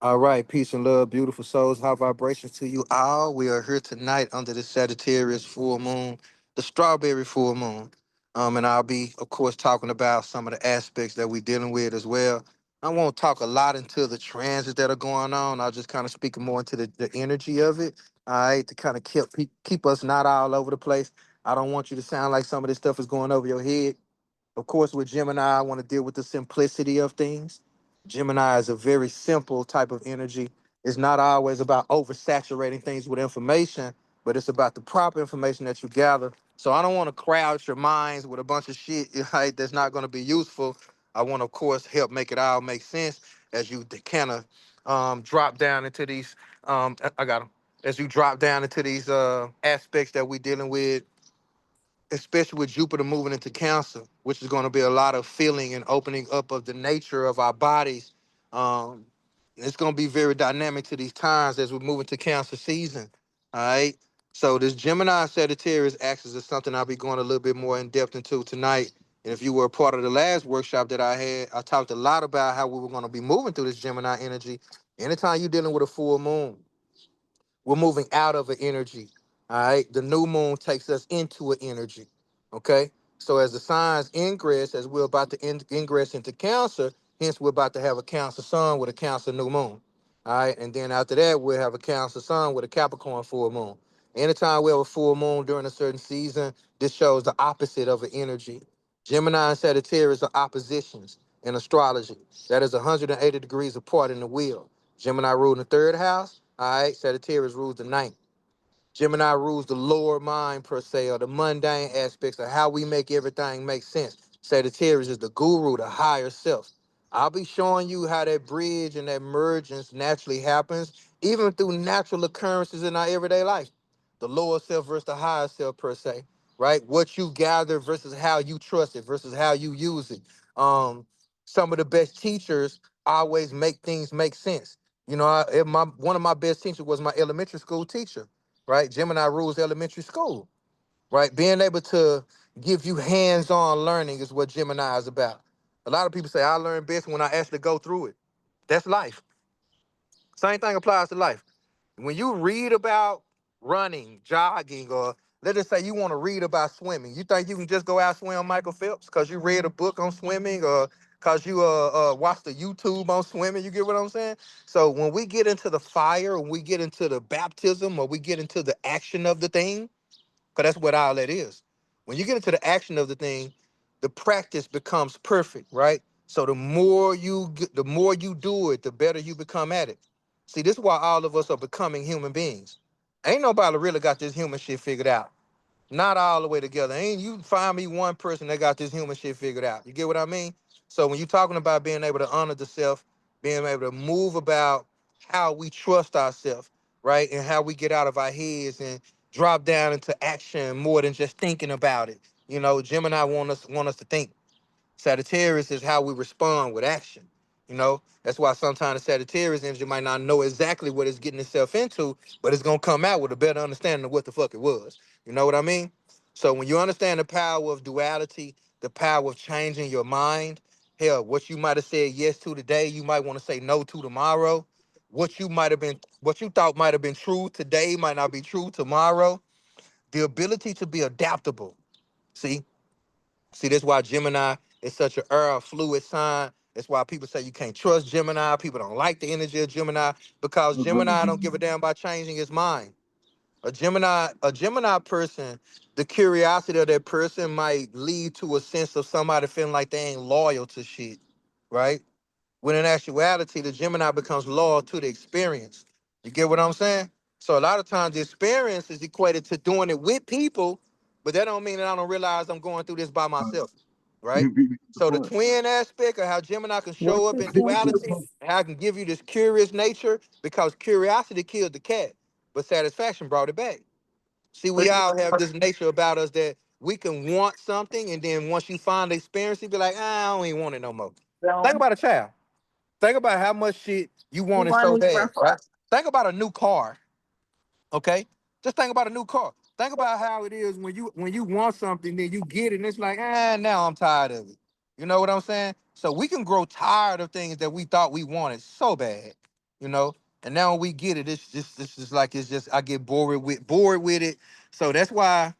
All right, peace and love, beautiful souls. High vibrations to you all. We are here tonight under the Sagittarius full moon, the strawberry full moon. And I'll be, of course, talking about some of the aspects that we're dealing with as well. I won't talk a lot into the transits that are going on. I'll just kind of speak more into the energy of it. All right, to kind of keep us not all over the place. I don't want you to sound like some of this stuff is going over your head. Of course, with Gemini, I want to deal with the simplicity of things. Gemini is a very simple type of energy. It's not always about oversaturating things with information, but it's about the proper information that you gather. So I don't want to crowd your minds with a bunch of shit right, that's not going to be useful. I want to, of course, help make it all make sense as you kind of drop down into these. I got them. As you drop down into these aspects that we're dealing with, especially with Jupiter moving into Cancer, which is going to be a lot of feeling and opening up of the nature of our bodies. Um, it's going to be very dynamic to these times as we move into Cancer season. All right. So this Gemini Sagittarius axis is something I'll be going a little bit more in depth into tonight. And if you were a part of the last workshop that I had, I talked a lot about how we were going to be moving through this Gemini energy. Anytime you're dealing with a full moon, we're moving out of an energy. All right. The new moon takes us into an energy. Okay. So as the signs ingress, as we're about to ingress into Cancer, hence we're about to have a Cancer sun with a Cancer new moon. All right. And then after that, we'll have a Cancer sun with a Capricorn full moon. Anytime we have a full moon during a certain season, this shows the opposite of an energy. Gemini and Sagittarius are oppositions in astrology. That is 180 degrees apart in the wheel. Gemini ruled in the third house. All right, Sagittarius rules the ninth. Gemini rules the lower mind per se, or the mundane aspects of how we make everything make sense. Sagittarius is the guru, the higher self. I'll be showing you how that bridge and that mergence naturally happens, even through natural occurrences in our everyday life. The lower self versus the higher self per se, right? What you gather versus how you trust it versus how you use it. Some of the best teachers always make things make sense. You know, one of my best teachers was my elementary school teacher, right? Gemini rules elementary school, right? Being able to give you hands-on learning is what Gemini is about. A lot of people say I learn best when I actually go through it. That's life. Same thing applies to life. When you read about running, jogging, or let's just say you want to read about swimming, you think you can just go out swim Michael Phelps because you read a book on swimming or because you watched the YouTube on swimming? You get what I'm saying? So when we get into the fire, when we get into the baptism, or we get into the action of the thing, because that's what all that is. When you get into the action of the thing, the practice becomes perfect, right? So the more you do it, the better you become at it. See, this is why all of us are becoming human beings. Ain't nobody really got this human shit figured out. Not all the way together. Ain't you find me one person that got this human shit figured out. You get what I mean? So when you're talking about being able to honor the self, being able to move about how we trust ourselves, right? And how we get out of our heads and drop down into action more than just thinking about it. You know, Gemini want us to think. Sagittarius is how we respond with action. You know, that's why sometimes the Sagittarius energy might not know exactly what it's getting itself into, but it's gonna come out with a better understanding of what the fuck it was. You know what I mean? So when you understand the power of duality, the power of changing your mind, hell, what you might have said yes to today, you might want to say no to tomorrow. What you thought might have been true today might not be true tomorrow. The ability to be adaptable. See, See, that's why Gemini is such a fluid sign. That's why people say you can't trust Gemini. People don't like the energy of Gemini because Gemini don't give a damn about changing his mind. A Gemini person, the curiosity of that person might lead to a sense of somebody feeling like they ain't loyal to shit, right? When in actuality, the Gemini becomes loyal to the experience. You get what I'm saying? So a lot of times the experience is equated to doing it with people, but that don't mean that I don't realize I'm going through this by myself, right? So the twin aspect of how Gemini can show up in duality, how I can give you this curious nature, because curiosity killed the cat, but satisfaction brought it back. See, we all have this nature about us that we can want something, and then once you finally experience it, be like, I don't even want it no more. Think about a child. Think about how much shit you want it so bad, right? Think about a new car, okay? Just think about a new car. Think about how it is when you want something, then you get it, and it's like, now I'm tired of it. You know what I'm saying? So we can grow tired of things that we thought we wanted so bad. you know. And now we get it. It's just this is like it's just I get bored with it. So that's why,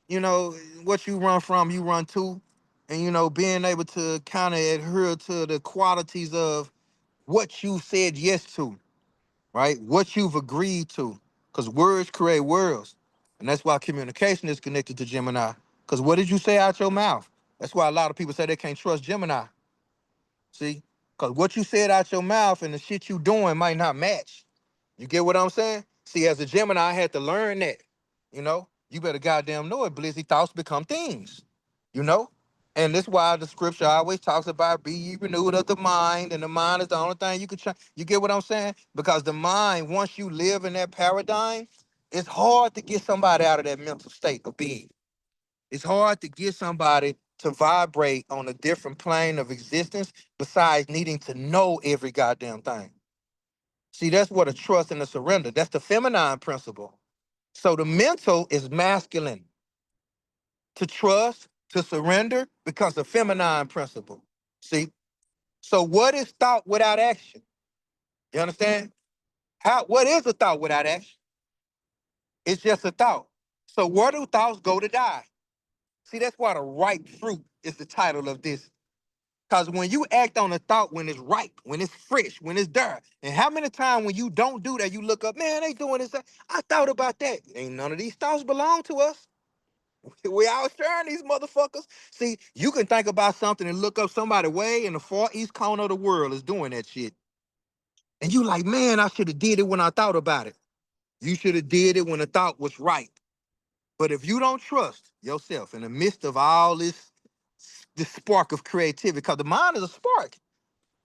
you know, what you run from, you run to, and being able to kind of adhere to the qualities of what you said yes to, right? What you've agreed to, because words create worlds, and that's why communication is connected to Gemini. Because what did you say out your mouth? That's why a lot of people say they can't trust Gemini. See, because what you said out your mouth and the shit you doing might not match. You get what I'm saying? See, as a Gemini, I had to learn that. You better goddamn know it, Blizzy. Thoughts become things. You know? And that's why the scripture always talks about be ye renewed of the mind, and the mind is the only thing you can change. You get what I'm saying? Because the mind, once you live in that paradigm, it's hard to get somebody out of that mental state of being. It's hard to get somebody to vibrate on a different plane of existence besides needing to know every goddamn thing. See, that's what a trust and a surrender. That's the feminine principle. So the mental is masculine. To trust, to surrender, becomes a feminine principle. See? So what is thought without action? You understand? What is a thought without action? It's just a thought. So where do thoughts go to die? See, that's why the ripe fruit is the title of this. Because when you act on a thought when it's ripe, when it's fresh, when it's there, and how many times when you don't do that, you look up, man, they doing this. I thought about that. Ain't none of these thoughts belong to us. We out sharing these motherfuckers. See, you can think about something and look up somebody way in the far east corner of the world is doing that shit. And you like, man, I should have did it when I thought about it. You should have did it when the thought was right. But if you don't trust yourself in the midst of all this spark of creativity, because the mind is a spark.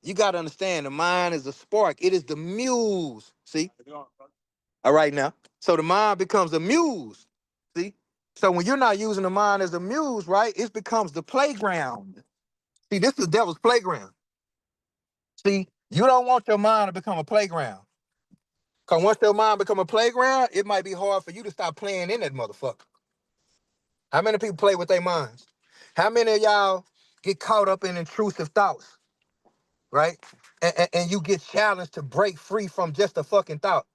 You got to understand the mind is a spark. It is the muse. See? All right now. So the mind becomes a muse. See? So when you're not using the mind as a muse, right, it becomes the playground. See, this is the devil's playground. See, you don't want your mind to become a playground. Because once your mind become a playground, it might be hard for you to stop playing in that motherfucker. How many people play with their minds? How many of y'all get caught up in intrusive thoughts, right? And you get challenged to break free from just a fucking thought.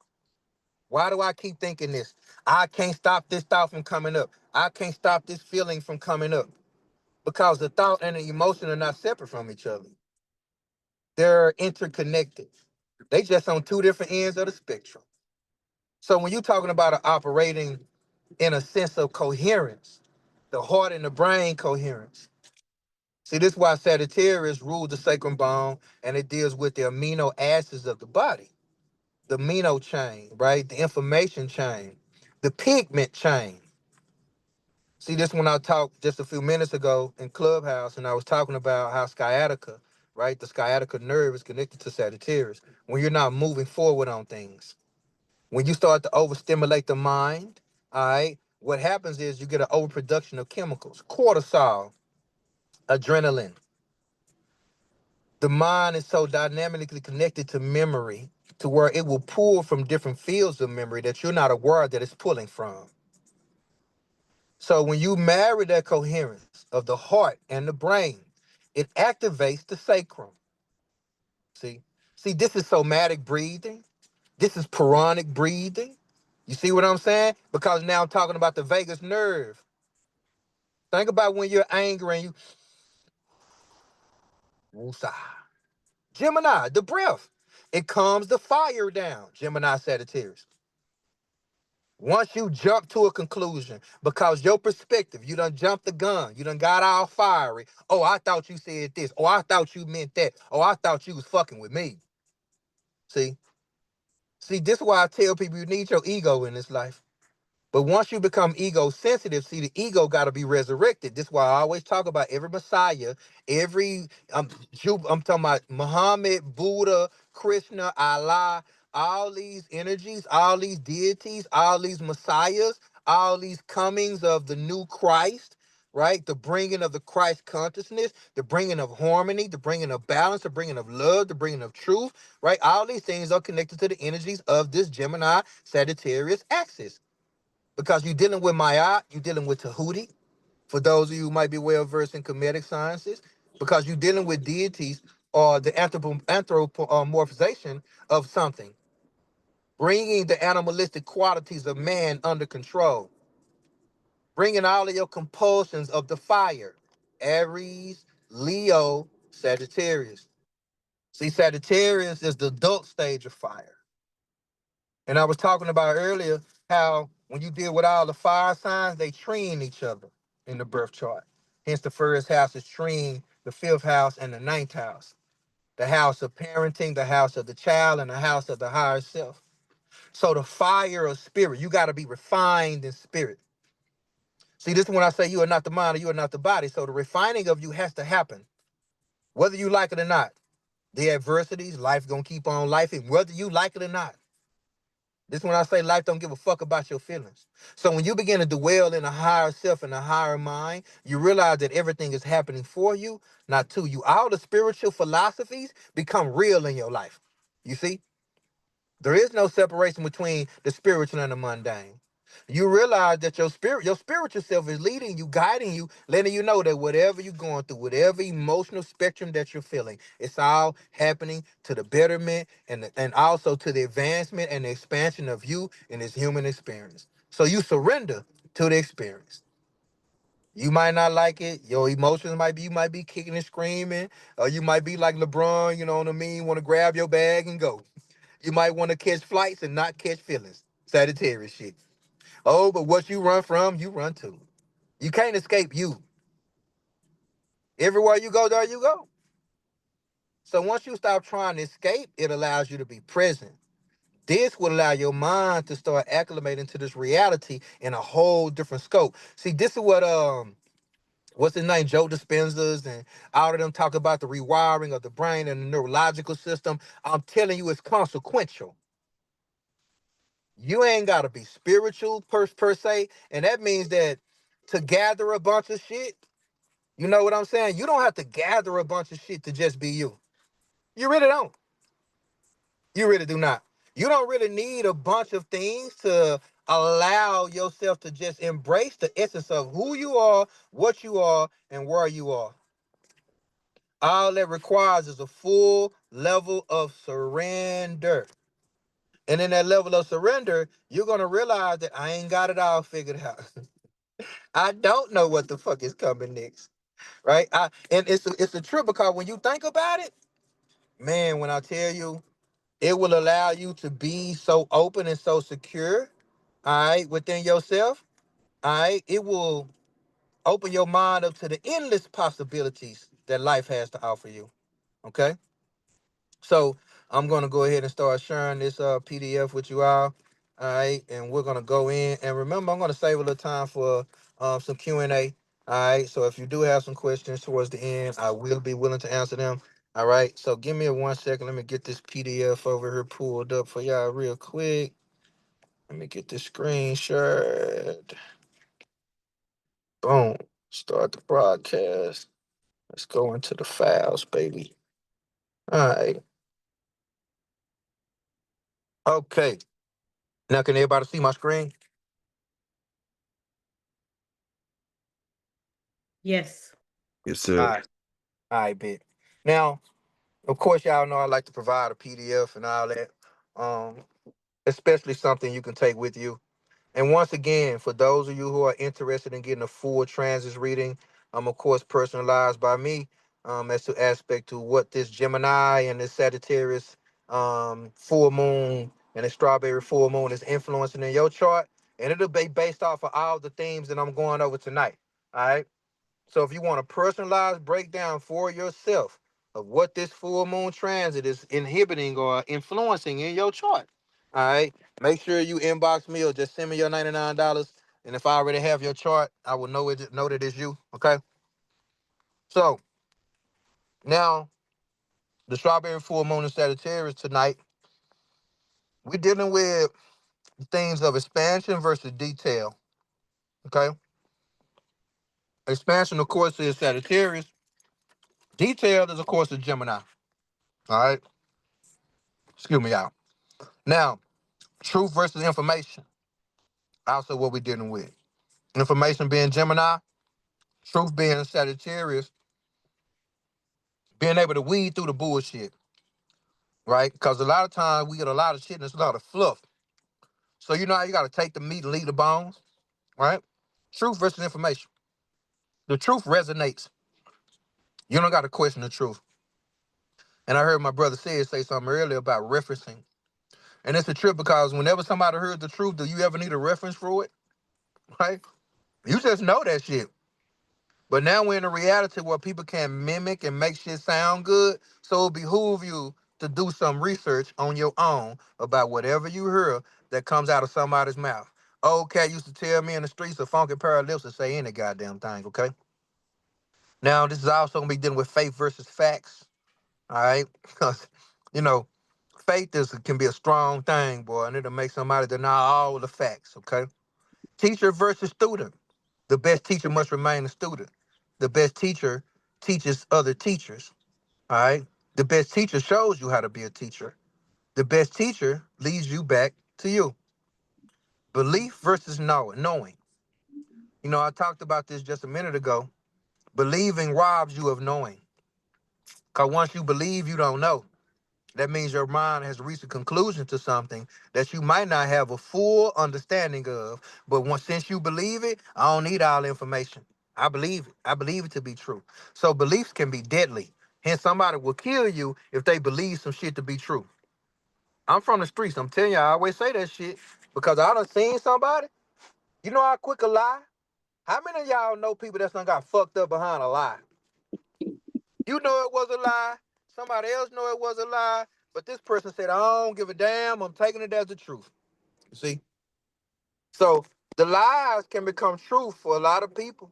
Why do I keep thinking this? I can't stop this thought from coming up. I can't stop this feeling from coming up. Because the thought and the emotion are not separate from each other. They're interconnected. They just on two different ends of the spectrum. So when you're talking about operating in a sense of coherence, the heart and the brain coherence. See, this is why Sagittarius rules the sacrum bone and it deals with the amino acids of the body, the amino chain, right? The information chain, the pigment chain. See, this when I talked just a few minutes ago in Clubhouse, and I was talking about how sciatica, right? The sciatica nerve is connected to Sagittarius. When you're not moving forward on things, when you start to overstimulate the mind, all right, what happens is you get an overproduction of chemicals, cortisol, adrenaline. The mind is so dynamically connected to memory to where it will pull from different fields of memory that you're not aware that it's pulling from. So when you marry that coherence of the heart and the brain, it activates the sacrum. See, see, this is somatic breathing. This is pranic breathing. You see what I'm saying? Because now I'm talking about the vagus nerve. Think about when you're angry and you woosah. Gemini, the breath. It calms the fire down. Gemini Sagittarius. Once you jump to a conclusion, because your perspective, you done jumped the gun, you done got all fiery. Oh, I thought you said this. Oh, I thought you meant that. Oh, I thought you was fucking with me. See? See, this is why I tell people you need your ego in this life. But once you become ego sensitive, see, the ego got to be resurrected. This is why I always talk about every Messiah, every I'm talking about Muhammad, Buddha, Krishna, Allah, all these energies, all these deities, all these messiahs, all these comings of the new Christ, right? The bringing of the Christ consciousness, the bringing of harmony, the bringing of balance, the bringing of love, the bringing of truth, right? All these things are connected to the energies of this Gemini Sagittarius axis because you're dealing with Ma'at, you're dealing with Tahuti, for those of you who might be well versed in Kemetic sciences, because you're dealing with deities or the anthropomorphization of something, bringing the animalistic qualities of man under control, bringing all of your compulsions of the fire. Aries, Leo, Sagittarius. See, Sagittarius is the adult stage of fire. And I was talking about earlier how when you deal with all the fire signs, they trine each other in the birth chart. Hence, the first house is trine the fifth house and the ninth house. The house of parenting, the house of the child, and the house of the higher self. So the fire of spirit, you got to be refined in spirit. See, this is when I say you are not the mind or you are not the body. So the refining of you has to happen, whether you like it or not. The adversities, life gonna keep on lifing, whether you like it or not. This is when I say life don't give a fuck about your feelings. So when you begin to dwell in a higher self and a higher mind, you realize that everything is happening for you, not to you. All the spiritual philosophies become real in your life. You see? There is no separation between the spiritual and the mundane. You realize that your spiritual self is leading you, guiding you, letting you know that whatever you're going through, whatever emotional spectrum that you're feeling, it's all happening to the betterment and also to the advancement and the expansion of you in this human experience. So you surrender to the experience. You might not like it. Your emotions might be, you might be kicking and screaming, or you might be like LeBron, you know what I mean, want to grab your bag and go. You might want to catch flights and not catch feelings. Sagittarius shit. Oh, but what you run from, you run to. You can't escape you. Everywhere you go, there you go. So once you stop trying to escape, it allows you to be present. This would allow your mind to start acclimating to this reality in a whole different scope. See, this is what what's his name, Joe Dispenza's and all of them talk about the rewiring of the brain and the neurological system. I'm telling you, it's consequential. You ain't gotta be spiritual per se, and that means that to gather a bunch of shit, you know what I'm saying? You don't have to gather a bunch of shit to just be you. You really don't. You really do not. You don't really need a bunch of things to allow yourself to just embrace the essence of who you are, what you are, and where you are. All that requires is a full level of surrender. And in that level of surrender, you're gonna realize that I ain't got it all figured out. I don't know what the fuck is coming next, right? And it's a trip because when you think about it, man, when I tell you, it will allow you to be so open and so secure, all right, within yourself, all right. It will open your mind up to the endless possibilities that life has to offer you. Okay. So I'm gonna go ahead and start sharing this PDF with you all. All right, and we're gonna go in and remember I'm gonna save a little time for some Q&A. All right, so if you do have some questions towards the end, I will be willing to answer them. All right, so give me a 1 second. Let me get this PDF over here pulled up for y'all real quick. Let me get this screen shared. Boom. Start the broadcast. Let's go into the files, baby. All right. Okay. Now can everybody see my screen? Yes. Yes, All sir. right. All right, bet. Now, of course, y'all know I like to provide a PDF and all that, um, especially something you can take with you. And once again, for those of you who are interested in getting a full transits reading, of course, personalized by me, as to aspect to what this Gemini and this Sagittarius full moon and the strawberry full moon is influencing in your chart. And it'll be based off of all the themes that I'm going over tonight. All right. So if you want a personalized breakdown for yourself of what this full moon transit is inhibiting or influencing in your chart, all right, make sure you inbox me or just send me your $99. And if I already have your chart, I will know that it's you. Okay. So now the strawberry full moon in Sagittarius tonight, we're dealing with things of expansion versus detail. Okay. Expansion, of course, is Sagittarius. Detail is, of course, a Gemini. All right. Excuse me out. Now, truth versus information. Also, what we're dealing with. Information being Gemini, truth being Sagittarius. Being able to weed through the bullshit, right? Because a lot of times we get a lot of shit and it's a lot of fluff. So you know how you got to take the meat and leave the bones, right? Truth versus information. The truth resonates. You don't got to question the truth. And I heard my brother say something earlier about referencing. And it's a trip because whenever somebody heard the truth, do you ever need a reference for it? Right? You just know that shit. But now we're in a reality where people can mimic and make shit sound good. So it behoove you to do some research on your own about whatever you hear that comes out of somebody's mouth. Old cat used to tell me in the streets a funky pair of lips to say any goddamn thing, okay? Now this is also gonna be dealing with faith versus facts. All right. Because, you know, faith can be a strong thing, boy, and it'll make somebody deny all the facts, okay? Teacher versus student. The best teacher must remain a student. The best teacher teaches other teachers. All right. The best teacher shows you how to be a teacher. The best teacher leads you back to you. Belief versus knowing. You know, I talked about this just a minute ago. Believing robs you of knowing. Because once you believe, you don't know. That means your mind has reached a conclusion to something that you might not have a full understanding of. But since you believe it, I don't need all the information. I believe it. I believe it to be true. So beliefs can be deadly. Hence, somebody will kill you if they believe some shit to be true. I'm from the streets. I'm telling you, I always say that shit because I done seen somebody. You know how quick a lie? How many of y'all know people that done got fucked up behind a lie? You know it was a lie. Somebody else know it was a lie. But this person said, I don't give a damn. I'm taking it as the truth. You see? So the lies can become truth for a lot of people.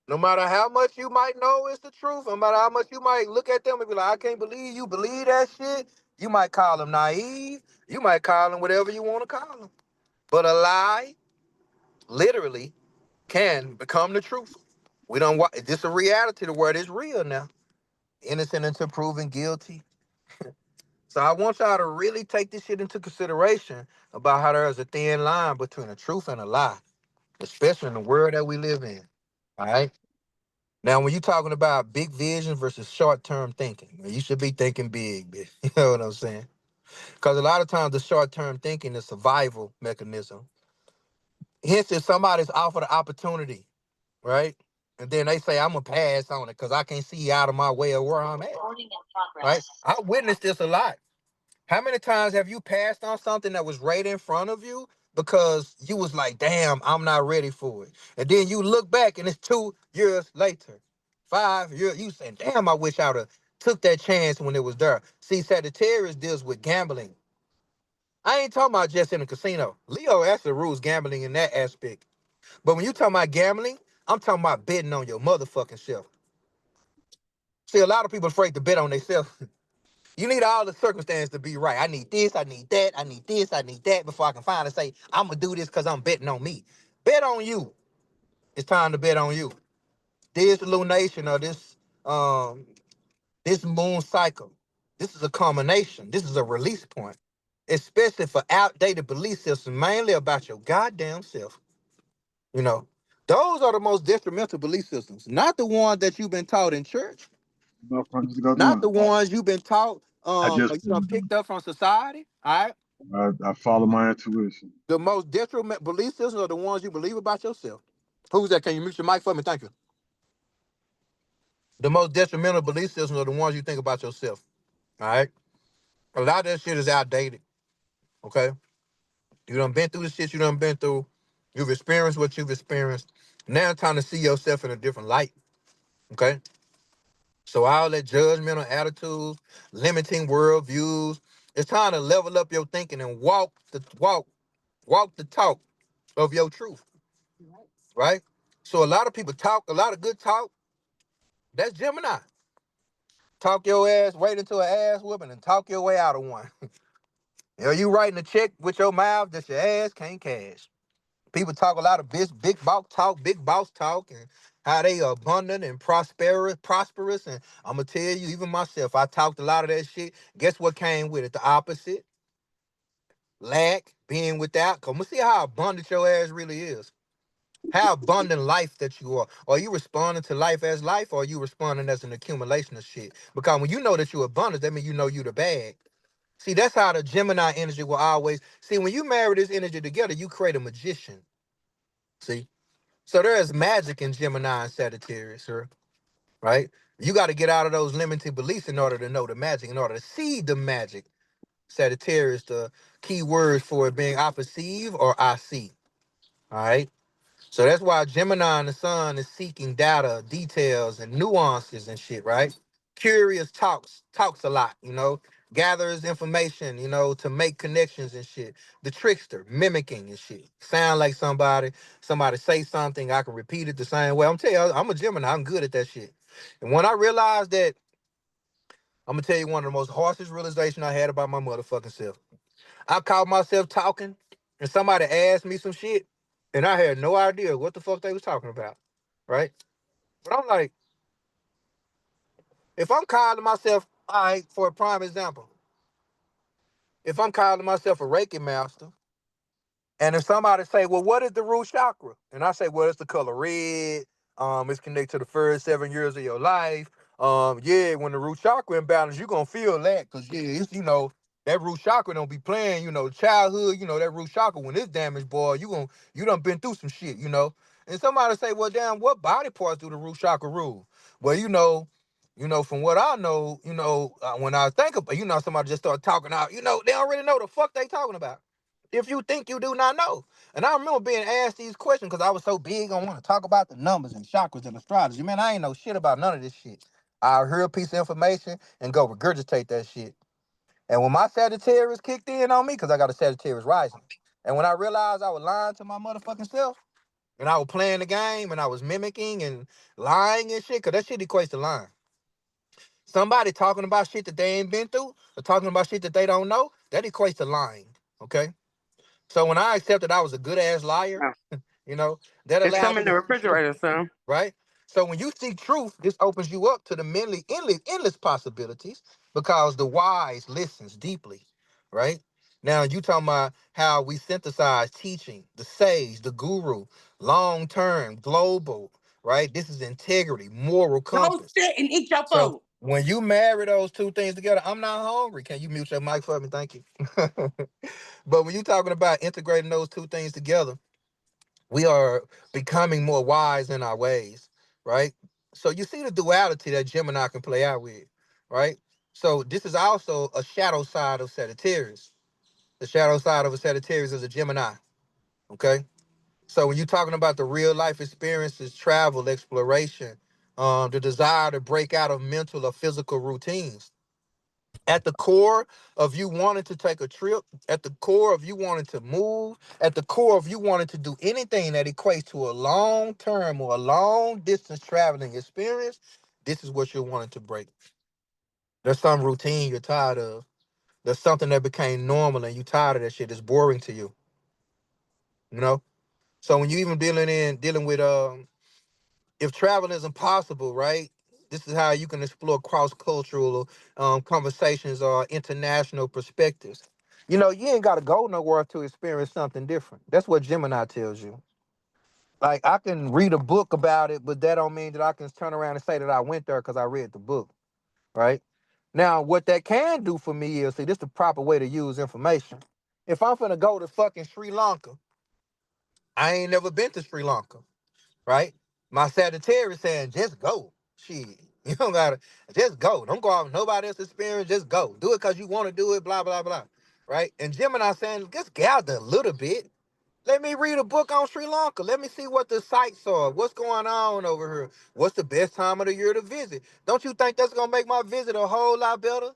No matter how much you might know it's the truth, no matter how much you might look at them and be like, I can't believe you believe that shit. You might call them naive. You might call them whatever you want to call them. But a lie, literally, can become the truth. We don't want this a reality. The word is real now. Innocent until proven guilty. So I want y'all to really take this shit into consideration about how there is a thin line between a truth and a lie, especially in the world that we live in. All right. Now, when you're talking about big vision versus short-term thinking, you should be thinking big, bitch. You know what I'm saying? Because a lot of times the short-term thinking is survival mechanism. Hence, if somebody's offered an opportunity, right? And then they say, I'm gonna pass on it because I can't see out of my way of where I'm at. Right? I witnessed this a lot. How many times have you passed on something that was right in front of you because you was like, damn, I'm not ready for it. And then you look back and it's 2 years later, 5 years, you saying, damn, I wish I would have took that chance when it was there. See, Sagittarius deals with gambling. I ain't talking about just in a casino. Leo actually rules gambling in that aspect. But when you talking about gambling, I'm talking about betting on your motherfucking self. See, a lot of people afraid to bet on themselves. You need all the circumstances to be right. I need this, I need that, I need this, I need that before I can finally say, I'm gonna do this because I'm betting on me. Bet on you. It's time to bet on you. This lunation or um this moon cycle. This is a culmination. This is a release point. Especially for outdated belief systems, mainly about your goddamn self. You know, those are the most detrimental belief systems, not the ones that you've been taught in church, No, Francis got not doing. the ones you've been taught I or just you know picked up from society. All right. I follow my intuition. The most detrimental belief systems are the ones you believe about yourself. Who's that? Can you mute your mic for me? Thank you. The most detrimental belief systems are the ones you think about yourself. All right. A lot of that shit is outdated. Okay. You done been through the shit you done been through. You've experienced what you've experienced. Now it's time to see yourself in a different light. Okay. So all that judgmental attitudes, limiting worldviews, it's time to level up your thinking and walk the talk of your truth. Right. So a lot of people talk, a lot of good talk. That's Gemini. Talk your ass, wait until an ass whooping and talk your way out of one. Are you writing a check with your mouth that your ass can't cash? People talk a lot of big boss talk, and how they are abundant and prosperous. And I'm gonna tell you, even myself, I talked a lot of that shit. Guess what came with it? The opposite, lack, being without. Come, see how abundant your ass really is. How abundant life that you are. Are you responding to life as life, or are you responding as an accumulation of shit? Because when you know that you're abundant, that means you know you the bag. See, that's how the Gemini energy will always see. When you marry this energy together, you create a magician. See, so there is magic in Gemini and Sagittarius, sir. Right? You got to get out of those limiting beliefs in order to know the magic, in order to see the magic. Sagittarius, the key words for it being I perceive or I see. All right. So that's why Gemini and the Sun is seeking data, details, and nuances and shit, right? Curious talks a lot, gathers information, to make connections and shit. The trickster, mimicking and shit. Sound like somebody say something, I can repeat it the same way. I'm telling you, I'm a Gemini, I'm good at that shit. And when I realized that, I'm gonna tell you one of the most harshest realization I had about my motherfucking self. I caught myself talking, and somebody asked me some shit, and I had no idea what the fuck they was talking about, right? But I'm like, if I'm calling myself, all right, for a prime example, if I'm calling myself a Reiki master, and if somebody say, well, what is the root chakra? And I say, well, it's the color red. It's connected to the first 7 years of your life. Yeah, when the root chakra imbalance, you're gonna feel that because yeah, it's that root chakra don't be playing, childhood, that root chakra when it's damaged, boy, you done been through some shit. And somebody say, well, damn, what body parts do the root chakra rule? Well, from what I know, when I think about, somebody just start talking out, they don't really know the fuck they talking about if you think you do not know. And I remember being asked these questions because I was so big on want to talk about the numbers and chakras and astrology. Man, I ain't know shit about none of this shit. I hear a piece of information and go regurgitate that shit. And when my Sagittarius kicked in on me, because I got a Sagittarius rising, and when I realized I was lying to my motherfucking self, and I was playing the game and I was mimicking and lying and shit, because that shit equates to lying. Somebody talking about shit that they ain't been through or talking about shit that they don't know, that equates to lying. Okay? So when I accepted I was a good ass liar, Oh, you know, that there's allowed some me in the to see truth, refrigerator, son. right? So when you see truth, this opens you up to the mentally endless possibilities because the wise listens deeply, right? Now you talking about how we synthesize teaching, the sage, the guru, long term, global, right? This is integrity, moral Go compass. sit and eat your So food. when you marry those two things together, I'm not hungry. Can you mute your mic for me? Thank you. But when you're talking about integrating those two things together, we are becoming more wise in our ways, right? So you see the duality that Gemini can play out with, right? So this is also a shadow side of Sagittarius. The shadow side of a Sagittarius is a Gemini, okay? So when you're talking about the real life experiences, travel, exploration, the desire to break out of mental or physical routines, at the core of you wanting to take a trip, at the core of you wanting to move, at the core of you wanting to do anything that equates to a long term or a long distance traveling experience, this is what you're wanting to break. There's some routine you're tired of. There's something that became normal and you tired of that shit. It's boring to you, you know? So when you even dealing with if travel is impossible, right? This is how you can explore cross-cultural conversations or international perspectives. You ain't got to go nowhere to experience something different. That's what Gemini tells you. Like I can read a book about it, but that don't mean that I can turn around and say that I went there because I read the book, right? Now, what that can do for me is, see, this is the proper way to use information. If I'm finna go to fucking Sri Lanka, I ain't never been to Sri Lanka, right? My Sagittarius saying, just go. Shit. You don't gotta just go. Don't go off nobody else's experience. Just go. Do it because you want to do it, blah, blah, blah. Right? And Gemini saying, just gather a little bit. Let me read a book on Sri Lanka. Let me see what the sites are. What's going on over here? What's the best time of the year to visit? Don't you think that's gonna make my visit a whole lot better?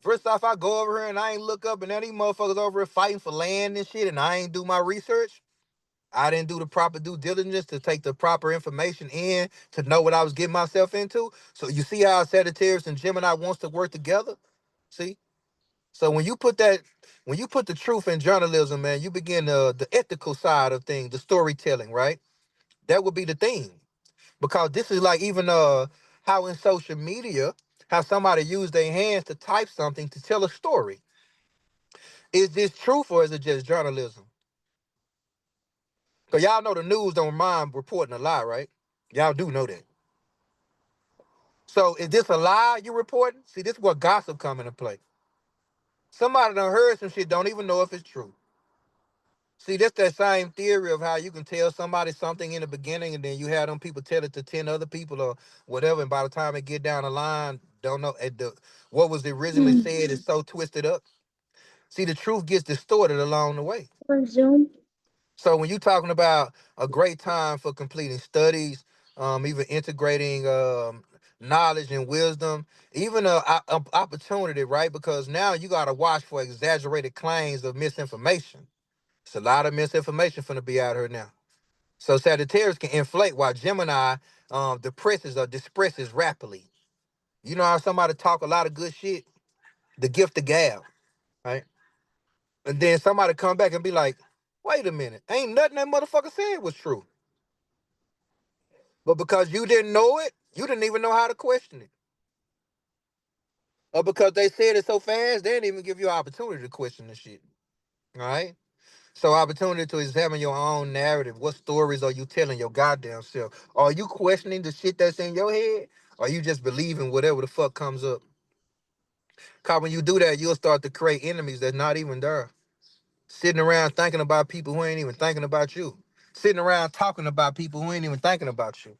First off, I go over here and I ain't look up and now these motherfuckers over here fighting for land and shit and I ain't do my research. I didn't do the proper due diligence to take the proper information in to know what I was getting myself into. So you see how Sagittarius and Gemini wants to work together? See? So when you put the truth in journalism, man, you begin the ethical side of things, the storytelling, right? That would be the thing. Because this is like even how in social media, how somebody use their hands to type something to tell a story. Is this truth or is it just journalism? Cause y'all know the news don't mind reporting a lie, right? Y'all do know that. So is this a lie you reporting? See, this is where gossip come into play. Somebody done heard some shit, don't even know if it's true. See, that's that same theory of how you can tell somebody something in the beginning and then you have them people tell it to 10 other people or whatever, and by the time it get down the line, don't know what was originally said is so twisted up. See, the truth gets distorted along the way. On Zoom. So when you're talking about a great time for completing studies, even integrating knowledge and wisdom, even a opportunity, right? Because now you got to watch for exaggerated claims of misinformation. It's a lot of misinformation finna be out here now. So Sagittarius can inflate while Gemini depresses or dispresses rapidly. You know how somebody talk a lot of good shit? The gift of gab, right? And then somebody come back and be like, wait a minute, ain't nothing that motherfucker said was true. But because you didn't know it, you didn't even know how to question it. Or because they said it so fast, they didn't even give you an opportunity to question the shit. All right? So opportunity to examine your own narrative. What stories are you telling your goddamn self? Are you questioning the shit that's in your head? Or are you just believing whatever the fuck comes up? Cause when you do that, you'll start to create enemies that's not even there. Sitting around thinking about people who ain't even thinking about you. Sitting around talking about people who ain't even thinking about you.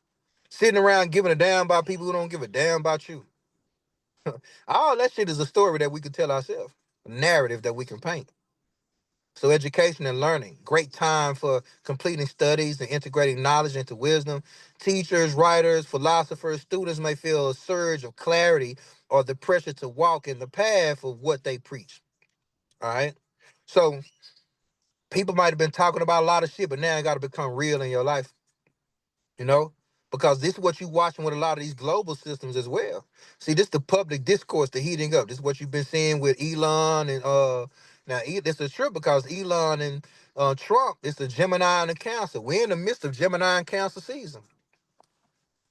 Sitting around giving a damn about people who don't give a damn about you. All that shit is a story that we can tell ourselves, a narrative that we can paint. So education and learning, great time for completing studies and integrating knowledge into wisdom. Teachers, writers, philosophers, students may feel a surge of clarity or the pressure to walk in the path of what they preach. All right. So people might have been talking about a lot of shit, but now it got to become real in your life, you know? Because this is what you watching with a lot of these global systems as well. See, this the public discourse, the heating up. This is what you've been seeing with Elon and now this is true because Elon and Trump, it's the Gemini and the Cancer. We're in the midst of Gemini and Cancer season.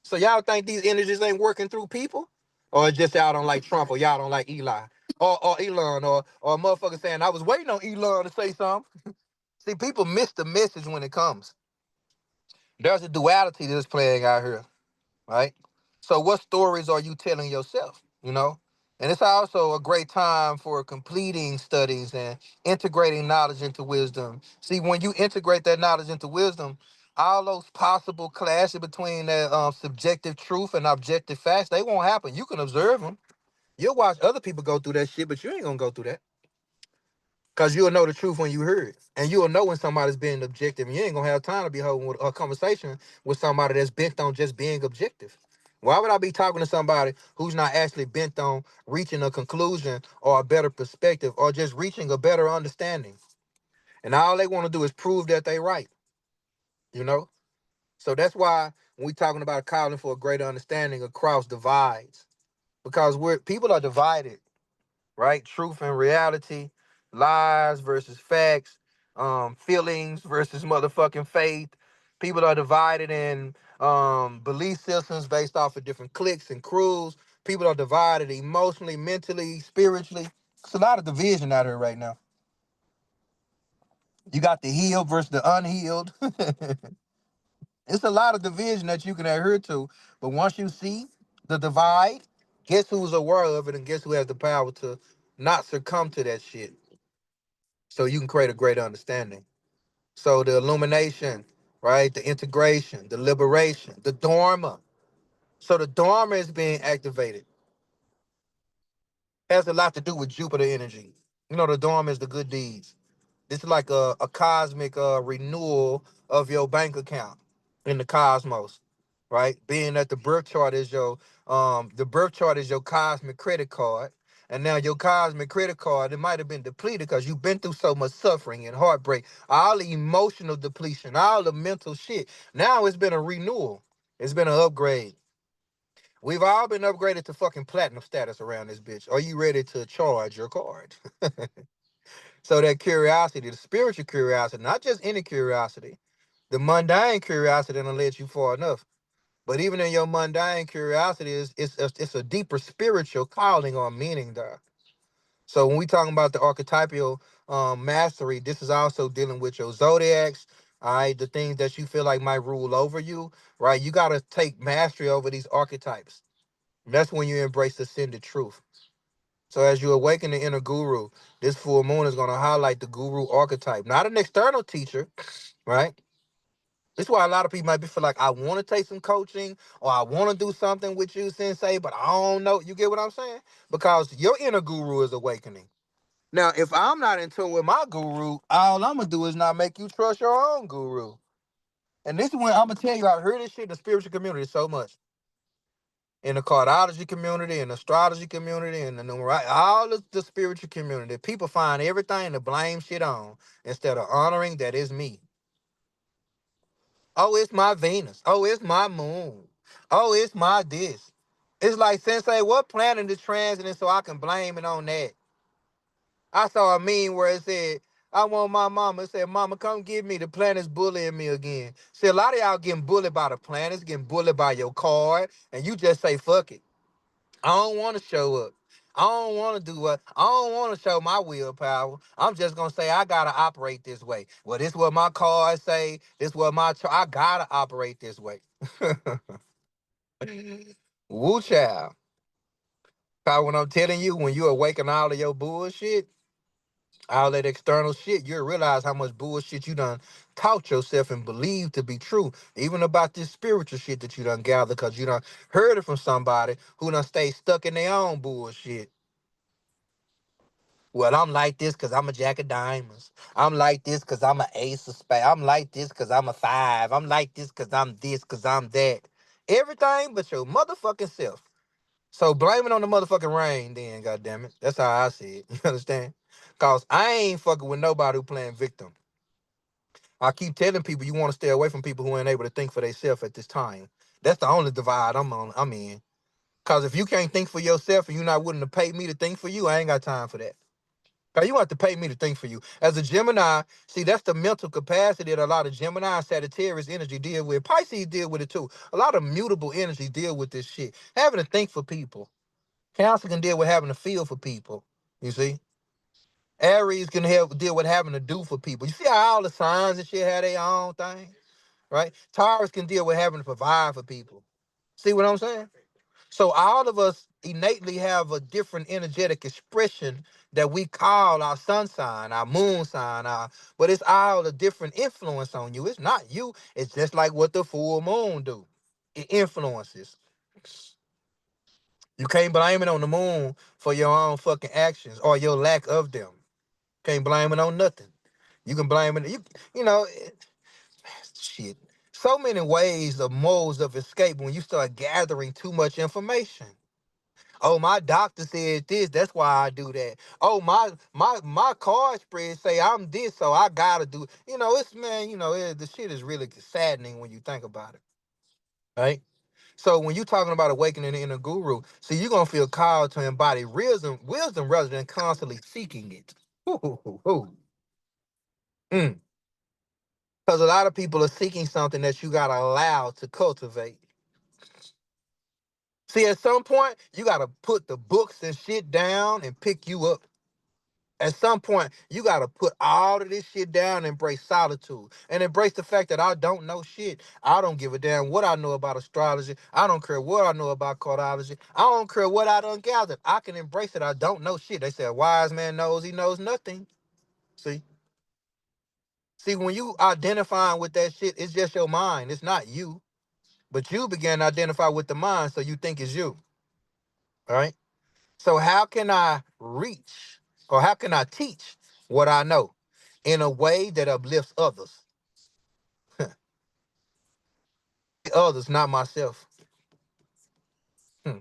So y'all think these energies ain't working through people? Or it's just y'all don't like Trump or y'all don't like Eli? Or Elon or a motherfucker saying I was waiting on Elon to say something. See, people miss the message when it comes. There's a duality that's playing out here, right? So what stories are you telling yourself, you know? And it's also a great time for completing studies and integrating knowledge into wisdom. See, when you integrate that knowledge into wisdom, all those possible clashes between that subjective truth and objective facts, they won't happen. You can observe them. You'll watch other people go through that shit, but you ain't gonna go through that. Cause you'll know the truth when you hear it. And you'll know when somebody's being objective. And you ain't gonna have time to be holding a conversation with somebody that's bent on just being objective. Why would I be talking to somebody who's not actually bent on reaching a conclusion or a better perspective or just reaching a better understanding? And all they want to do is prove that they right, you know? So that's why when we talking about calling for a greater understanding across divides. Because we're people are divided, right? Truth and reality, lies versus facts, feelings versus motherfucking faith. People are divided in belief systems based off of different cliques and crews. People are divided emotionally, mentally, spiritually. It's a lot of division out here right now. You got the healed versus the unhealed. It's a lot of division that you can adhere to. But once you see the divide, guess who's aware of it and guess who has the power to not succumb to that shit so you can create a greater understanding. So the illumination, right? The integration, the liberation, the Dharma. So the Dharma is being activated. Has a lot to do with Jupiter energy. You know, the Dharma is the good deeds. This is like a cosmic renewal of your bank account in the cosmos, right? Being that the birth chart is your cosmic credit card. And now your cosmic credit card, it might have been depleted because you've been through so much suffering and heartbreak, all the emotional depletion, all the mental shit. Now it's been a renewal. It's been an upgrade. We've all been upgraded to fucking platinum status around this bitch. Are you ready to charge your card? So that curiosity, the spiritual curiosity, not just any curiosity, the mundane curiosity that'll let you far enough. But even in your mundane curiosity, it's a deeper spiritual calling or meaning there. So when we talking about the archetypal mastery, this is also dealing with your zodiacs, All right, the things that you feel like might rule over you, right? You gotta take mastery over these archetypes. That's when you embrace the ascended truth. So as you awaken the inner guru, this full moon is gonna highlight the guru archetype, not an external teacher, right? This is why a lot of people might be feel like I want to take some coaching or I want to do something with you, sensei, but I don't know. You get what I'm saying? Because your inner guru is awakening. Now, if I'm not in tune with my guru, all I'm gonna do is not make you trust your own guru. And this is when I'm gonna tell you, I heard this shit in the spiritual community so much. In the cardiology community, in the astrology community, and the all of the spiritual community, people find everything to blame shit on instead of honoring that is me. Oh, it's my Venus. Oh, it's my moon. Oh, it's my this. It's like, Sensei, what planet is transiting so I can blame it on that? I saw a meme where it said, I want my mama. It said, Mama, come get me. The planet's bullying me again. See, a lot of y'all getting bullied by the planets, getting bullied by your card, and you just say, fuck it. I don't want to show up. I don't want to do what I don't want to show my willpower. I'm just gonna say I gotta operate this way. Well, this what my cards say. This what I gotta operate this way. Woo child. Cause when I'm telling you, when you awaken all of your bullshit, all that external shit, you'll realize how much bullshit you done taught yourself and believed to be true. Even about this spiritual shit that you done gathered because you done heard it from somebody who done stayed stuck in their own bullshit. Well, I'm like this because I'm a jack of diamonds. I'm like this because I'm an ace of spades. I'm like this because I'm a five. I'm like this because I'm that. Everything but your motherfucking self. So blame it on the motherfucking rain then, goddammit. That's how I see it. You understand? Cause I ain't fucking with nobody who playing victim. I keep telling people you want to stay away from people who ain't able to think for themselves at this time. That's the only divide I'm in. Cause if you can't think for yourself and you're not willing to pay me to think for you, I ain't got time for that. Cause you have to pay me to think for you. As a Gemini, see, that's the mental capacity that a lot of Gemini and Sagittarius energy deal with. Pisces deal with it too. A lot of mutable energy deal with this shit. Having to think for people. Cancer can deal with having to feel for people. You see? Aries can help deal with having to do for people. You see how all the signs and shit have their own thing? Right? Taurus can deal with having to provide for people. See what I'm saying? So all of us innately have a different energetic expression that we call our sun sign, our moon sign, but it's all a different influence on you. It's not you. It's just like what the full moon do. It influences. You can't blame it on the moon for your own fucking actions or your lack of them. Can't blame it on nothing. You can blame it. You know, shit. So many ways of modes of escape when you start gathering too much information. Oh, my doctor said this. That's why I do that. Oh, my card spread say I'm this, so I gotta do. It's man. The shit is really saddening when you think about it, right? So when you talking about awakening the inner guru, see, you're gonna feel called to embody wisdom rather than constantly seeking it. Ooh. Mm. Because a lot of people are seeking something that you gotta allow to cultivate. See, at some point, you gotta put the books and shit down and pick you up. At some point, you gotta put all of this shit down and embrace solitude and embrace the fact that I don't know shit. I don't give a damn what I know about astrology. I don't care what I know about cardiology. I don't care what I done gathered. I can embrace it. I don't know shit. They say a wise man knows he knows nothing. See, see, when you identifying with that shit, it's just your mind. It's not you. But you began to identify with the mind, so you think it's you. All right. So how can I reach or how can I teach what I know in a way that uplifts others? Others, not myself. Hmm.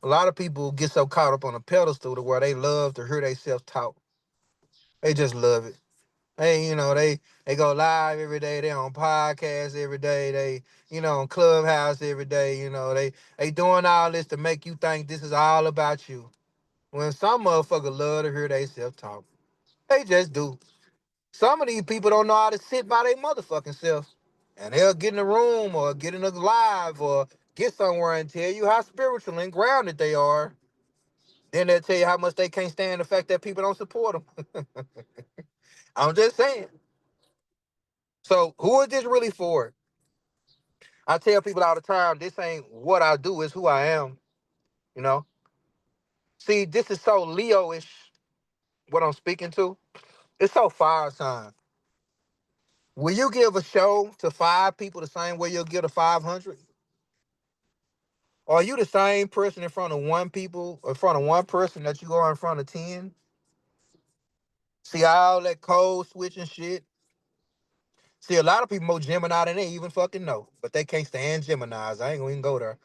A lot of people get so caught up on a pedestal to where they love to hear themselves talk. They just love it. They go live every day. They on podcasts every day. They on Clubhouse every day. They doing all this to make you think this is all about you. When some motherfucker love to hear themselves talk, they just do. Some of these people don't know how to sit by their motherfucking self. And they'll get in a room or get in a live or get somewhere and tell you how spiritual and grounded they are. Then they'll tell you how much they can't stand the fact that people don't support them. I'm just saying. So who is this really for? I tell people all the time, this ain't what I do, it's who I am. You know. See, this is so Leo-ish. What I'm speaking to, it's so fire sign. Will you give a show to 5 people the same way you'll give to 500? Or are you the same person in front of one people, in front of one person that you are in front of 10? See all that code switching shit. See, a lot of people more Gemini than they even fucking know, but they can't stand Geminis. I ain't gonna even go there.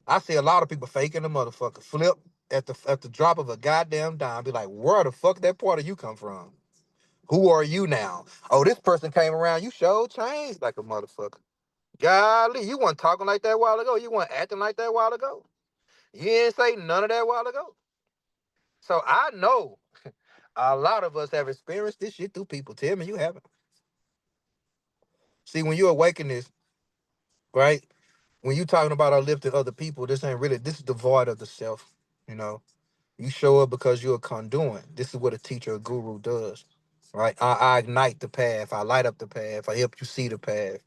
I see a lot of people faking the motherfucker. Flip at the drop of a goddamn dime. Be like, where the fuck that part of you come from? Who are you now? Oh, this person came around. You showed changed like a motherfucker. Golly, you weren't talking like that a while ago. You weren't acting like that a while ago. You didn't say none of that a while ago. So I know a lot of us have experienced this shit through people. Tell me you haven't. See, when you awaken this, right? When you talking about uplifting other people, this ain't really, this is the void of the self. You know, you show up because you're a conduit. This is what a teacher, a guru does, right? I ignite the path. I light up the path. I help you see the path.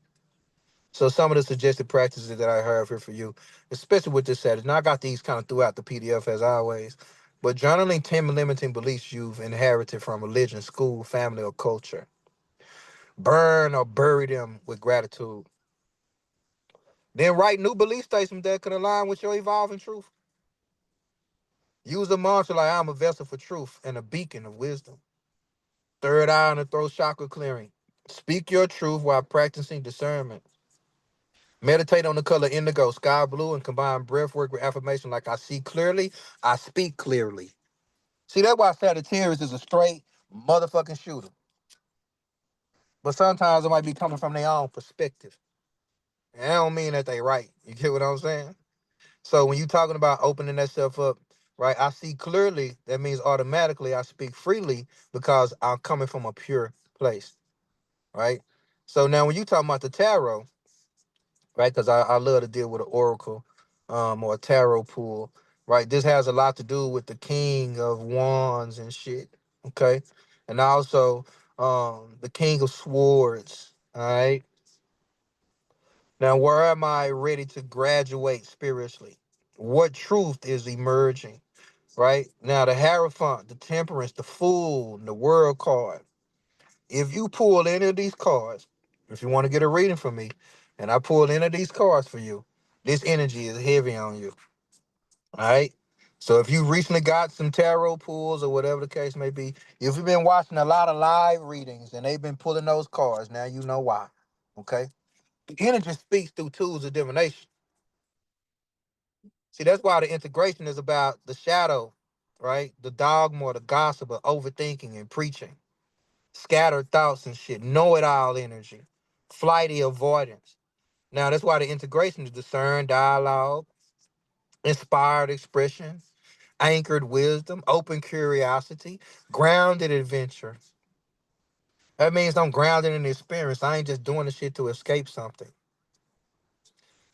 So some of the suggested practices that I have here for you, especially with this Saturday. Now I got these kind of throughout the PDF as always, but journaling 10 limiting beliefs you've inherited from religion, school, family, or culture. Burn or bury them with gratitude. Then write new belief statements that can align with your evolving truth. Use a mantra like I'm a vessel for truth and a beacon of wisdom. Third eye on the throat chakra clearing. Speak your truth while practicing discernment. Meditate on the color indigo, sky blue, and combine breath work with affirmation like I see clearly, I speak clearly. See, that's why Sagittarius is a straight motherfucking shooter. But sometimes it might be coming from their own perspective. And I don't mean that they right. You get what I'm saying? So when you talking about opening that stuff up, right? I see clearly, that means automatically I speak freely because I'm coming from a pure place, right? So now when you talking about the tarot, right? Because I love to deal with an oracle or a tarot pool, right? This has a lot to do with the king of wands and shit, okay? And also the king of swords, all right? Now, where am I ready to graduate spiritually? What truth is emerging, right? Now, the Hierophant, the Temperance, the Fool, the World card. If you pull any of these cards, if you want to get a reading from me, and I pull any of these cards for you, this energy is heavy on you. All right. So if you recently got some tarot pulls or whatever the case may be, if you've been watching a lot of live readings and they've been pulling those cards, now you know why. Okay. The energy speaks through tools of divination. See, that's why the integration is about the shadow, right? The dogma or the gossip of overthinking and preaching, scattered thoughts and shit, know it all energy, flighty avoidance. Now, that's why the integration is discerned dialogue, inspired expression, anchored wisdom, open curiosity, grounded adventure. That means I'm grounded in the experience. I ain't just doing the shit to escape something.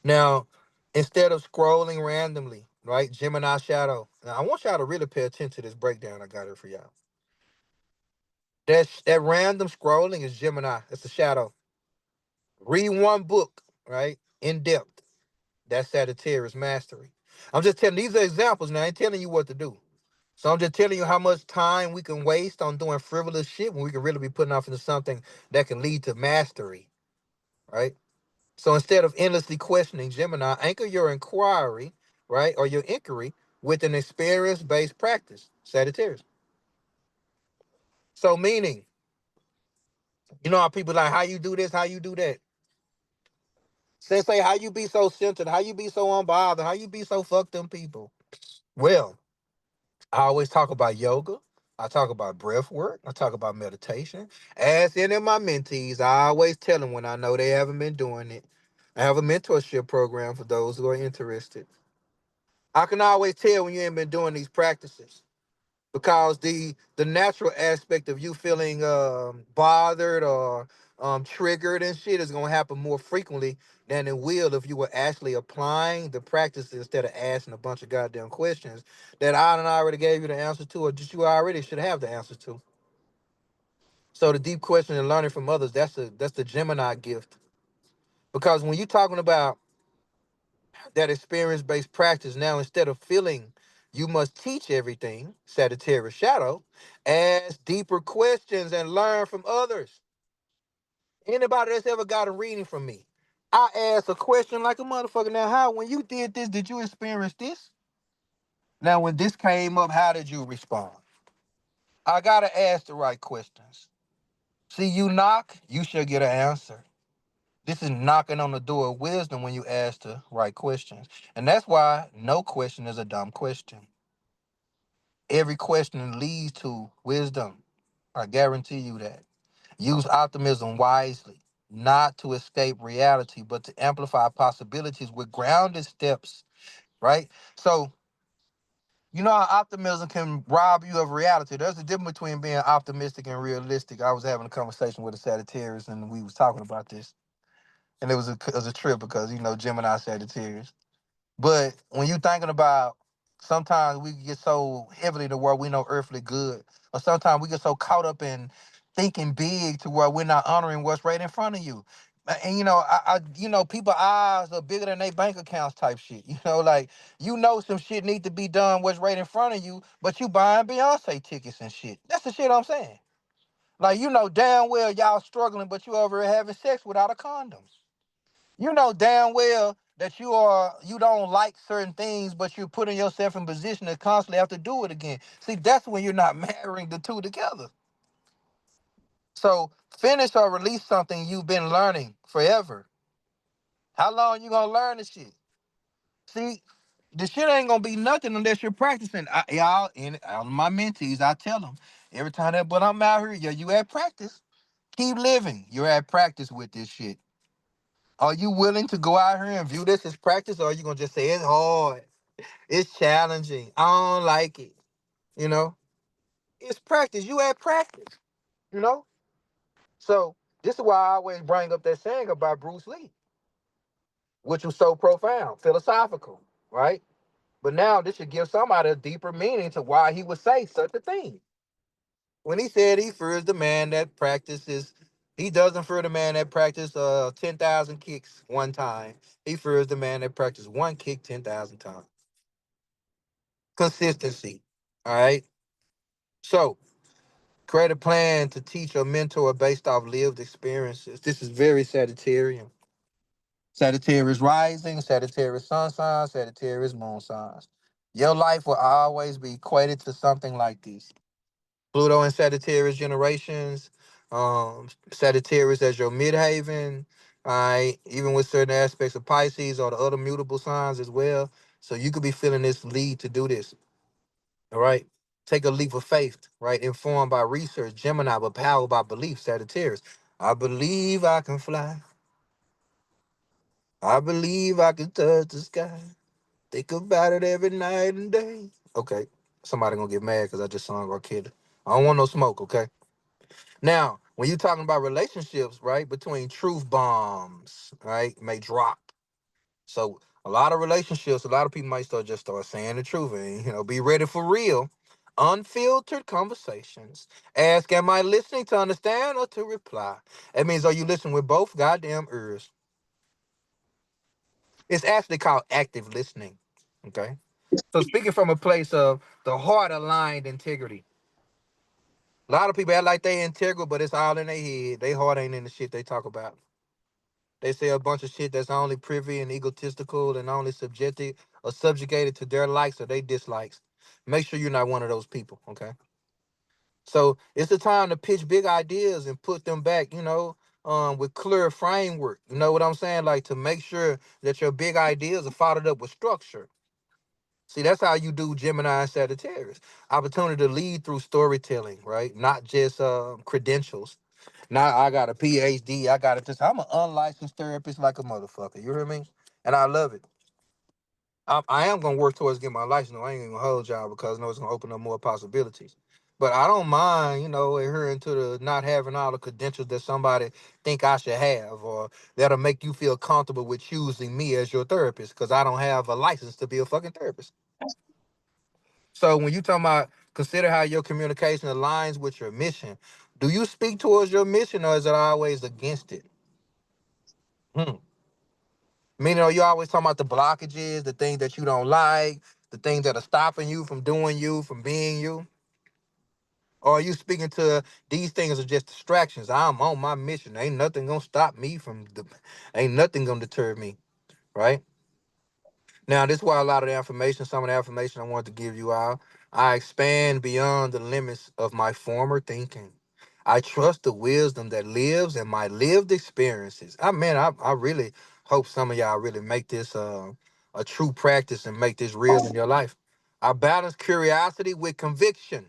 Now, instead of scrolling randomly, right? Gemini shadow. Now, I want y'all to really pay attention to this breakdown I got here for y'all. That random scrolling is Gemini. It's a shadow. Read one book, right? In depth. That's Sagittarius mastery. I'm just telling these are examples now. I ain't telling you what to do. So I'm just telling you how much time we can waste on doing frivolous shit when we can really be putting off into something that can lead to mastery, right? So instead of endlessly questioning Gemini, anchor your inquiry, right, or your inquiry with an experience-based practice, Sagittarius. So meaning, you know how people like how you do this, how you do that. Say how you be so centered, how you be so unbothered, how you be so fuck them people. Well, I always talk about yoga. I talk about breath work. I talk about meditation. As any of my mentees, I always tell them when I know they haven't been doing it. I have a mentorship program for those who are interested. I can always tell when you ain't been doing these practices because the natural aspect of you feeling bothered or triggered and shit is gonna happen more frequently than it will if you were actually applying the practice instead of asking a bunch of goddamn questions that I done already gave you the answer to or just you already should have the answer to. So the deep question and learning from others, that's the Gemini gift. Because when you're talking about that experience-based practice, now instead of feeling you must teach everything, Sagittarius shadow, ask deeper questions and learn from others. Anybody that's ever got a reading from me, I ask a question like a motherfucker. Now, how when you did this, did you experience this? Now, when this came up, how did you respond? I gotta ask the right questions. See, you knock, you should get an answer. This is knocking on the door of wisdom when you ask the right questions. And that's why no question is a dumb question. Every question leads to wisdom. I guarantee you that. Use optimism wisely, not to escape reality, but to amplify possibilities with grounded steps, right? So, you know how optimism can rob you of reality. There's a difference between being optimistic and realistic. I was having a conversation with a Sagittarius and we was talking about this. And it was a trip because, Gemini Sagittarius. But when you thinking about sometimes we get so heavily to where we know earthly good, or sometimes we get so caught up in thinking big to where we're not honoring what's right in front of you. And people eyes are bigger than their bank accounts type shit. Like some shit need to be done what's right in front of you, but you buying Beyonce tickets and shit. That's the shit I'm saying. Like damn well y'all struggling, but you over here having sex without a condom. You know damn well that you don't like certain things, but you're putting yourself in position to constantly have to do it again. See, that's when you're not marrying the two together. So finish or release something you've been learning forever. How long you gonna learn the shit? See, the shit ain't gonna be nothing unless you're practicing. Y'all, in all my mentees, I tell them every time that, but I'm out here, yeah, you at practice. Keep living. You're at practice with this shit. Are you willing to go out here and view this as practice, or are you gonna just say it's hard? It's challenging. I don't like it. You know, it's practice. You at practice. You know. So this is why I always bring up that saying about Bruce Lee, which was so profound, philosophical, right? But now this should give somebody a deeper meaning to why he would say such a thing. When he said he fears the man that practices, he doesn't fear the man that practices 10,000 kicks one time. He fears the man that practices one kick 10,000 times. Consistency. All right. So create a plan to teach or mentor based off lived experiences. This is very Sagittarian. Sagittarius rising, Sagittarius sun signs, Sagittarius moon signs. Your life will always be equated to something like this. Pluto and Sagittarius generations, Sagittarius as your midhaven, all right, even with certain aspects of Pisces or the other mutable signs as well. So you could be feeling this lead to do this. All right. Take a leap of faith, right? Informed by research, Gemini, but powered by belief, Sagittarius. I believe I can fly. I believe I can touch the sky. Think about it every night and day. Okay. Somebody gonna get mad because I just sung our kid. I don't want no smoke, okay? Now, when you're talking about relationships, right, between truth bombs, right, may drop. So a lot of relationships, a lot of people might start saying the truth and be ready for real, unfiltered conversations. Ask, am I listening to understand or to reply? That means are you listening with both goddamn ears? It's actually called active listening. Okay. So speaking from a place of the heart aligned integrity. A lot of people act like they integral, but it's all in their head. They heart ain't in the shit they talk about. They say a bunch of shit that's only privy and egotistical and only subjected or subjugated to their likes or their dislikes. Make sure you're not one of those people, okay? So it's the time to pitch big ideas and put them back, with clear framework. You know what I'm saying? Like to make sure that your big ideas are followed up with structure. See, that's how you do Gemini and Sagittarius. Opportunity to lead through storytelling, right? Not just credentials. Now I got a PhD. I got it. I'm an unlicensed therapist like a motherfucker. You hear me? And I love it. I am gonna work towards getting my license. I ain't gonna hold y'all because I know it's gonna open up more possibilities. But I don't mind, adhering to the not having all the credentials that somebody think I should have, or that'll make you feel comfortable with choosing me as your therapist, because I don't have a license to be a fucking therapist. So when you talking about consider how your communication aligns with your mission, Do you speak towards your mission, or is it always against it? Hmm. Meaning, are you always talking about the blockages, the things that you don't like, the things that are stopping you from doing you, from being you? Or are you speaking to these things are just distractions? I'm on my mission. Ain't nothing gonna stop me from the, ain't nothing gonna deter me, right? Now, this is why a lot of the information, some of the information I want to give you out, I expand beyond the limits of my former thinking. I trust the wisdom that lives in my lived experiences. I really hope some of y'all really make this a true practice and make this real in your life. I balance curiosity with conviction.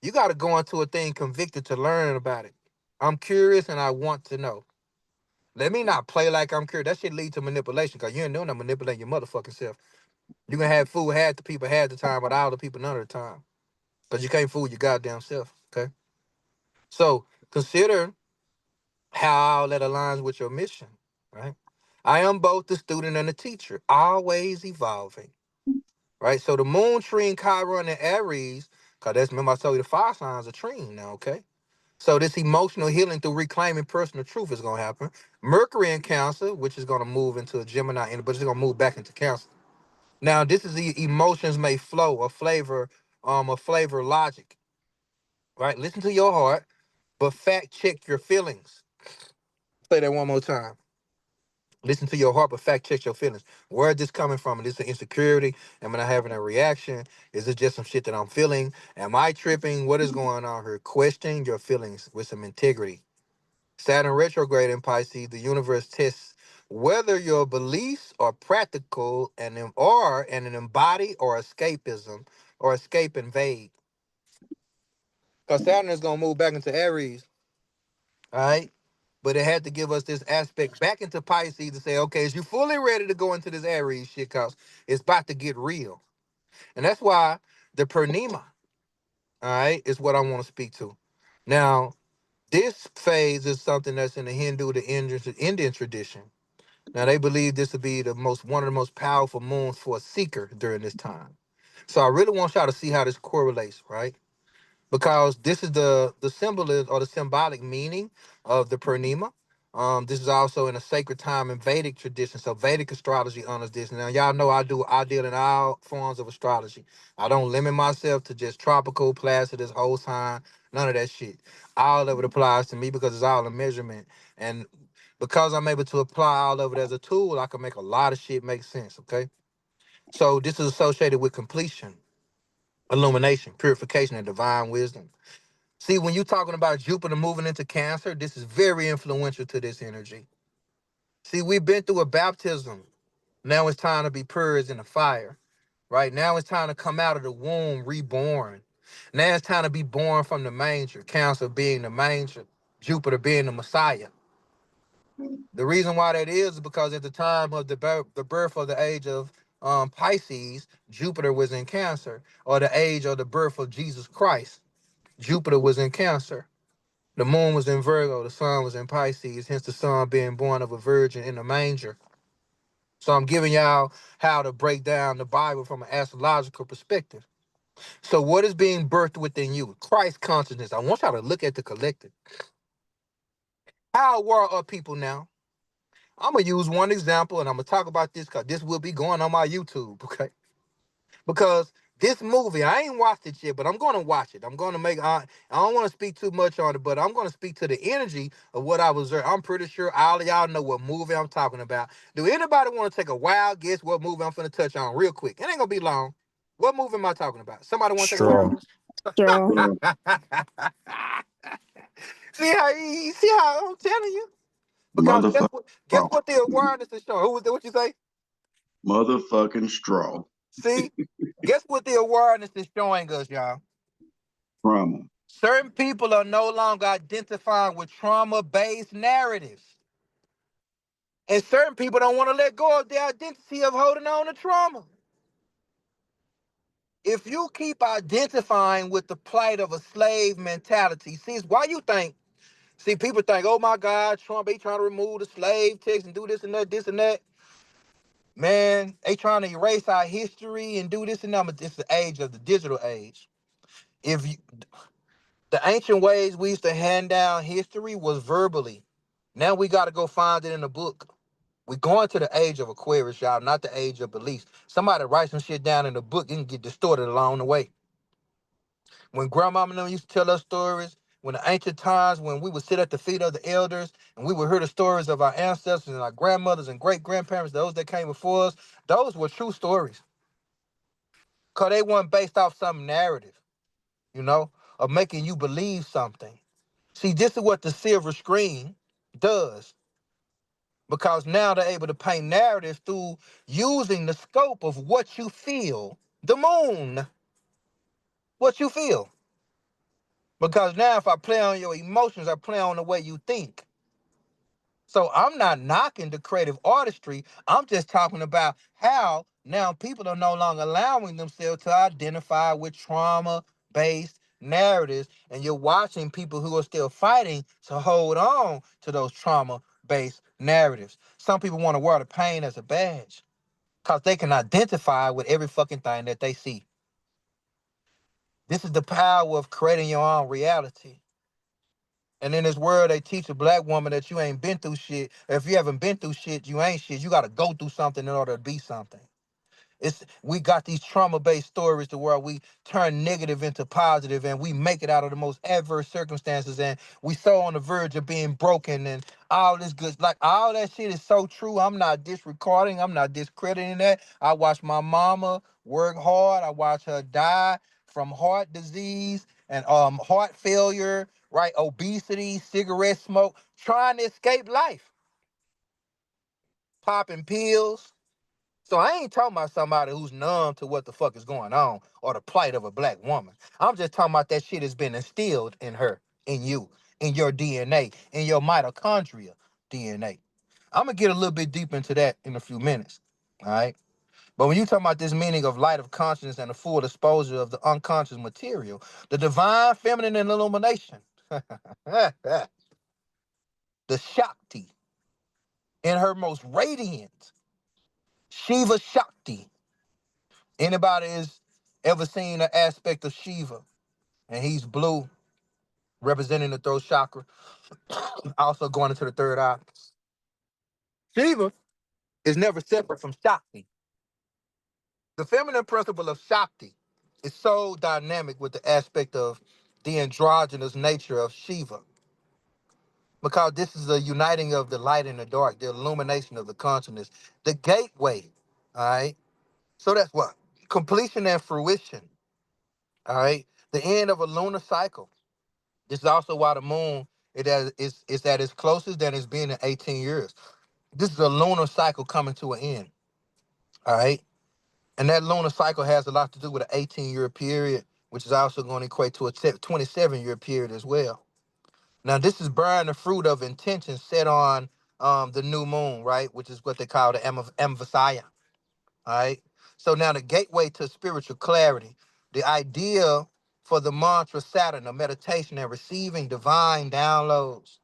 You got to go into a thing convicted to learn about it. I'm curious and I want to know. Let me not play like I'm curious. That shit lead to manipulation because you ain't doing that manipulating your motherfucking self. You can have fool half the people half the time, but all the people none of the time. Because you can't fool your goddamn self. Okay. So consider how all that aligns with your mission, right? I am both the student and the teacher, always evolving. Right. So the moon trine Chiron and Aries, because that's remember I told you the fire signs are trine now, okay? So this emotional healing through reclaiming personal truth is gonna happen. Mercury in Cancer, which is gonna move into a Gemini, but it's gonna move back into Cancer. Now, this is the emotions may flow, a flavor logic, right? Listen to your heart, but fact check your feelings. Say that one more time. Listen to your heart, but fact check your feelings. Where is this coming from? Is this an insecurity? Am I having a reaction? Is it just some shit that I'm feeling? Am I tripping? What is going on here? Question your feelings with some integrity. Saturn retrograde in Pisces, the universe tests whether your beliefs are practical and an embody or escapism or escape and vague. Because Saturn is gonna move back into Aries, all right? But it had to give us this aspect back into Pisces to say, okay, is you fully ready to go into this Aries shit? Cause it's about to get real. And that's why the Purnima, all right, is what I want to speak to. Now, this phase is something that's in the Hindu, the Indian tradition. Now they believe this to be the most one of the most powerful moons for a seeker during this time. So I really want y'all to see how this correlates, right? Because this is the symbolism or the symbolic meaning of the Purnima. This is also in a sacred time in Vedic tradition. So Vedic astrology honors this. Now y'all know I deal in all forms of astrology. I don't limit myself to just tropical, Placidus, whole sign, none of that shit. All of it applies to me because it's all a measurement. And because I'm able to apply all of it as a tool, I can make a lot of shit make sense. Okay. So this is associated with completion, illumination, purification, and divine wisdom. See, when you're talking about Jupiter moving into Cancer, this is very influential to this energy. See, we've been through a baptism. Now it's time to be purged in the fire, right? Now it's time to come out of the womb reborn. Now it's time to be born from the manger, Cancer being the manger, Jupiter being the Messiah. The reason why that is because at the time of the birth of the age of Pisces, Jupiter was in Cancer, or the age of the birth of Jesus Christ, Jupiter was in Cancer. The moon was in Virgo, the sun was in Pisces, hence the son being born of a virgin in a manger. So I'm giving y'all how to break down the Bible from an astrological perspective. So what is being birthed within you? Christ consciousness. I want y'all to look at the collective. How aware are people now? I'm gonna use one example, and I'm gonna talk about this because this will be going on my YouTube, okay? Because this movie, I ain't watched it yet, but I'm gonna watch it. I'm gonna make. I don't want to speak too much on it, but I'm gonna speak to the energy of what I was there. I'm pretty sure all of y'all know what movie I'm talking about. Do anybody want to take a wild guess what movie I'm finna touch on real quick? It ain't gonna be long. What movie am I talking about? Somebody want to take a wild Straw. guess? Straw. Bro, See how I'm telling you? Because motherfucking guess straw. what the awareness is showing? Who was that? What you say? Motherfucking straw. See, guess what the awareness is showing us, y'all? Trauma. Certain people are no longer identifying with trauma-based narratives. And certain people don't want to let go of their identity of holding on to trauma. If you keep identifying with the plight of a slave mentality, see, it's why you think, see, people think, oh my God, Trump, they trying to remove the slave text and do this and that, this and that. Man, they trying to erase our history and do this and that, but it's the age of the digital age. If you The ancient ways we used to hand down history was verbally. Now we got to go find it in a book. We're going to the age of Aquarius, y'all, not the age of beliefs. Somebody write some shit down in the book, it can get distorted along the way. When grandmama and them used to tell us stories, when the ancient times when we would sit at the feet of the elders and we would hear the stories of our ancestors and our grandmothers and great grandparents, those that came before us, those were true stories. Cause they weren't based off some narrative, you know, of making you believe something. See, this is what the silver screen does. Because now they're able to paint narratives through using the scope of what you feel. The moon, what you feel. Because now if I play on your emotions, I play on the way you think. So I'm not knocking the creative artistry. I'm just talking about how now people are no longer allowing themselves to identify with trauma-based narratives. And you're watching people who are still fighting to hold on to those trauma-based narratives. Some people want to wear the pain as a badge because they can identify with every fucking thing that they see. This is the power of creating your own reality. And in this world, they teach a black woman that you ain't been through shit. If you haven't been through shit, you ain't shit. You got to go through something in order to be something. We got these trauma-based stories to where we turn negative into positive and we make it out of the most adverse circumstances and we so on the verge of being broken and all this good, like all that shit is so true. I'm not disregarding, I'm not discrediting that. I watched my mama work hard. I watched her die from heart disease and heart failure, right? Obesity, cigarette smoke, trying to escape life, popping pills. So I ain't talking about somebody who's numb to what the fuck is going on or the plight of a black woman. I'm just talking about that shit has been instilled in her, in you, in your DNA, in your mitochondria DNA. I'm gonna get a little bit deep into that in a few minutes. All right. But when you talk about this meaning of light of consciousness and the full exposure of the unconscious material, the divine feminine illumination, the Shakti in her most radiant, Shiva Shakti. Anybody has ever seen an aspect of Shiva, and he's blue, representing the throat chakra, also going into the third eye. Shiva is never separate from Shakti. The feminine principle of Shakti is so dynamic with the aspect of the androgynous nature of Shiva, because this is a uniting of the light and the dark, the illumination of the consciousness, the gateway. All right. So that's what completion and fruition. All right. The end of a lunar cycle. This is also why the moon is at its closest that it's been in 18 years. This is a lunar cycle coming to an end. All right. And that lunar cycle has a lot to do with an 18-year period, which is also going to equate to a 27-year period as well. Now, this is bearing the fruit of intention set on the new moon, right? Which is what they call the Amvasaya. All right. So now the gateway to spiritual clarity, the idea for the mantra Saturn, a meditation and receiving divine downloads.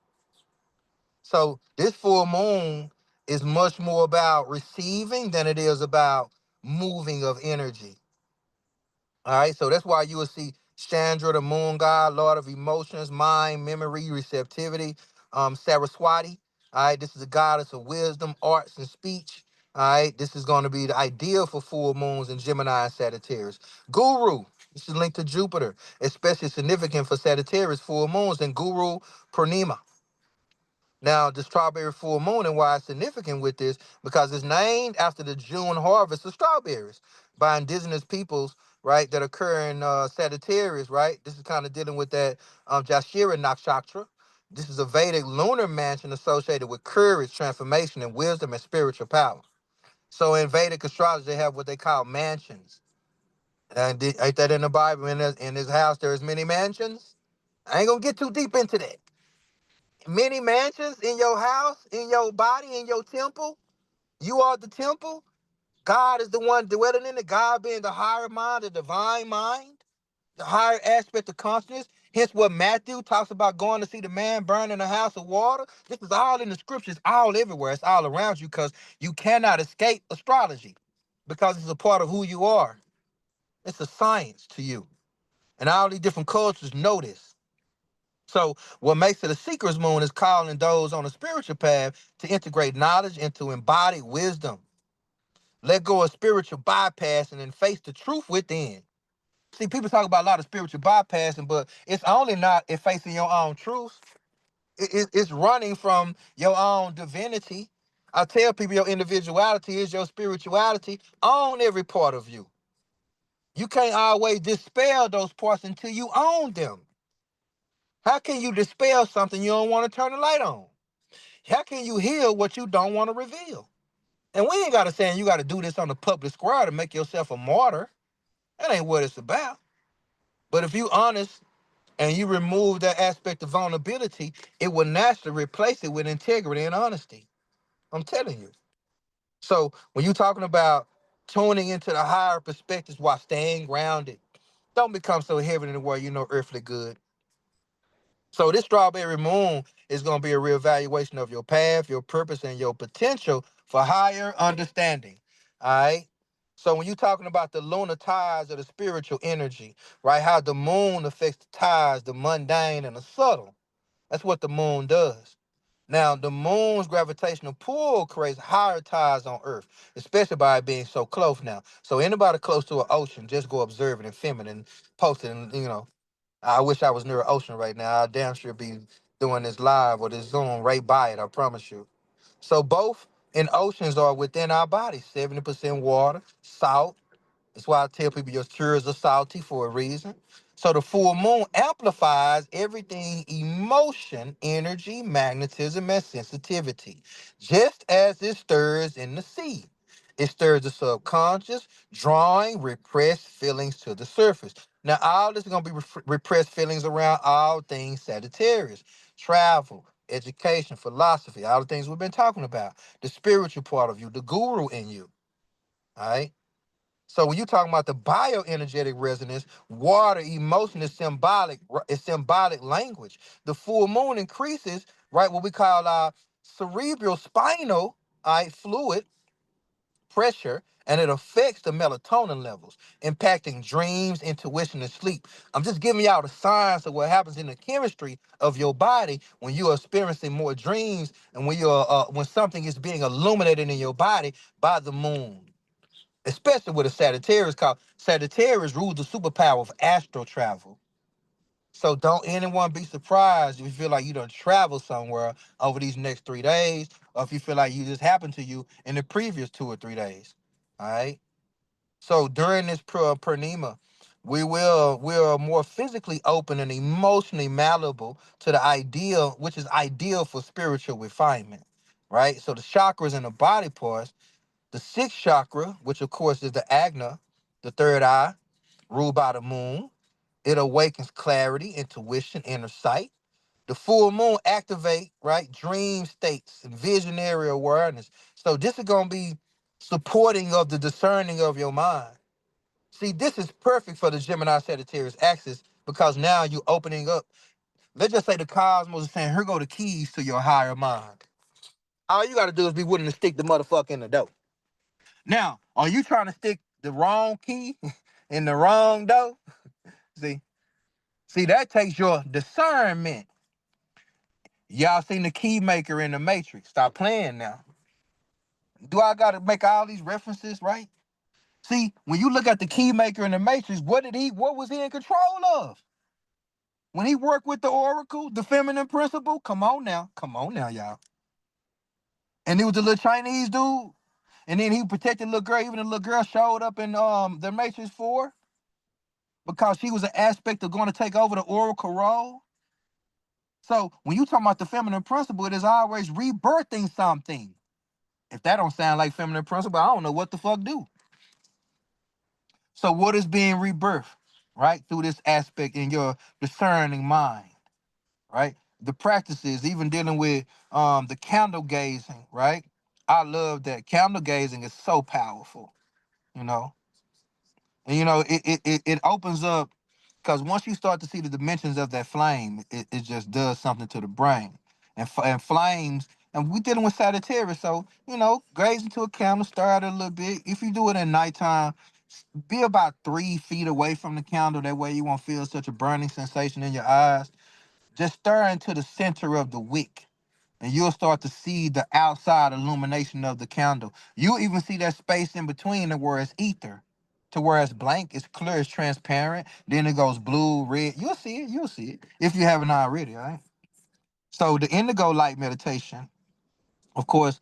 So this full moon is much more about receiving than it is about moving of energy. All right. So that's why you will see Chandra, the moon god, lord of emotions, mind, memory, receptivity, Saraswati. All right. This is a goddess of wisdom, arts, and speech. All right. This is going to be the ideal for full moons in Gemini and Sagittarius. Guru. This is linked to Jupiter, especially significant for Sagittarius full moons and Guru Purnima. Now, the strawberry full moon and why it's significant with this, because it's named after the June harvest of strawberries by indigenous peoples, right, that occur in Sagittarius, right? This is kind of dealing with that Jashira Nakshatra. This is a Vedic lunar mansion associated with courage, transformation, and wisdom and spiritual power. So in Vedic astrology, they have what they call mansions. And ain't that in the Bible? In his house, there's many mansions. I ain't gonna get too deep into that. Many mansions in your house, in your body, in your temple. You are the temple. God is the one dwelling in it. God being the higher mind, the divine mind, the higher aspect of consciousness. Hence what Matthew talks about going to see the man burn in a house of water. This is all in the scriptures, all everywhere. It's all around you because you cannot escape astrology because it's a part of who you are. It's a science to you. And all these different cultures know this. So what makes it a seeker's moon is calling those on a spiritual path to integrate knowledge into embodied wisdom. Let go of spiritual bypassing and face the truth within. See, people talk about a lot of spiritual bypassing, but it's only not in facing your own truth. It's running from your own divinity. I tell people your individuality is your spirituality. Own every part of you. You can't always dispel those parts until you own them. How can you dispel something you don't want to turn the light on? How can you heal what you don't want to reveal? And we ain't got to say you got to do this on the public square to make yourself a martyr. That ain't what it's about. But if you honest and you remove that aspect of vulnerability, it will naturally replace it with integrity and honesty. I'm telling you. So when you're talking about tuning into the higher perspectives while staying grounded, don't become so heavy in the world you know earthly good. So this strawberry moon is going to be a reevaluation of your path, your purpose, and your potential for higher understanding. All right. So when you're talking about the lunar tides of the spiritual energy, right? How the moon affects the tides, the mundane and the subtle. That's what the moon does. Now, the moon's gravitational pull creates higher tides on Earth, especially by it being so close now. So anybody close to an ocean, just go observe it and film it and post it. And, I wish I was near an ocean right now. I damn sure be doing this live or this Zoom right by it, I promise you. So both in oceans are within our bodies, 70% water, salt, that's why I tell people your tears are salty for a reason. So the full moon amplifies everything emotion, energy, magnetism, and sensitivity, just as it stirs in the sea. It stirs the subconscious, drawing repressed feelings to the surface. Now, all this is going to be repressed feelings around all things Sagittarius: travel, education, philosophy, all the things we've been talking about, the spiritual part of you, the guru in you. All right. So when you're talking about the bioenergetic resonance, water emotion is symbolic language. The full moon increases, right, what we call our cerebral spinal, fluid pressure, and it affects the melatonin levels, impacting dreams, intuition, and sleep. I'm just giving y'all the science of what happens in the chemistry of your body when you're experiencing more dreams and when something is being illuminated in your body by the moon, especially with a Sagittarius called Sagittarius rules the superpower of astral travel. So don't anyone be surprised if you feel like you don't travel somewhere over these next 3 days, or if you feel like you just happened to you in the previous 2 or 3 days. All right. So during this Purnima, we're more physically open and emotionally malleable to the ideal, which is ideal for spiritual refinement. Right. So the chakras and the body parts, the sixth chakra, which of course is the Agna, the third eye, ruled by the moon. It awakens clarity, intuition, inner sight. The full moon activate, right, dream states and visionary awareness. So this is gonna be supporting of the discerning of your mind. See, this is perfect for the Gemini Sagittarius axis because now you're opening up. Let's just say the cosmos is saying, here go the keys to your higher mind. All you gotta do is be willing to stick the motherfucker in the door. Now, are you trying to stick the wrong key in the wrong door? See, that takes your discernment. Y'all seen the key maker in the Matrix. Stop playing now. Do I gotta make all these references, right? See, when you look at the key maker in the Matrix, what was he in control of? When he worked with the Oracle, the feminine principle, come on now, y'all. And it was the little Chinese dude, and then he protected the little girl. Even the little girl showed up in the Matrix 4 because she was an aspect of going to take over the Oracle role. So when you talk about the feminine principle, it is always rebirthing something. If that don't sound like feminine principle, I don't know what the fuck do. So what is being rebirthed, right? Through this aspect in your discerning mind, right? The practices, even dealing with the candle gazing, right? I love that. Candle gazing is so powerful, you know. And it opens up because once you start to see the dimensions of that flame, it just does something to the brain. And flames, and we dealing with Sagittarius, so gaze into a candle, stare at it a little bit. If you do it at nighttime, be about 3 feet away from the candle. That way you won't feel such a burning sensation in your eyes. Just stir into the center of the wick, and you'll start to see the outside illumination of the candle. You'll even see that space in between to where it's ether, to where it's blank, it's clear, it's transparent. Then it goes blue, red. You'll see it. You'll see it if you haven't already. All right. So the indigo light meditation, of course.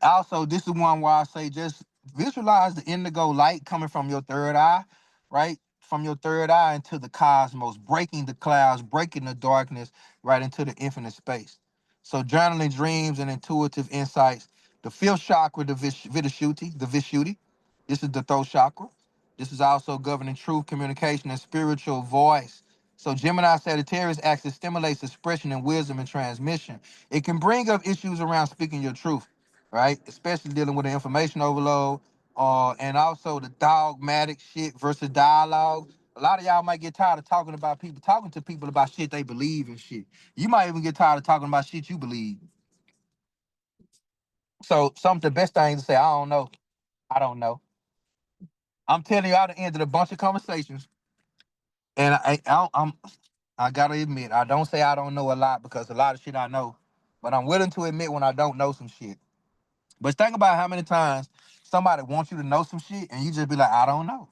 Also, this is one where I say just visualize the indigo light coming from your third eye, right? From your third eye into the cosmos, breaking the clouds, breaking the darkness, right into the infinite space. So, journaling dreams and intuitive insights. The fifth chakra, the Vishuddhi. This is the throat chakra. This is also governing truth, communication, and spiritual voice. So, Gemini Sagittarius axis stimulates expression and wisdom and transmission. It can bring up issues around speaking your truth, right? Especially dealing with the information overload, and also the dogmatic shit versus dialogue. A lot of y'all might get tired of talking to people about shit they believe in shit. You might even get tired of talking about shit you believe. So some of the best things to say, I don't know. I don't know. I'm telling you, I done ended a bunch of conversations, and I gotta admit, I don't say I don't know a lot because a lot of shit I know, but I'm willing to admit when I don't know some shit. But think about how many times somebody wants you to know some shit and you just be like, I don't know.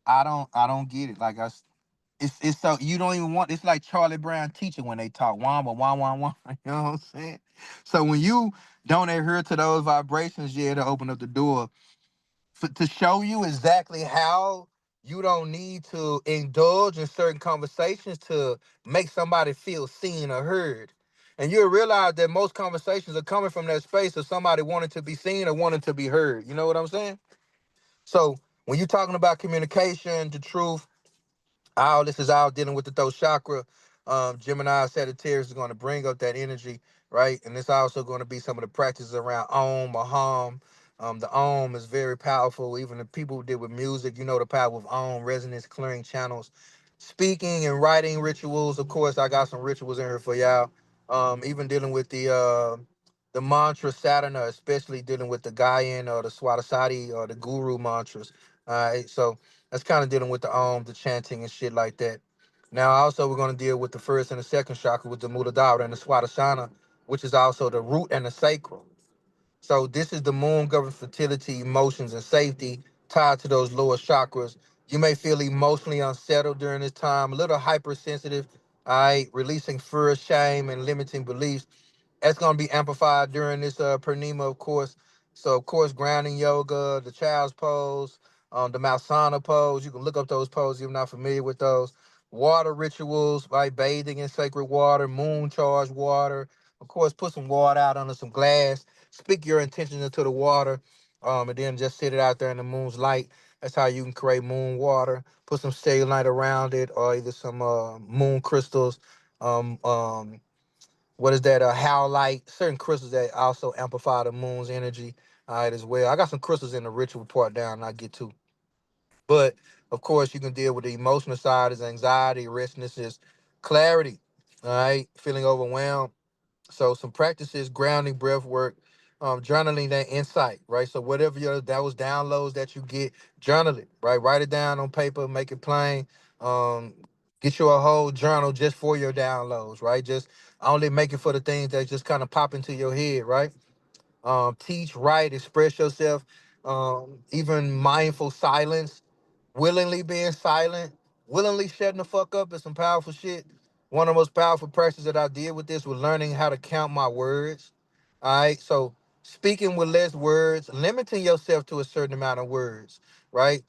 I don't get it. Like it's so you don't even want it's like Charlie Brown teaching when they talk. Wamba, wah, wah, wah. You know what I'm saying? So when you don't adhere to those vibrations, yeah, to open up the door to show you exactly how you don't need to indulge in certain conversations to make somebody feel seen or heard. And you'll realize that most conversations are coming from that space of somebody wanting to be seen or wanting to be heard. You know what I'm saying? So when you're talking about communication, the truth, all this is all dealing with the throat chakra. Gemini Sagittarius is going to bring up that energy, right? And it's also going to be some of the practices around Om, Aham. The Om is very powerful. Even the people who deal with music, you know the power of Om, resonance, clearing channels. Speaking and writing rituals. Of course, I got some rituals in here for y'all. Even dealing with the mantra sadhana, especially dealing with the Gaian or the Swadhisthati or the Guru mantras. All right, so that's kind of dealing with the chanting and shit like that. Now also we're gonna deal with the first and the second chakra with the Muladhara and the Swadhisthana, which is also the root and the sacral. So this is the moon governs fertility, emotions, and safety tied to those lower chakras. You may feel emotionally unsettled during this time, a little hypersensitive, all right, releasing fear, shame, and limiting beliefs. That's gonna be amplified during this Purnima, of course. So of course, grounding yoga, the child's pose, the Mausana pose. You can look up those poses if you're not familiar with those. Water rituals, right? Bathing in sacred water, moon charged water. Of course, put some water out under some glass. Speak your intentions into the water, and then just sit it out there in the moon's light. That's how you can create moon water. Put some cellulite around it, or either some moon crystals. Um, what is that? Howlite, certain crystals that also amplify the moon's energy. All right, as well. I got some crystals in the ritual part down, and I get to. But of course, you can deal with the emotional side is anxiety, restlessness, clarity. All right, feeling overwhelmed. So some practices, grounding, breath work, journaling that insight, right? So whatever your that was downloads that you get, journal it, right? Write it down on paper, make it plain. Um, get you a whole journal just for your downloads, right? Just only make it for the things that just kind of pop into your head, right? Teach, write, express yourself, even mindful silence, willingly being silent, willingly shutting the fuck up is some powerful shit. One of the most powerful practices that I did with this was learning how to count my words. All right, so speaking with less words, limiting yourself to a certain amount of words, right?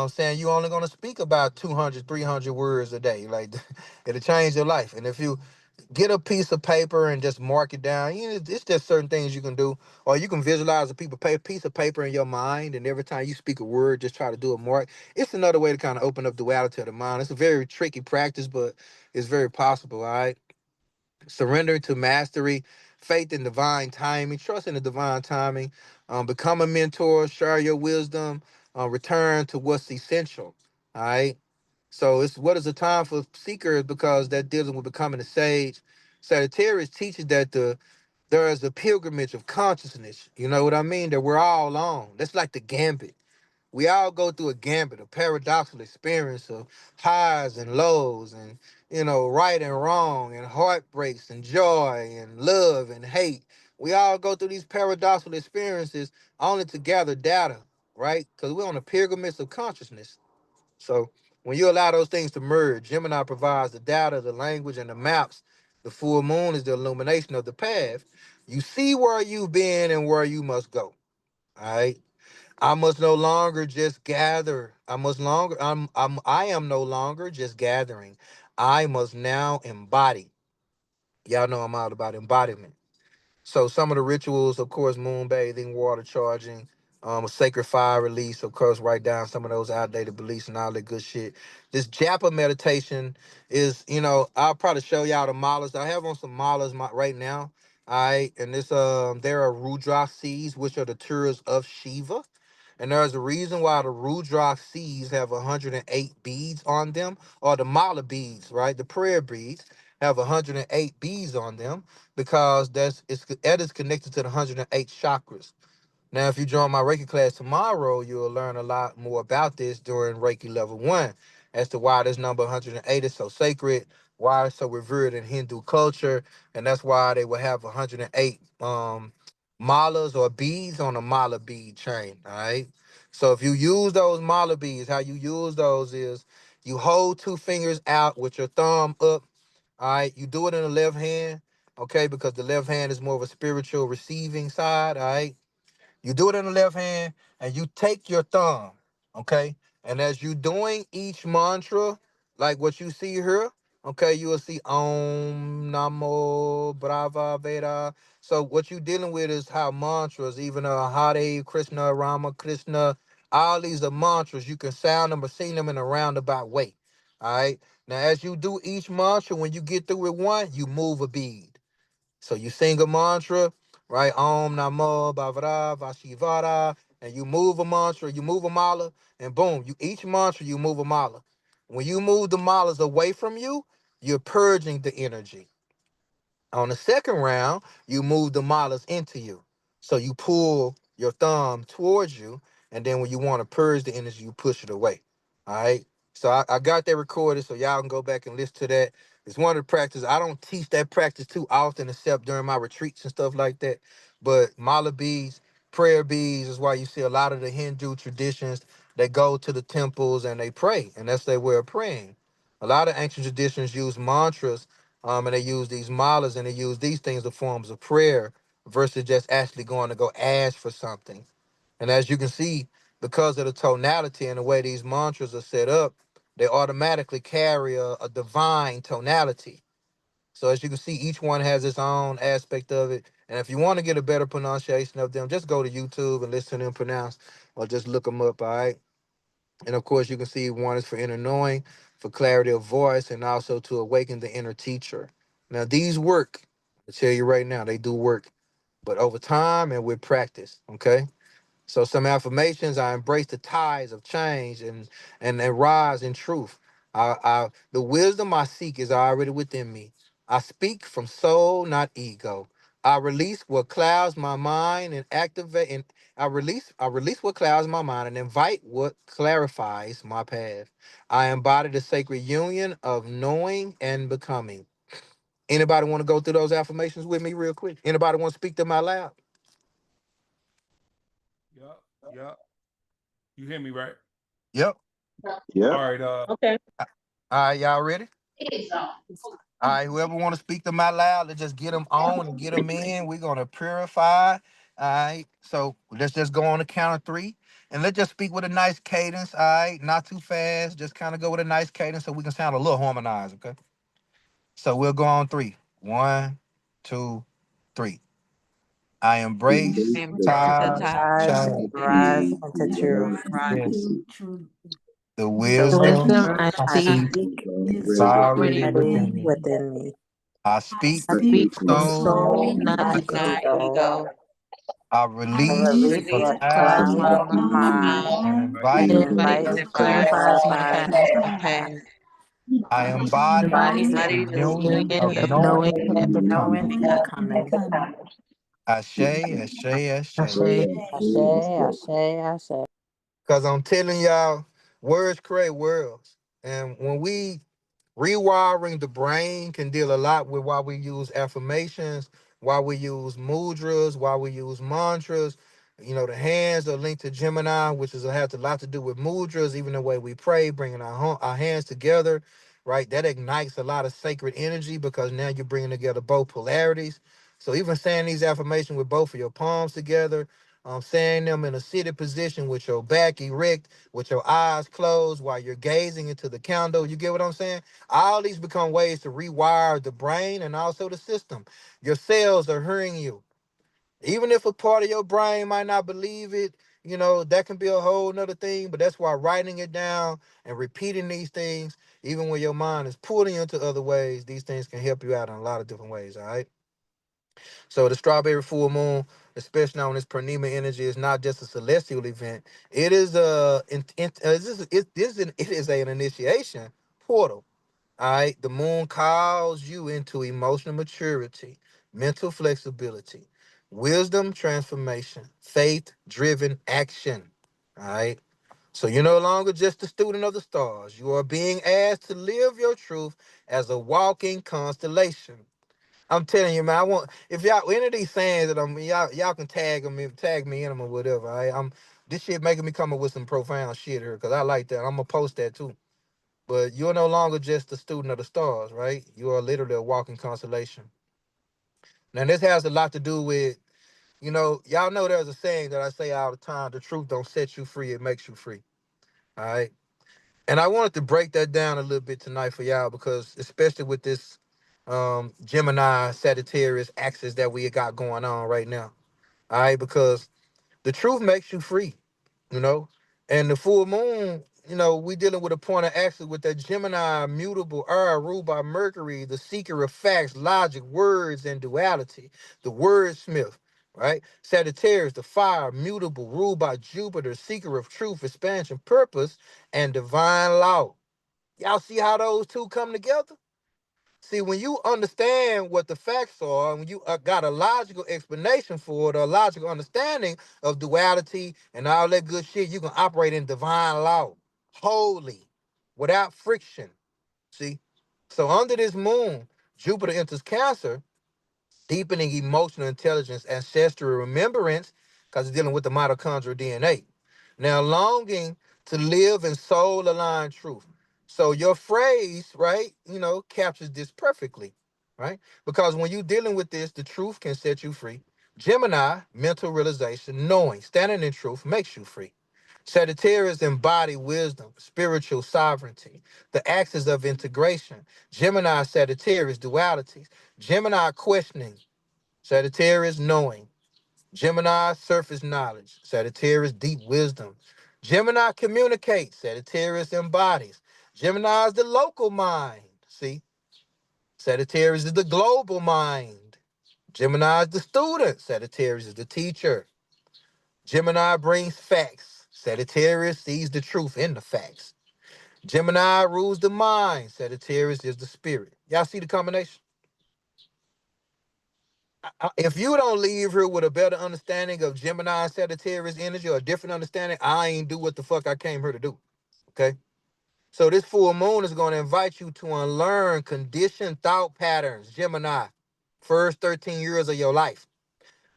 Saying you only gonna speak about 200, 300 words a day. Like it'll change your life. And if you get a piece of paper and just mark it down. You know, it's just certain things you can do, or you can visualize a piece of paper in your mind, and every time you speak a word, just try to do a mark. It's another way to kind of open up duality of the mind. It's a very tricky practice, but it's very possible. All right, surrender to mastery, faith in divine timing, trust in the divine timing, become a mentor, share your wisdom, return to what's essential. All right. So it's what is the time for seekers because that dealing with becoming a sage. Sagittarius teaches that there is a pilgrimage of consciousness. You know what I mean? That we're all on. That's like the gambit. We all go through a gambit, a paradoxical experience of highs and lows, and right and wrong, and heartbreaks and joy, and love and hate. We all go through these paradoxical experiences only to gather data, right? Because we're on a pilgrimage of consciousness. So when you allow those things to merge, Gemini provides the data, the language, and the maps. The full moon is the illumination of the path. You see where you've been and where you must go. All right. I must no longer just gather. I am no longer just gathering. I must now embody. Y'all know I'm all about embodiment. So some of the rituals, of course, moon bathing, water charging, a sacred fire release, of course, write down some of those outdated beliefs and all that good shit. This Japa meditation is, I'll probably show y'all the malas. I have on some malas right now. All right, and there are Rudra seeds, which are the turas of Shiva. And there's a reason why the Rudra seeds have 108 beads on them, or the mala beads, right? The prayer beads have 108 beads on them because that is connected to the 108 chakras. Now, if you join my Reiki class tomorrow, you'll learn a lot more about this during Reiki level 1 as to why this number 108 is so sacred, why it's so revered in Hindu culture, and that's why they will have 108 malas or beads on a mala bead chain, all right? So if you use those mala beads, how you use those is you hold two fingers out with your thumb up, all right? You do it in the left hand, okay, because the left hand is more of a spiritual receiving side, all right? You do it in the left hand and you take your thumb, okay? And as you doing each mantra, like what you see here, okay, you will see Om Namo Brahma Veda. So what you dealing with is how mantras, even Hare Krishna, Rama Krishna, all these are mantras. You can sound them or sing them in a roundabout way. All right. Now, as you do each mantra, when you get through with one, you move a bead. So you sing a mantra, right? Om Namo Bhavara Vashivara, and you move a mantra, you move a mala, and boom, you each mantra you move a mala. When you move the malas away from you, you're purging the energy. On the second round, you move the malas into you. So you pull your thumb towards you, and then when you want to purge the energy, you push it away. All right. So I got that recorded, so y'all can go back and listen to that. It's one of the practices. I don't teach that practice too often, except during my retreats and stuff like that. But mala beads, prayer beads is why you see a lot of the Hindu traditions. They go to the temples and they pray, and that's their way of praying. A lot of ancient traditions use mantras, and they use these malas and they use these things as forms of prayer versus just actually going to go ask for something. And as you can see, because of the tonality and the way these mantras are set up, they automatically carry a divine tonality. So as you can see, each one has its own aspect of it. And if you want to get a better pronunciation of them, just go to YouTube and listen to them pronounce, or just look them up, all right? And of course, you can see one is for inner knowing, for clarity of voice, and also to awaken the inner teacher. Now, these work. I tell you right now, they do work, but over time and with practice. Okay. So some affirmations: I embrace the tides of change and rise in truth. The wisdom I seek is already within me. I speak from soul, not ego. I release what clouds my mind and activate and I release what clouds my mind and invite what clarifies my path. I embody the sacred union of knowing and becoming. Anybody want to go through those affirmations with me real quick? Anybody want to speak them out loud? Yup, yup. You hear me, right? Yep. All Yep. right. Okay. All right, y'all ready? All right, whoever want to speak them out loud, let's just get them on and get them in. We're gonna purify. All right, so let's just go on the count of three, and let's just speak with a nice cadence. All right, not too fast. Just kind of go with a nice cadence so we can sound a little harmonized. Okay. So we'll go on three. One, two, three. I embrace Embrace the tides tide of Rise, change. rise into truth. Yes. The The wisdom wisdom wisdom I I I seek seek speak is is already already within me. within me. I speak I from speak from soul, soul, not not not not ego. ego. ego. I I release release what Release what what clouds clouds my clouds my my mind mind mind and and invite and what invite invite what what clarifies clarifies my my clarifies path. path. my path. I embody Embody the the union union of of knowing knowing and and becoming. Knowing becoming. and becoming. Ashe, ashe, ashe. Ashe. Ashe, ashe, ashe. Cause I'm telling y'all, words create worlds. And when we rewiring the brain can deal a lot with why we use affirmations, why we use mudras, why we use mantras. You know, the hands are linked to Gemini, which is has a lot to do with mudras, even the way we pray, bringing our hands together, right? That ignites a lot of sacred energy because now you're bringing together both polarities. So even saying these affirmations with both of your palms together, saying them in a seated position with your back erect, with your eyes closed while you're gazing into the candle. You get what I'm saying? All these become ways to rewire the brain and also the system. Your cells are hearing you. Even if a part of your brain might not believe it, you know, that can be a whole nother thing. But that's why writing it down and repeating these things, even when your mind is pulling you into other ways, these things can help you out in a lot of different ways. All right. So the strawberry full moon, especially on this Purnima energy, is not just a celestial event. It is it is an initiation portal. All right, the moon calls you into emotional maturity, mental flexibility, wisdom transformation, faith driven action. All right, so you're no longer just a student of the stars. You are being asked to live your truth as a walking constellation. I'm telling you, man. I want if y'all any of these sayings that y'all can tag me in them or whatever. All right, this shit making me come up with some profound shit here because I like that. I'm gonna post that too. But you're no longer just a student of the stars, right? You are literally a walking constellation. Now, this has a lot to do with, y'all know there's a saying that I say all the time: the truth don't set you free, it makes you free. All right. And I wanted to break that down a little bit tonight for y'all because, especially with this Gemini Sagittarius axis that we got going on right now. All right. Because the truth makes you free, you know. And the full moon, we dealing with a point of axis with that Gemini mutable ruled by Mercury, the seeker of facts, logic, words, and duality, the wordsmith, right? Sagittarius, the fire, mutable, ruled by Jupiter, seeker of truth, expansion, purpose, and divine law. Y'all see how those two come together? See, when you understand what the facts are, when you got a logical explanation for it, or a logical understanding of duality and all that good shit, you can operate in divine law, wholly, without friction. See? So under this moon, Jupiter enters Cancer, deepening emotional intelligence, ancestral remembrance, because it's dealing with the mitochondrial DNA. Now, longing to live in soul aligned truth. So your phrase, right, captures this perfectly, right? Because when you're dealing with this, the truth can set you free. Gemini, mental realization, knowing, standing in truth makes you free. Sagittarius embody wisdom, spiritual sovereignty, the axis of integration. Gemini, Sagittarius, dualities. Gemini, questioning. Sagittarius, knowing. Gemini, surface knowledge. Sagittarius, deep wisdom. Gemini, communicates. Sagittarius, embodies. Gemini is the local mind. See? Sagittarius is the global mind. Gemini is the student. Sagittarius is the teacher. Gemini brings facts. Sagittarius sees the truth in the facts. Gemini rules the mind. Sagittarius is the spirit. Y'all see the combination? If you don't leave here with a better understanding of Gemini and Sagittarius energy or a different understanding, I ain't do what the fuck I came here to do. Okay? So this full moon is going to invite you to unlearn conditioned thought patterns, Gemini, first 13 years of your life,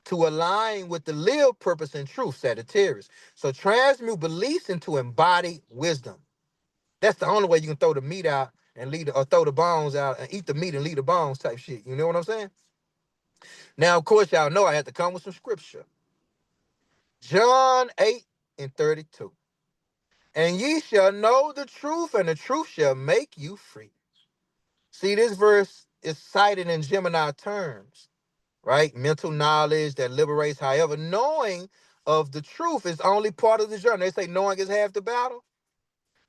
to align with the live purpose and truth, Sagittarius. So transmute beliefs into embodied wisdom. That's the only way you can throw the meat out and or throw the bones out and eat the meat and leave the bones type shit. You know what I'm saying? Now, of course, y'all know I had to come with some scripture. John 8:32. And ye shall know the truth, and the truth shall make you free. See, this verse is cited in Gemini terms, right? Mental knowledge that liberates. However, knowing of the truth is only part of the journey. They say knowing is half the battle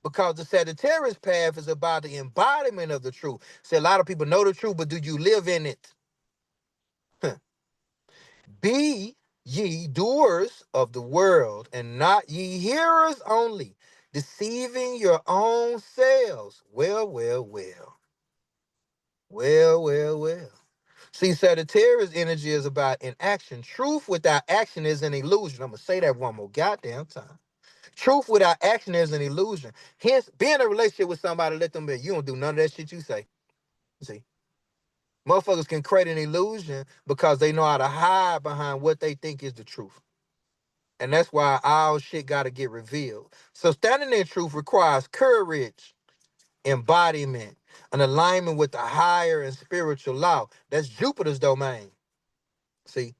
because the Sagittarius path is about the embodiment of the truth. See, a lot of people know the truth, but do you live in it? Be ye doers of the world, and not ye hearers only, deceiving your own selves. Well, well, well. Well, well, well. See, Sagittarius energy is about inaction. Truth without action is an illusion. I'm going to say that one more goddamn time. Truth without action is an illusion. Hence, being in a relationship with somebody, let them be. You don't do none of that shit you say. See, motherfuckers can create an illusion because they know how to hide behind what they think is the truth. And that's why all shit got to get revealed. So standing in truth requires courage, embodiment, an alignment with the higher and spiritual law. That's Jupiter's domain. See,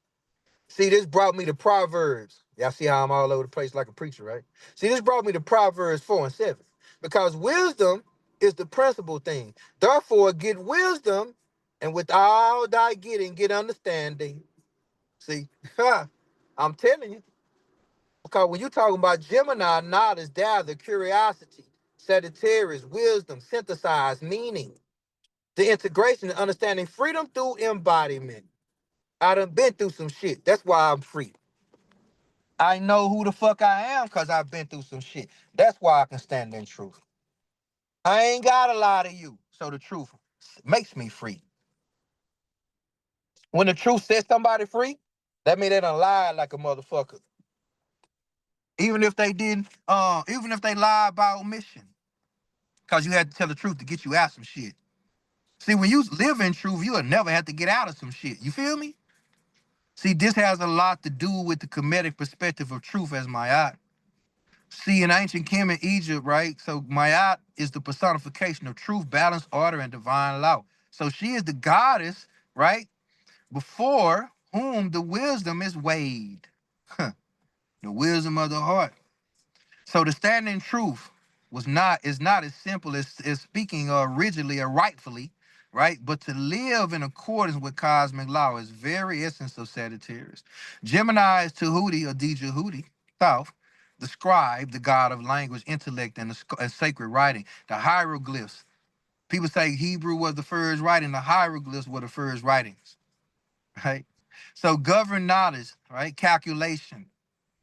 this brought me to Proverbs. Y'all see how I'm all over the place like a preacher, right? See, this brought me to Proverbs 4 and 7. Because wisdom is the principal thing. Therefore, get wisdom, and with all thy getting, get understanding. See, I'm telling you. Because when you're talking about Gemini, knowledge, gather, curiosity, Sagittarius, wisdom, synthesize, meaning, the integration and understanding, freedom through embodiment. I done been through some shit. That's why I'm free. I know who the fuck I am because I've been through some shit. That's why I can stand in truth. I ain't got a lot of you. So the truth makes me free. When the truth sets somebody free, that mean they done lied like a motherfucker. Even if they didn't, even if they lied by omission. Cause you had to tell the truth to get you out some shit. See, when you live in truth, you'll never have to get out of some shit. You feel me? See, this has a lot to do with the Kemetic perspective of truth as Ma'at. See, in ancient Kemet, Egypt, right? So Ma'at is the personification of truth, balance, order, and divine law. So she is the goddess, right? Before whom the wisdom is weighed. The wisdom of the heart. So to stand in truth is not as simple as speaking rigidly or rightfully, right? But to live in accordance with cosmic law is very essence of Sagittarius. Gemini is Tahuti or Djahudi, South, the scribe, the god of language, intellect, and sacred writing, the hieroglyphs. People say Hebrew was the first writing, the hieroglyphs were the first writings, right? So govern knowledge, right? Calculation,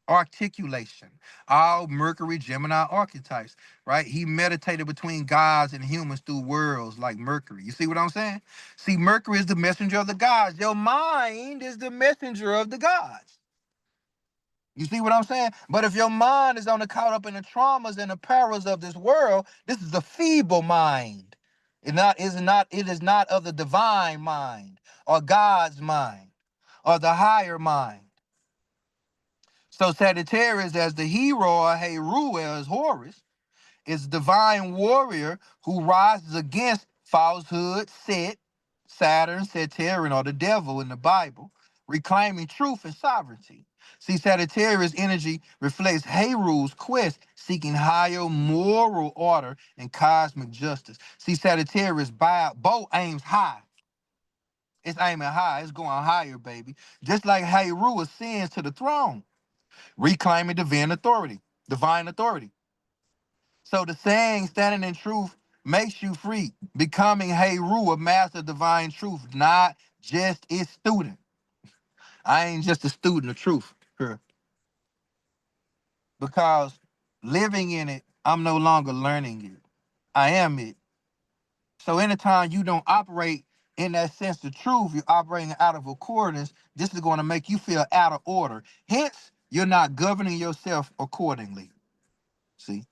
articulation, all Mercury, Gemini archetypes, right? He meditated between gods and humans through worlds like Mercury. You see what I'm saying? See, Mercury is the messenger of the gods. Your mind is the messenger of the gods. You see what I'm saying? But if your mind is only caught up in the traumas and the perils of this world, this is a feeble mind. It is not of the divine mind or God's mind or the higher mind. So Sagittarius, as the hero or Heru as Horus, is a divine warrior who rises against falsehood, Set, Saturn, Saturn, or the devil in the Bible, reclaiming truth and sovereignty. See, Sagittarius energy reflects Heru's quest, seeking higher moral order and cosmic justice. See, Sagittarius bow aims high. It's aiming high. It's going higher, baby. Just like Heru ascends to the throne, reclaiming divine authority. So the saying, standing in truth, makes you free. Becoming Heru, a master of divine truth, not just its student. I ain't just a student of truth here. Because living in it, I'm no longer learning it. I am it. So anytime you don't operate in that sense of truth, you're operating out of accordance, this is going to make you feel out of order. Hence, you're not governing yourself accordingly. See?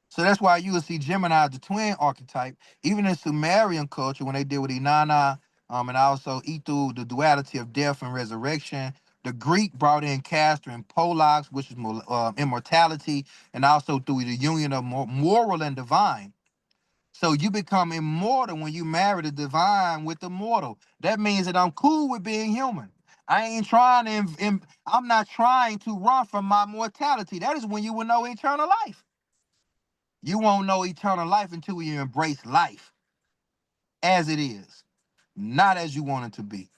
So that's why you will see Gemini as the twin archetype, even in Sumerian culture when they deal with Inanna, and also Ethu, the duality of death and resurrection. The Greek brought in Castor and Pollux, which is immortality, and also through the union of moral and divine. So you become immortal when you marry the divine with the mortal. That means that I'm cool with being human. I ain't trying to, I'm not trying to run from my mortality. That is when you will know eternal life. You won't know eternal life until you embrace life as it is, not as you want it to be.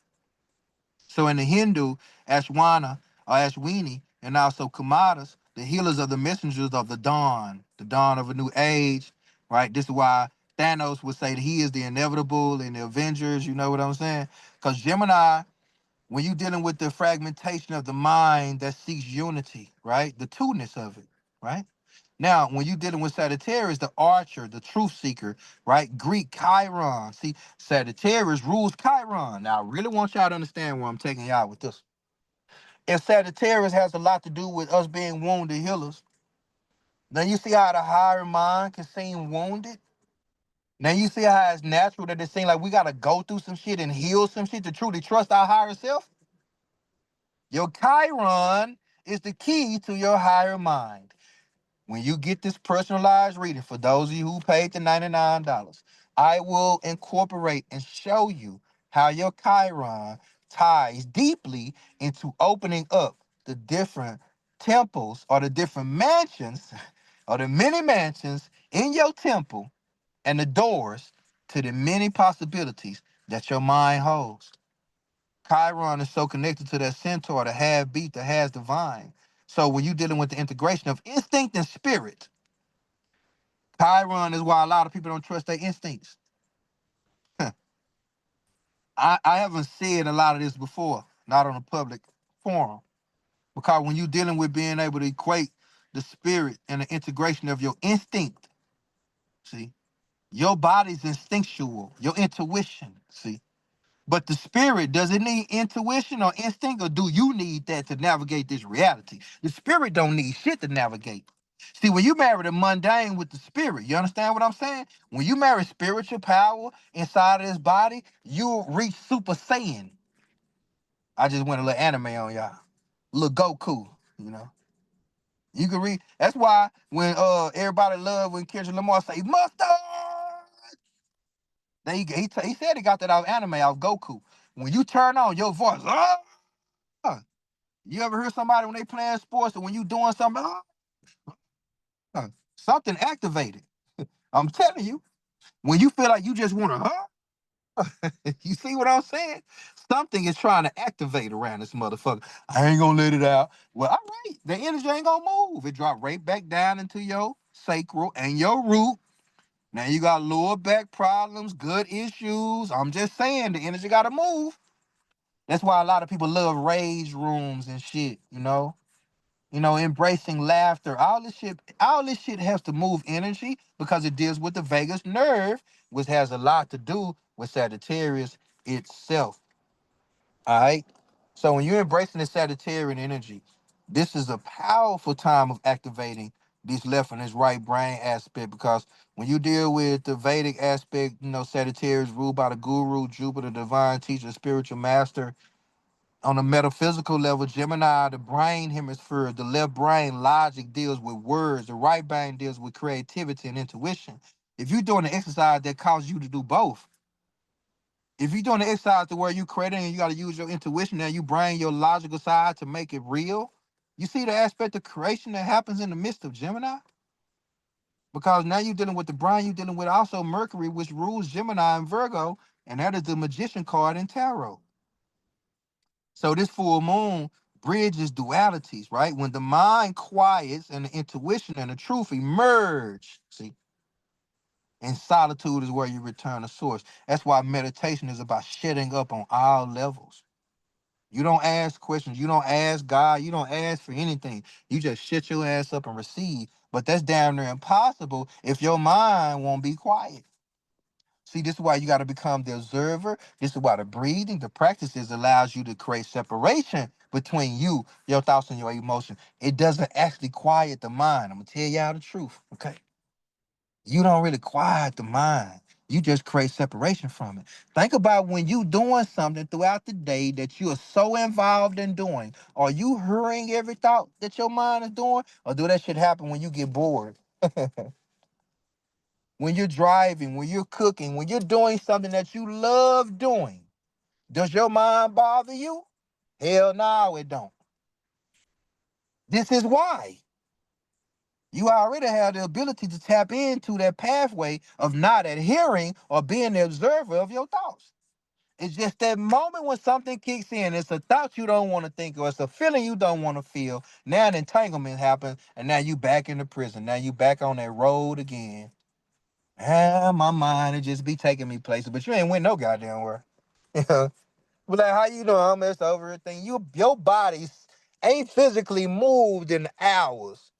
So in the Hindu, Ashwana or Ashwini, and also Kamadas, the healers of the messengers of the dawn of a new age, right? This is why Thanos would say that he is the inevitable and the Avengers, you know what I'm saying? Because Gemini, when you're dealing with the fragmentation of the mind that seeks unity, right? The two-ness of it, right? Now, when you're dealing with Sagittarius, the archer, the truth seeker, right? Greek Chiron. See, Sagittarius rules Chiron. Now, I really want y'all to understand where I'm taking y'all with this. And Sagittarius has a lot to do with us being wounded healers, Now you see how the higher mind can seem wounded. Now you see how it's natural that it seems like we gotta go through some shit and heal some shit to truly trust our higher self. Your Chiron is the key to your higher mind. When you get this personalized reading, for those of you who paid the $99, I will incorporate and show you how your Chiron ties deeply into opening up the different temples or the different mansions or the many mansions in your temple and the doors to the many possibilities that your mind holds. Chiron is so connected to that centaur, the half beat that has the vine. So when you're dealing with the integration of instinct and spirit, Chiron is why a lot of people don't trust their instincts. I haven't said a lot of this before, not on a public forum, because when you're dealing with being able to equate the spirit and the integration of your instinct, see, your body's instinctual, your intuition, see. But the spirit, does it need intuition or instinct, or do you need that to navigate this reality? The spirit don't need shit to navigate. See, when you marry the mundane with the spirit, you understand what I'm saying? When you marry spiritual power inside of this body, you reach Super Saiyan. I just went a little anime on y'all. Little Goku, you know. You can read. That's why when everybody love when Kendrick Lamar say mustard, then he said he got that out of anime, out of Goku. When you turn on your voice, you ever hear somebody when they playing sports or when you doing something, something activated. I'm telling you, when you feel like you just want to, you see what I'm saying? Something is trying to activate around this motherfucker. I ain't gonna let it out. Well, all right, the energy ain't gonna move. It drop right back down into your sacral and your root. Now you got lower back problems, gut issues. I'm just saying the energy gotta move. That's why a lot of people love rage rooms and shit, you know. Embracing laughter. All this shit has to move energy because it deals with the vagus nerve, which has a lot to do with Sagittarius itself. All right. So when you're embracing the Sagittarian energy, this is a powerful time of activating this left and this right brain aspect because when you deal with the Vedic aspect, Sagittarius ruled by the guru, Jupiter, divine teacher, spiritual master, on a metaphysical level, Gemini, the brain hemisphere, the left brain logic deals with words, the right brain deals with creativity and intuition. If you're doing an exercise that causes you to do both, if you're doing an exercise to where you creating and you got to use your intuition and you bring your logical side to make it real, you see the aspect of creation that happens in the midst of Gemini? Because now you're dealing with the brain, you're dealing with also Mercury, which rules Gemini and Virgo, and that is the magician card in tarot. So this full moon bridges dualities, right? When the mind quiets and the intuition and the truth emerge, see, and solitude is where you return to source. That's why meditation is about shutting up on all levels. You don't ask questions. You don't ask God. You don't ask for anything. You just shut your ass up and receive. But that's damn near impossible if your mind won't be quiet. See, this is why you got to become the observer. This is why the breathing, the practices allows you to create separation between you, your thoughts, and your emotion. It doesn't actually quiet the mind. I'm gonna tell y'all the truth. Okay, you don't really quiet the mind. You just create separation from it. Think about when you doing something throughout the day that you are so involved in doing. Are you hurrying every thought that your mind is doing, or do that shit happen when you get bored? When you're driving, when you're cooking, when you're doing something that you love doing, does your mind bother you? Hell no, it don't. This is why you already have the ability to tap into that pathway of not adhering or being the observer of your thoughts. It's just that moment when something kicks in, it's a thought you don't want to think or it's a feeling you don't want to feel. Now an entanglement happens and now you back in the prison. Now you back on that road again. My mind it just be taking me places, but you ain't went no goddamn where. But like, how you know I'm messed over everything? Your body ain't physically moved in hours,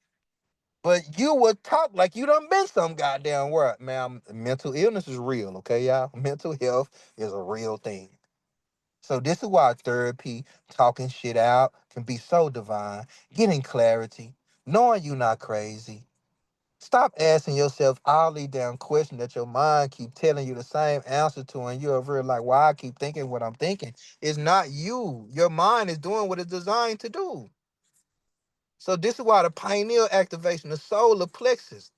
but you would talk like you done been some goddamn where. Man, mental illness is real, okay, y'all? Mental health is a real thing. So this is why therapy, talking shit out, can be so divine, getting clarity, knowing you not crazy. Stop asking yourself all these damn questions that your mind keep telling you the same answer to, and you're over here like, why I keep thinking what I'm thinking. It's not you. Your mind is doing what it's designed to do. So this is why the pineal activation, the solar plexus,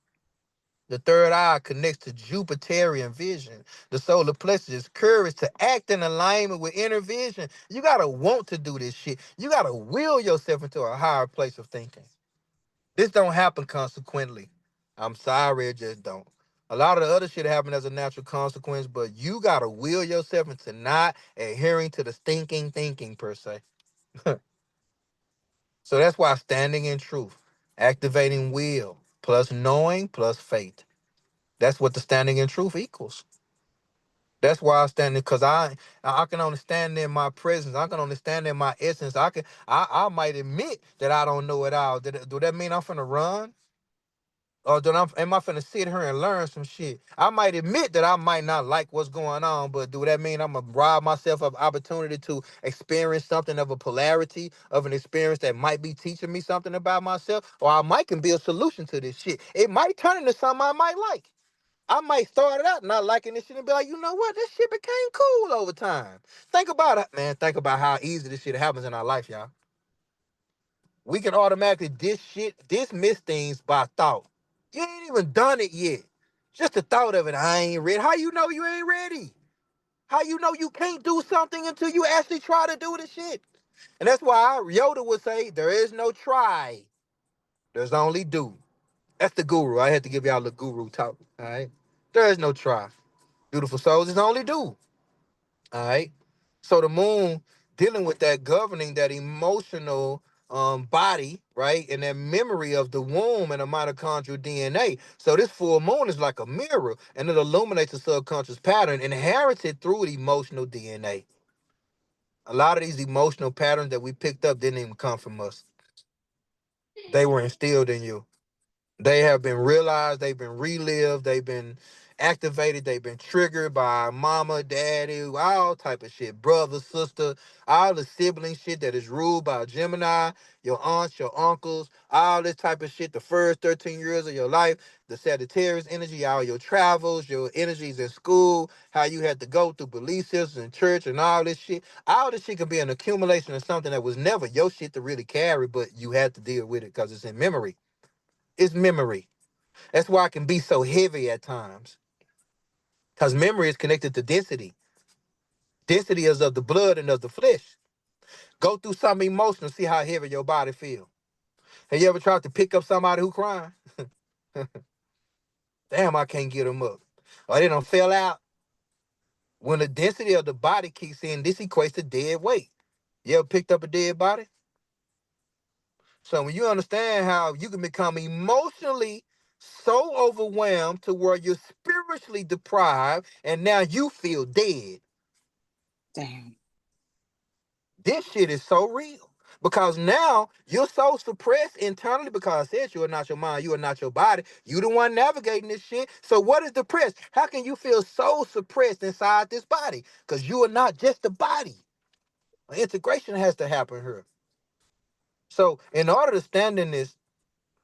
the third eye connects to Jupiterian vision. The solar plexus is courage to act in alignment with inner vision. You gotta want to do this shit. You gotta will yourself into a higher place of thinking. This don't happen consequently. I'm sorry, it just don't. A lot of the other shit happen as a natural consequence, but you gotta will yourself into not adhering to the stinking thinking per se. So that's why standing in truth, activating will, plus knowing, plus faith. That's what the standing in truth equals. That's why I stand because I can only stand in my presence. I can only stand in my essence. I might admit that I don't know it all. Do that mean I'm finna run? Or am I finna sit here and learn some shit? I might admit that I might not like what's going on, but do that mean I'm gonna rob myself of opportunity to experience something of a polarity of an experience that might be teaching me something about myself? Or I might can be a solution to this shit. It might turn into something I might like. I might start it out not liking this shit and be like, you know what? This shit became cool over time. Think about it, man. Think about how easy this shit happens in our life, y'all. We can automatically dismiss things by thought. You ain't even done it yet. Just the thought of it, I ain't ready. How you know you ain't ready? How you know you can't do something until you actually try to do the shit? And that's why Yoda would say, there is no try. There's only do. That's the guru. I had to give y'all the guru talk. All right. There is no try. Beautiful souls is only do. All right. So the moon dealing with that governing that emotional body, right? And that memory of the womb and the mitochondrial DNA. So this full moon is like a mirror and it illuminates the subconscious pattern inherited through the emotional DNA. A lot of these emotional patterns that we picked up didn't even come from us. They were instilled in you. They have been realized, they've been relived, they've been activated, they've been triggered by mama, daddy, all type of shit, brother, sister, all the sibling shit that is ruled by Gemini, your aunts, your uncles, all this type of shit, the first 13 years of your life, the Sagittarius energy, all your travels, your energies in school, how you had to go through belief systems in church and all this shit. All this shit can be an accumulation of something that was never your shit to really carry, but you had to deal with it because it's in memory. It's memory. That's why it can be so heavy at times. Because memory is connected to density. Density is of the blood and of the flesh. Go through something emotional, see how heavy your body feel. Have you ever tried to pick up somebody who crying? Damn, I can't get them up. Or they don't fell out. When the density of the body kicks in, this equates to dead weight. You ever picked up a dead body? So when you understand how you can become emotionally so overwhelmed to where you're spiritually deprived and now you feel dead. Damn. This shit is so real. Because now you're so suppressed internally because I said you are not your mind, you are not your body. You the one navigating this shit. So what is depressed? How can you feel so suppressed inside this body? Because you are not just the body. Integration has to happen here. So in order to stand in this,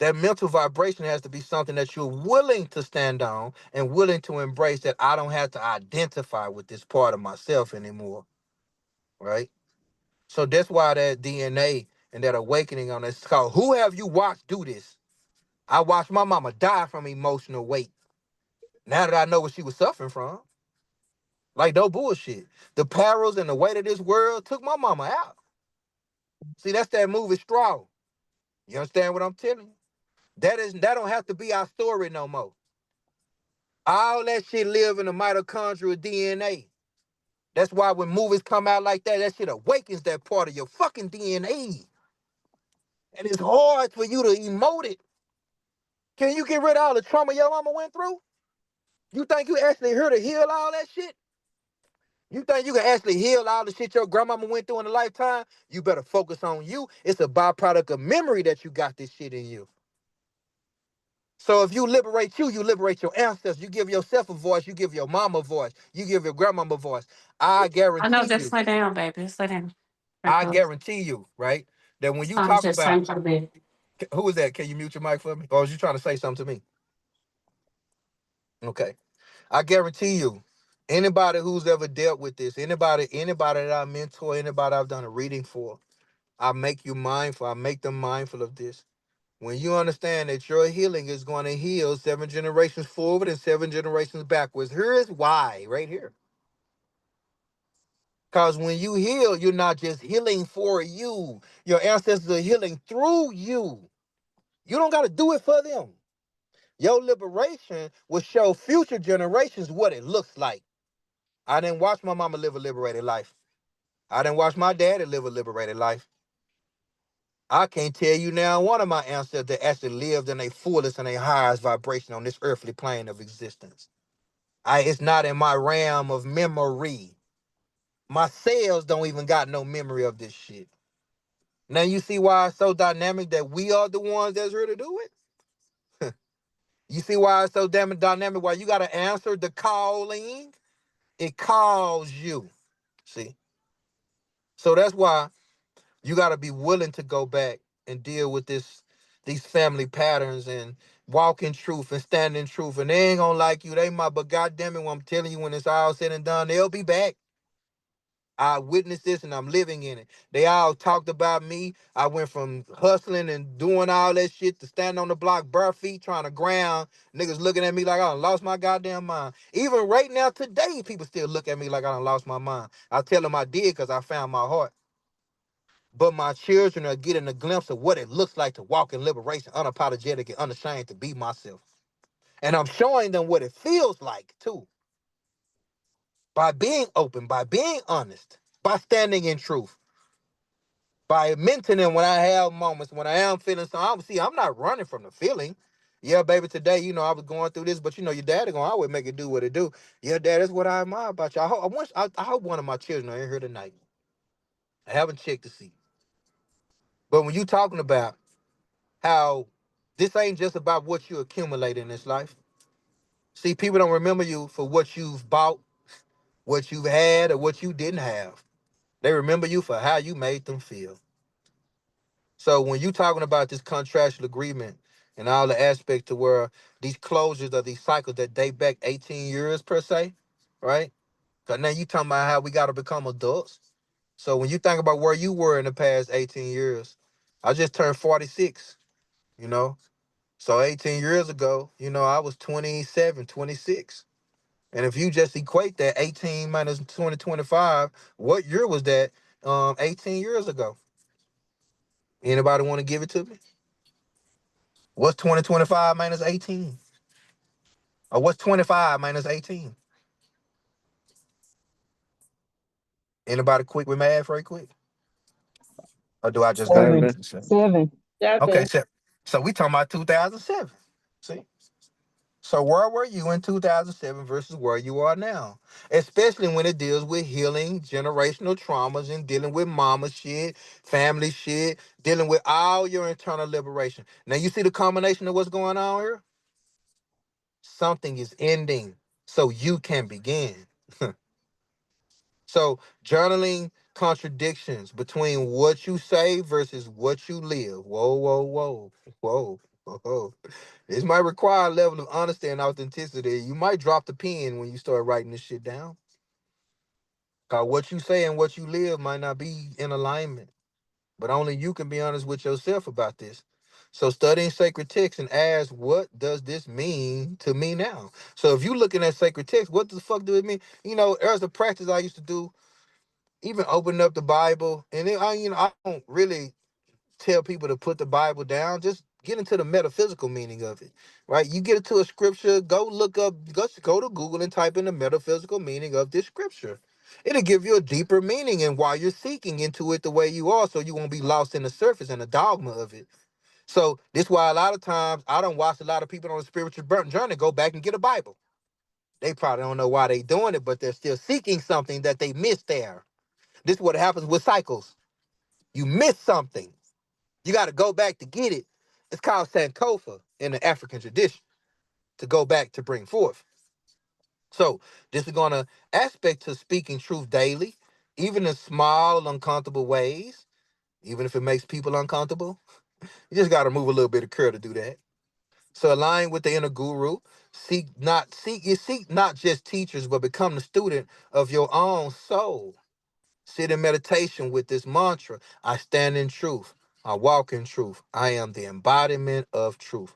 that mental vibration has to be something that you're willing to stand on and willing to embrace, that I don't have to identify with this part of myself anymore. Right? So that's why that DNA and that awakening on this called, who have you watched do this? I watched my mama die from emotional weight. Now that I know what she was suffering from, like no bullshit. The perils and the weight of this world took my mama out. See, that's that movie Straw. You understand what I'm telling you? That don't have to be our story no more. All that shit live in the mitochondrial DNA. That's why when movies come out like that, that shit awakens that part of your fucking DNA. And it's hard for you to emote it. Can you get rid of all the trauma your mama went through? You think you actually here to heal all that shit? You think you can actually heal all the shit your grandmama went through in a lifetime? You better focus on you. It's a byproduct of memory that you got this shit in you. So if you liberate you liberate your ancestors. You give yourself a voice. You give your mama a voice. You give your grandmama a voice. I I know, guarantee just you. slow down, baby. Slow down. I guarantee you, right? That when you I'm talk just about saying for the bed. who is that? Can you mute your mic for me? Or was you trying to say something to me? Okay. I guarantee you, anybody who's ever dealt with this, anybody that I mentor, anybody I've done a reading for, I make you mindful. I make them mindful of this. When you understand that your healing is going to heal 7 generations forward and 7 generations backwards, here is why, right here. Because when you heal, you're not just healing for you. Your ancestors are healing through you. You don't got to do it for them. Your liberation will show future generations what it looks like. I didn't watch my mama live a liberated life. I didn't watch my daddy live a liberated life. I can't tell you now one of my ancestors that actually lived in a fullest and a highest vibration on this earthly plane of existence. It's not in my realm of memory. My cells don't even got no memory of this shit. Now you see why it's so dynamic that we are the ones that's here to do it? You see why it's so damn dynamic? Why you gotta answer the calling? It calls you. See? So that's why you gotta be willing to go back and deal with these family patterns and walk in truth and stand in truth. And they ain't gonna like you. They might, but goddamn it, when I'm telling you, when it's all said and done, they'll be back. I witnessed this and I'm living in it. They all talked about me. I went from hustling and doing all that shit to standing on the block bare feet trying to ground. Niggas looking at me like I done lost my goddamn mind. Even right now today, people still look at me like I done lost my mind. I tell them I did because I found my heart. But my children are getting a glimpse of what it looks like to walk in liberation, unapologetic and unashamed to be myself. And I'm showing them what it feels like too. By being open, by being honest, by standing in truth, by mentoring them when I have moments, when I am feeling something. See, I'm not running from the feeling. Yeah, baby, today, I was going through this, but your daddy gonna always make it do what it do. Yeah, dad, that's what I admire about you. I hope one of my children are in here tonight. I haven't checked to see. But when you talking about how this ain't just about what you accumulate in this life. See, people don't remember you for what you've bought, what you've had, or what you didn't have. They remember you for how you made them feel. So when you talking about this contractual agreement and all the aspects to where these closures of these cycles that date back 18 years per se, right? Because now you talking about how we got to become adults. So when you think about where you were in the past 18 years, I just turned 46, you know? So 18 years ago, I was 27, 26. And if you just equate that 18 minus 2025, what year was that 18 years ago? Anybody want to give it to me? What's 2025 minus 18? Or what's 25 minus 18? Anybody quick with math right quick? Or do I just got it? 7. 7. 7. Okay, 7. so we talking about 2007. See? So where were you in 2007 versus where you are now? Especially when it deals with healing generational traumas and dealing with mama shit, family shit, dealing with all your internal liberation. Now you see the combination of what's going on here? Something is ending so you can begin. So journaling contradictions between what you say versus what you live. Whoa, whoa, whoa, whoa, whoa. This might require a level of honesty and authenticity. You might drop the pen when you start writing this shit down. Cause what you say and what you live might not be in alignment. But only you can be honest with yourself about this. So studying sacred text and ask, what does this mean to me now? So if you looking at sacred text, what the fuck do it mean? There's a practice I used to do, even opening up the Bible, and I don't really tell people to put the Bible down. Just get into the metaphysical meaning of it, right? You get into a scripture, go look up, go to Google and type in the metaphysical meaning of this scripture. It'll give you a deeper meaning and why you're seeking into it the way you are, so you won't be lost in the surface and the dogma of it. So this why a lot of times I don't watch a lot of people on a spiritual journey go back and get a Bible. They probably don't know why they doing it, but they're still seeking something that they missed there. This is what happens with cycles. You miss something. You got to go back to get it. It's called Sankofa in the African tradition, to go back to bring forth. So this is going to aspect to speaking truth daily, even in small, uncomfortable ways, even if it makes people uncomfortable. You just got to move a little bit of curve to do that. So align with the inner guru. Seek not just teachers, but become the student of your own soul. Sit in meditation with this mantra. I stand in truth. I walk in truth. I am the embodiment of truth.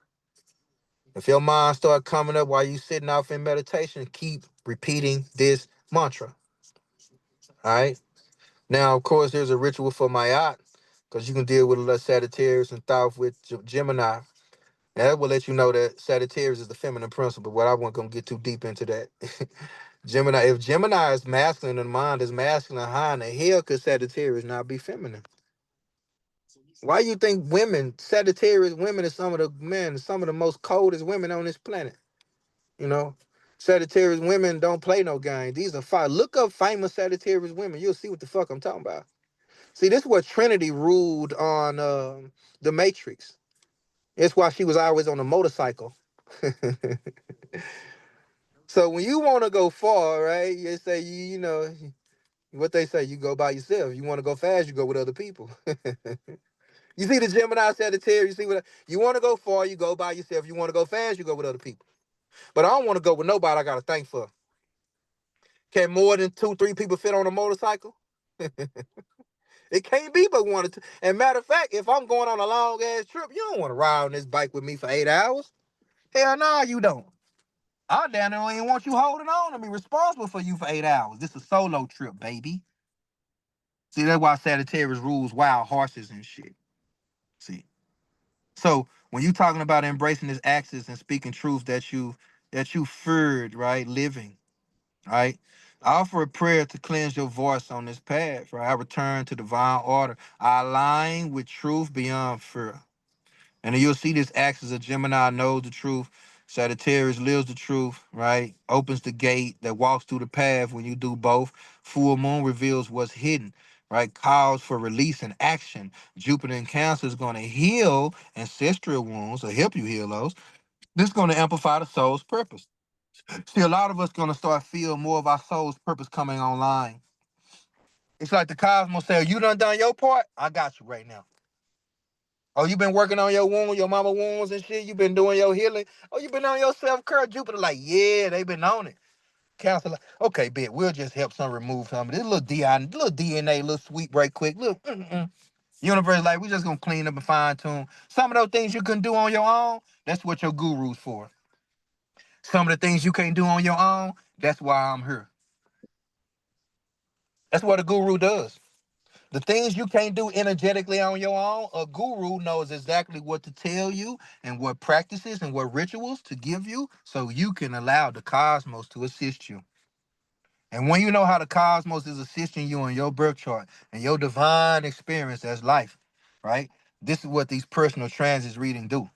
If your mind start coming up while you sitting off in meditation, keep repeating this mantra. All right. Now, of course, there's a ritual for Mayat, because you can deal with a little Sagittarius and Thoth with Gemini. And that will let you know that Sagittarius is the feminine principle, but I wasn't gonna get too deep into that. Gemini, if Gemini is masculine and the mind is masculine, how in the hell could Sagittarius not be feminine? Why you think Sagittarius women, is some of the most coldest women on this planet? You know, Sagittarius women don't play no game. These are fire. Look up famous Sagittarius women. You'll see what the fuck I'm talking about. See, this is what Trinity ruled on the Matrix. It's why she was always on a motorcycle. So when you want to go far, right? You say you know what they say. You go by yourself. You want to go fast, you go with other people. You see the Gemini Sagittarius. You see what you want to go far, you go by yourself. You want to go fast, you go with other people. But I don't want to go with nobody. I got to thank for. Can more than 2, 3 people fit on a motorcycle? It can't be but one or two. And matter of fact, if I'm going on a long ass trip, you don't want to ride on this bike with me for 8 hours. Hell no, you don't. I damn near don't even want you holding on to me, responsible for you for 8 hours. This is a solo trip, baby. See, that's why Sagittarius rules wild horses and shit. See. So when you talking about embracing this axis and speaking truth that you feared, right, living, right? I offer a prayer to cleanse your voice on this path, right? I return to divine order. I align with truth beyond fear. And then you'll see this axis of Gemini knows the truth. Sagittarius lives the truth, right? Opens the gate that walks through the path when you do both. Full moon reveals what's hidden, right? Calls for release and action. Jupiter in Cancer is going to heal ancestral wounds or help you heal those. This is going to amplify the soul's purpose. See, a lot of us going to start feel more of our soul's purpose coming online. It's like the cosmos say, you done your part? I got you right now. Oh, you been working on your wound, your mama wounds and shit. You been doing your healing. Oh, you been on your self care. Jupiter, like, yeah, they been on it. Council, like, okay, bet we'll just help some remove some of this little DNA, little sweep right quick. Look, universe, like, we just gonna clean up and fine tune some of those things you couldn't do on your own. That's what your guru's for. Some of the things you can't do on your own. That's why I'm here. That's what a guru does. The things you can't do energetically on your own, a guru knows exactly what to tell you and what practices and what rituals to give you so you can allow the cosmos to assist you. And when you know how the cosmos is assisting you in your birth chart and your divine experience as life, right? This is what these personal transits reading do.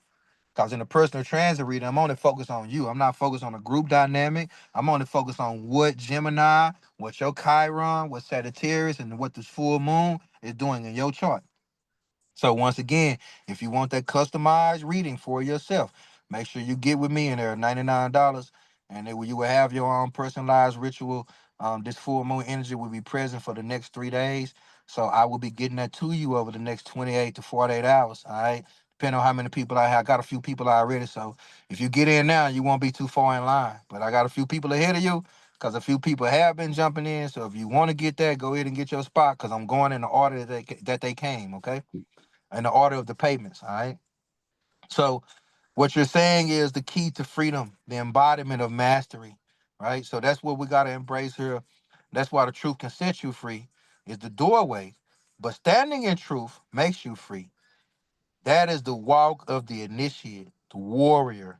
Because in the personal transit reading, I'm only focused on you. I'm not focused on a group dynamic. I'm only focused on what Gemini, what your Chiron, what Sagittarius, and what this full moon is doing in your chart. So once again, if you want that customized reading for yourself, make sure you get with me in there, $99, and then you will have your own personalized ritual. This full moon energy will be present for the next 3 days. So I will be getting that to you over the next 28 to 48 hours. All right. Depending on how many people I have. I got a few people already. So if you get in now, you won't be too far in line. But I got a few people ahead of you because a few people have been jumping in. So if you want to get that, go ahead and get your spot because I'm going in the order that they came. Okay, in the order of the payments. All right. So what you're saying is the key to freedom, the embodiment of mastery, right? So that's what we got to embrace here. That's why the truth can set you free, is the doorway. But standing in truth makes you free. That is the walk of the initiate, the warrior,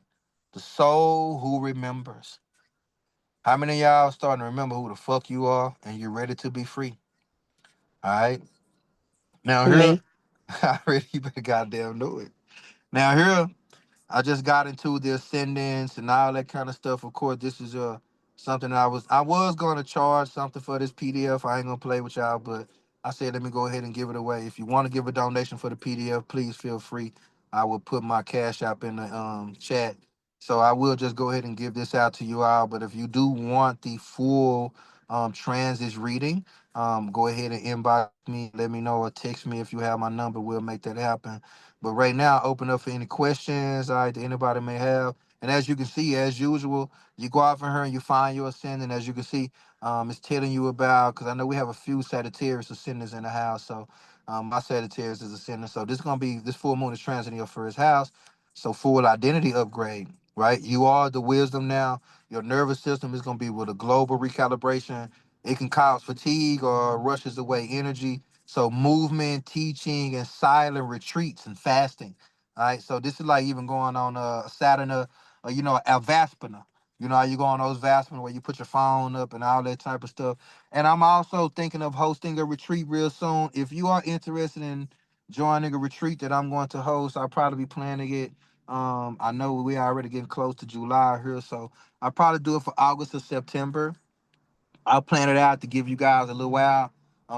the soul who remembers. How many of y'all starting to remember who the fuck you are and you're ready to be free? All right. Now here, Me. I already you better goddamn know it. Now here, I just got into the ascendants and all that kind of stuff. Of course, this is something I was gonna charge something for this PDF. I ain't gonna play with y'all, but I said let me go ahead and give it away. If you want to give a donation for the PDF, please feel free. I will put my cash app in the chat. So I will just go ahead and give this out to you all. But if you do want the full transits reading, go ahead and inbox me, let me know, or text me if you have my number. We'll make that happen. But right now, open up for any questions, all right, that anybody may have. And as you can see, as usual, you go out from her and you find your ascendant. As you can see, it's telling you about, because I know we have a few Sagittarius ascendants in the house. So my Sagittarius is ascendant. So this full moon is transiting your first house. So full identity upgrade, right? You are the wisdom now. Your nervous system is going to be with a global recalibration. It can cause fatigue or rushes away energy. So movement, teaching, and silent retreats and fasting. All right. So this is like even going on Saturn, Vaspina. You know how you go on those Vaspina where you put your phone up and all that type of stuff. And I'm also thinking of hosting a retreat real soon. If you are interested in joining a retreat that I'm going to host, I'll probably be planning it. I know we already getting close to July here, so I'll probably do it for August or September. I'll plan it out to give you guys a little while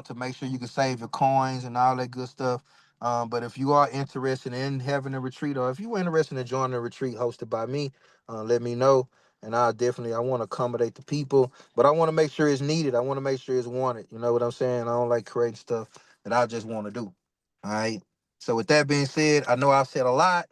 to make sure you can save your coins and all that good stuff. But if you are interested in having a retreat, or if you are interested in joining a retreat hosted by me, let me know. And I want to accommodate the people, but I want to make sure it's needed. I want to make sure it's wanted. You know what I'm saying? I don't like creating stuff that I just want to do. All right. So with that being said, I know I've said a lot.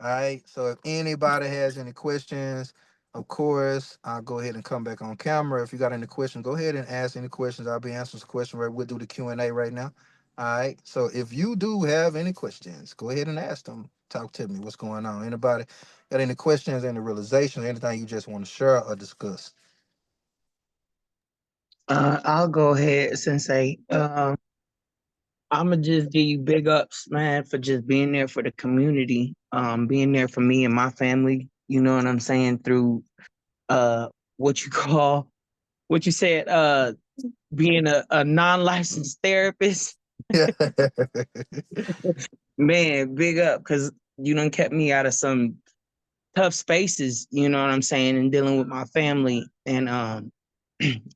All right. So if anybody has any questions, of course, I'll go ahead and come back on camera. If you got any questions, go ahead and ask any questions. I'll be answering some questions. Right, we'll do the Q&A right now. All right. So if you do have any questions, go ahead and ask them. Talk to me. What's going on? Anybody got any questions, any realizations, anything you just want to share or discuss? I'll go ahead, Sensei. I'ma just give you big ups, man, for just being there for the community. Being there for me and my family. You know what I'm saying? Through what you call what you said, being a non-licensed therapist. Yeah. Man, big up, because you done kept me out of some tough spaces, you know what I'm saying, and dealing with my family. And I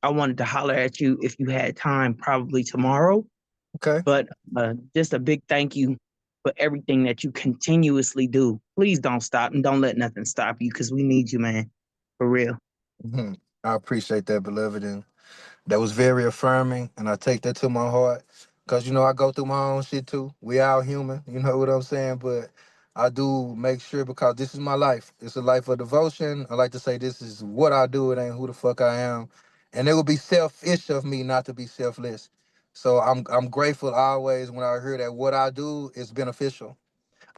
wanted to holler at you if you had time, probably tomorrow. Okay. But just a big thank you for everything that you continuously do. Please don't stop and don't let nothing stop you, because we need you, man. For real. Mhm. I appreciate that, beloved. And that was very affirming, and I take that to my heart. Cause I go through my own shit too. We all human, you know what I'm saying? But I do make sure, because this is my life. It's a life of devotion. I like to say this is what I do. It ain't who the fuck I am. And it would be selfish of me not to be selfless. So I'm grateful always when I hear that what I do is beneficial.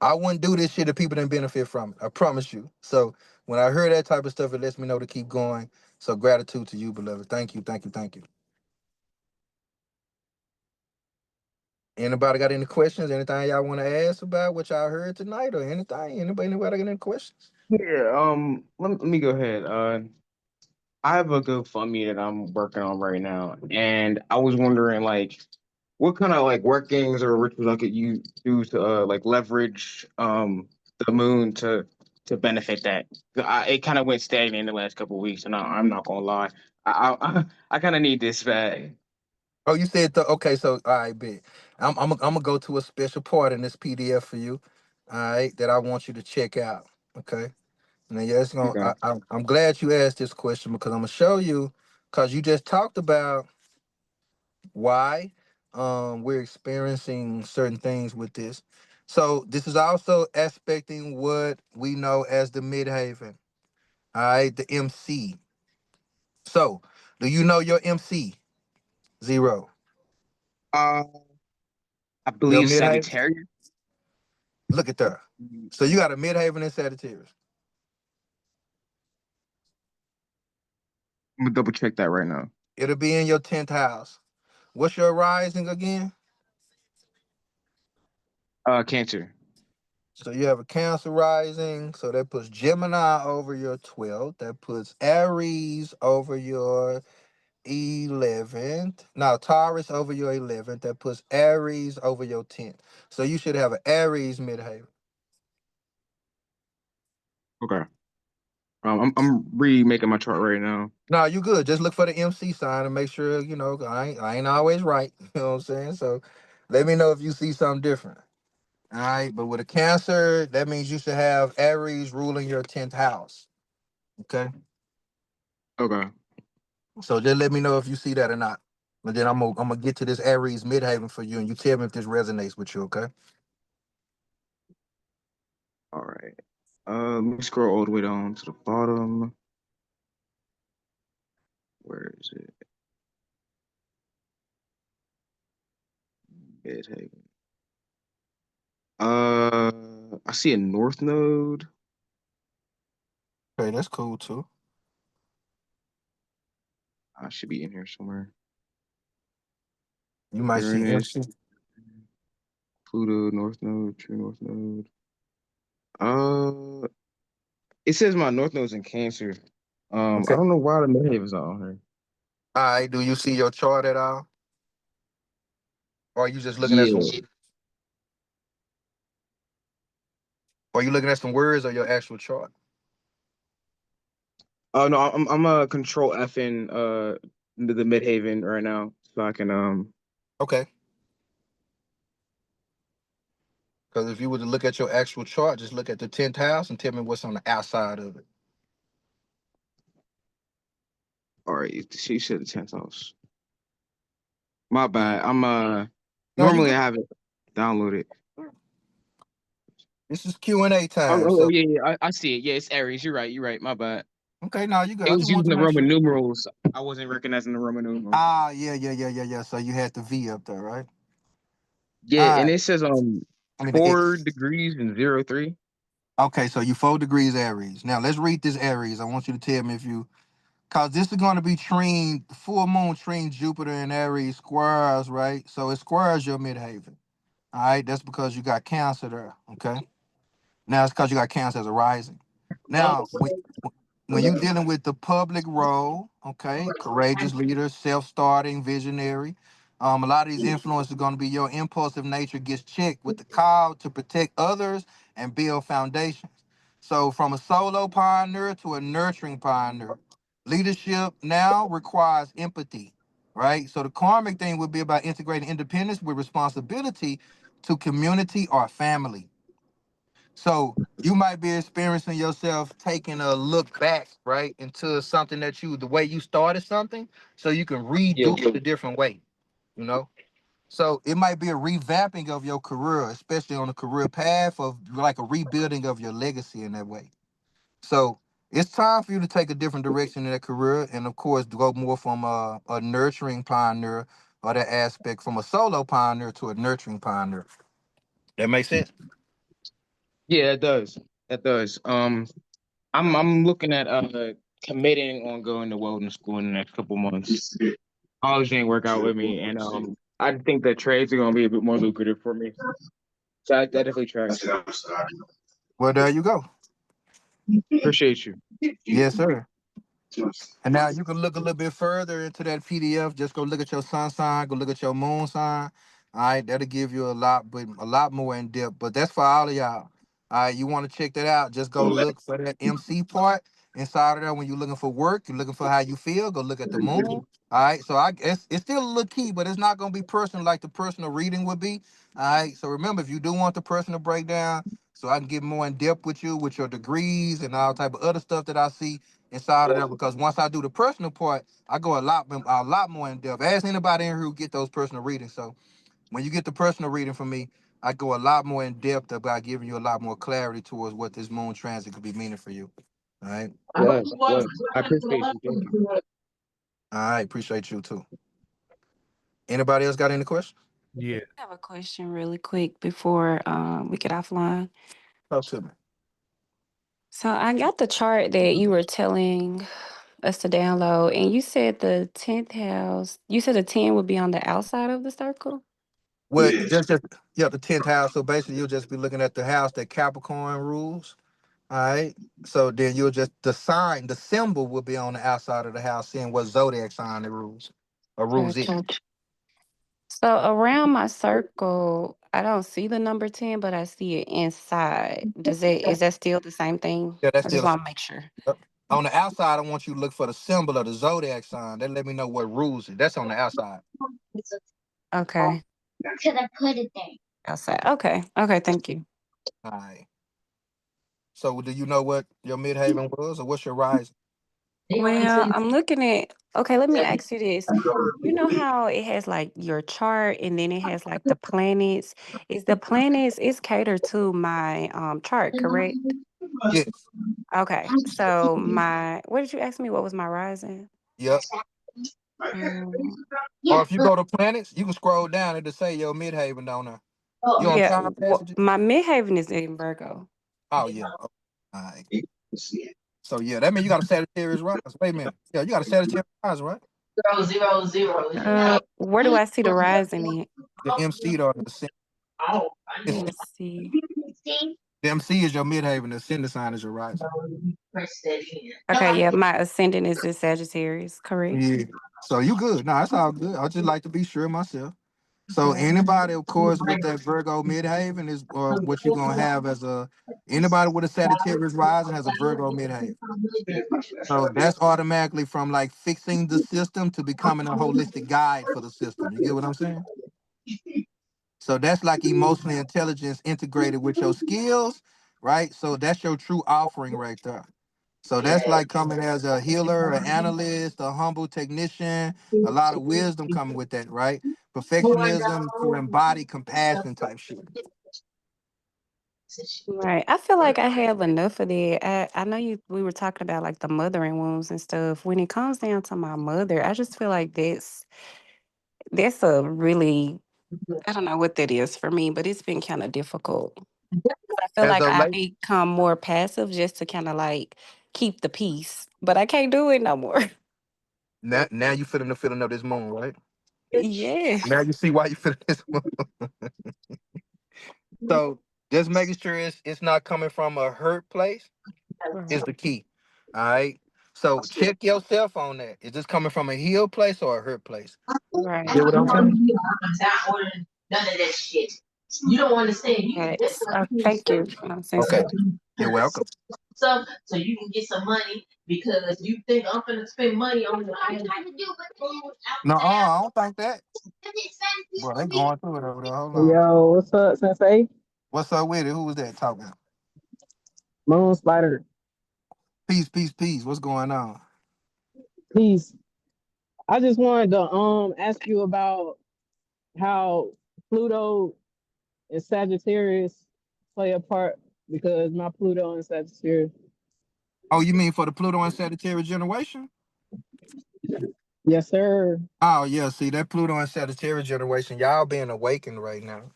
I wouldn't do this shit if people didn't benefit from it. I promise you. So when I hear that type of stuff, it lets me know to keep going. So gratitude to you, beloved. Thank you, thank you, thank you. Anybody got any questions? Anything y'all want to ask about what y'all heard tonight or anything? Anybody got any questions? Yeah, let me go ahead. I have a GoFundMe that I'm working on right now, and I was wondering like what kind of like workings or rituals I could use do to like leverage the moon to benefit that. It kind of went stagnant in the last couple of weeks, and I'm not gonna lie, I kind of need this back. Oh, you said okay. So all right, bet. I'm gonna go to a special part in this PDF for you. All right, that I want you to check out. Okay. Now, yeah, it's gonna. Okay. I'm glad you asked this question because I'm gonna show you. Because you just talked about why we're experiencing certain things with this. So this is also aspecting what we know as the midhaven. All right, the MC. So, do you know your MC? Zero. Uh, I Your believe midhaven? Sagittarius. Look at that. I'm So you got a midhaven and Sagittarius. gonna double check that right now. It'll be in your 10th house. What's your rising again? Cancer. So you have a Cancer rising. So that puts Gemini over your 12th. That puts Aries over your 11th. Now Taurus over your 11th. That puts Aries over your 10th. So you should have an Aries midhaven. Okay. I'm remaking my chart right now. No, you good. Just look for the MC sign and make sure, I ain't always right. You know what I'm saying? So let me know if you see something different. All right. But with a Cancer, that means you should have Aries ruling your 10th house. Okay. Okay. So just let me know if you see that or not. And then I'm gonna get to this Aries midhaven for you and you tell me if this resonates with you, okay? All right. Let me scroll all the way down to the bottom. Where is it? Midhaven. I see a North Node. Okay, that's cool too. I should be in here somewhere. You might see Uranus, MC. Pluto, North Node, True North Node. It says my North Node's in Cancer. Okay. I don't know why the Midhaven's not on here. All right. Do you see your chart at all? Or are you just looking at some? Yeah. Or are you looking at some words or your actual chart? Oh no, I'm a control F in the Midhaven right now, so I can Okay. Because if you were to look at your actual chart, just look at the 10th house and tell me what's on the outside of it. all right. She said the 10th house. My bad. I'm No, you normally good. I have it downloaded. This is Q&A Oh, time. oh, oh, So yeah, yeah. I see it. Yeah, it's Aries. You're right. You're right. My bad. okay, now you good. It I was just want using to the make Roman sure. numerals. I wasn't recognizing the Roman numerals. Yeah. So you had the V up there, right? Yeah, All and right. it says I mean the 4 X. degrees and 03. Okay, so you 4 degrees Aries. Now let's read this Aries. I want you to tell me if you, cause this is going to be trine full moon trine Jupiter and Aries squares, right? So it squares your midhaven. All right, that's because you got Cancer there. Okay. Now it's because you got Cancer as a rising. Now, when you're dealing with the public role, okay, courageous leader, self-starting, visionary, a lot of these influences are going to be your impulsive nature gets checked with the call to protect others and build foundations. So from a solo pioneer to a nurturing pioneer, leadership now requires empathy, right? So the karmic thing would be about integrating independence with responsibility to community or family. So you might be experiencing yourself taking a look back, right, into something that you, the way you started something, so you can Yeah. redo it a different way, you know? So it might be a revamping of your career, especially on the career path of like a rebuilding of your legacy in that way. So it's time for you to take a different direction in that career and of course to go more from a nurturing pioneer or that aspect from a solo pioneer to a nurturing pioneer. That makes sense? Yeah, it does. That does. I'm looking at committing on going to welding school in the next couple months. College didn't work out with me, and I think that trades are gonna be a bit more lucrative for me. So that definitely tracks. Well, there you go. Appreciate you. Yes, sir. And now you can look a little bit further into that PDF. Just go look at your sun sign, go look at your moon sign. All right, that'll give you a lot, but a lot more in depth. But that's for all of y'all. All right, you want to check that out? Just go look for that MC part inside of there. When you're looking for work, you're looking for how you feel. Go look at the moon. All right, so I guess it's still a little key, but it's not gonna be personal like the personal reading would be. All right, so remember, if you do want the personal breakdown, so I can get more in depth with you with your degrees and all type of other stuff that I see inside of there because once I do the personal part, I go a lot more in depth. Ask anybody in here who get those personal readings. So when you get the personal reading from me, I go a lot more in depth about giving you a lot more clarity towards what this moon transit could be meaning for you. All right. Yes, yes. I appreciate you. Thank you. All right. Appreciate you too. Anybody else got any questions? Yeah. I have a question really quick before we get offline. Talk to me. So I got the chart that you were telling us to download, and you said the 10th house, you said the 10 would be on the outside of the circle? Well, just yeah, the 10th house. So basically you'll just be looking at the house that Capricorn rules. All right. So then you'll just the sign, the symbol will be on the outside of the house, seeing what zodiac sign it rules or rules it. Gotcha. So around my circle, I don't see the number 10, but I see it inside. Is that still the same thing? Yeah, that's I just still want to make sure. on the outside. I want you to look for the symbol of the zodiac sign. That let me know what rules it. That's on the outside. Okay. Outside. Okay. Okay, thank you. All right. So do you know what your midhaven was, or what's your rising? Well, I'm looking at, okay, let me ask you this. You know how it has like your chart and then it has like the planets? Is the planets is catered to my chart, correct? Yeah. Okay. So what did you ask me? What was my rising? Yep. Um, Or if you go to planets, you can scroll down. It'll say your midhaven down there. You on yeah, time passages? my midhaven is in Virgo. Oh yeah. Okay. All right. So yeah, that means you got a Sagittarius rise. Wait a minute. Yeah, you got a Sagittarius rise, right? Where do I see the rising in? The MC or the ascendant. Let me see. The MC is your midhaven. The ascendant sign is your rising. Okay, yeah, my ascendant is in Sagittarius, correct? Yeah. So you good. No, that's all good. I just like to be sure myself. So Right. anybody, of course, with that Virgo midhaven is what you're gonna have as anybody with a Sagittarius rising has a Virgo midhaven. So that's automatically from like fixing the system to becoming a holistic guide for the system. You get what I'm saying? So that's like emotional intelligence integrated with your skills, right? So that's your true offering right there. So that's like coming as a healer, an analyst, a humble technician, a lot of wisdom coming with that, right? Perfectionism to embody compassion type shit. Right. I feel like I have enough of that. I know we were talking about like the mothering wounds and stuff. When it comes down to my mother, I just feel like that's a really, I don't know what that is for me, but it's been kind of difficult. I feel As like of I late, become more passive just to kind of like keep the peace, but I can't do it no more. now you feeling the feeling of this moon, right? Yeah. Now you see why you feeling this moon. So just making sure it's not coming from a hurt place is Right. the key. All right. So check yourself on that. Is this coming from a healed place or a hurt place? You Right. get what I'm saying? Right. Thank you, Okay. Sensei. You're welcome. No, I don't think that. Bro, they going through it over there. Hold on. Yo, what's up, Sensei? What's up with it? Who was that talking? Moon Spider. Peace, peace, peace. What's going on? Peace. I just wanted to ask you about how Pluto and Sagittarius play a part because my Pluto and Sagittarius. Oh, you mean for the Pluto and Sagittarius generation? Yes, sir. Oh yeah, see that Pluto and Sagittarius generation, y'all being awakened right now.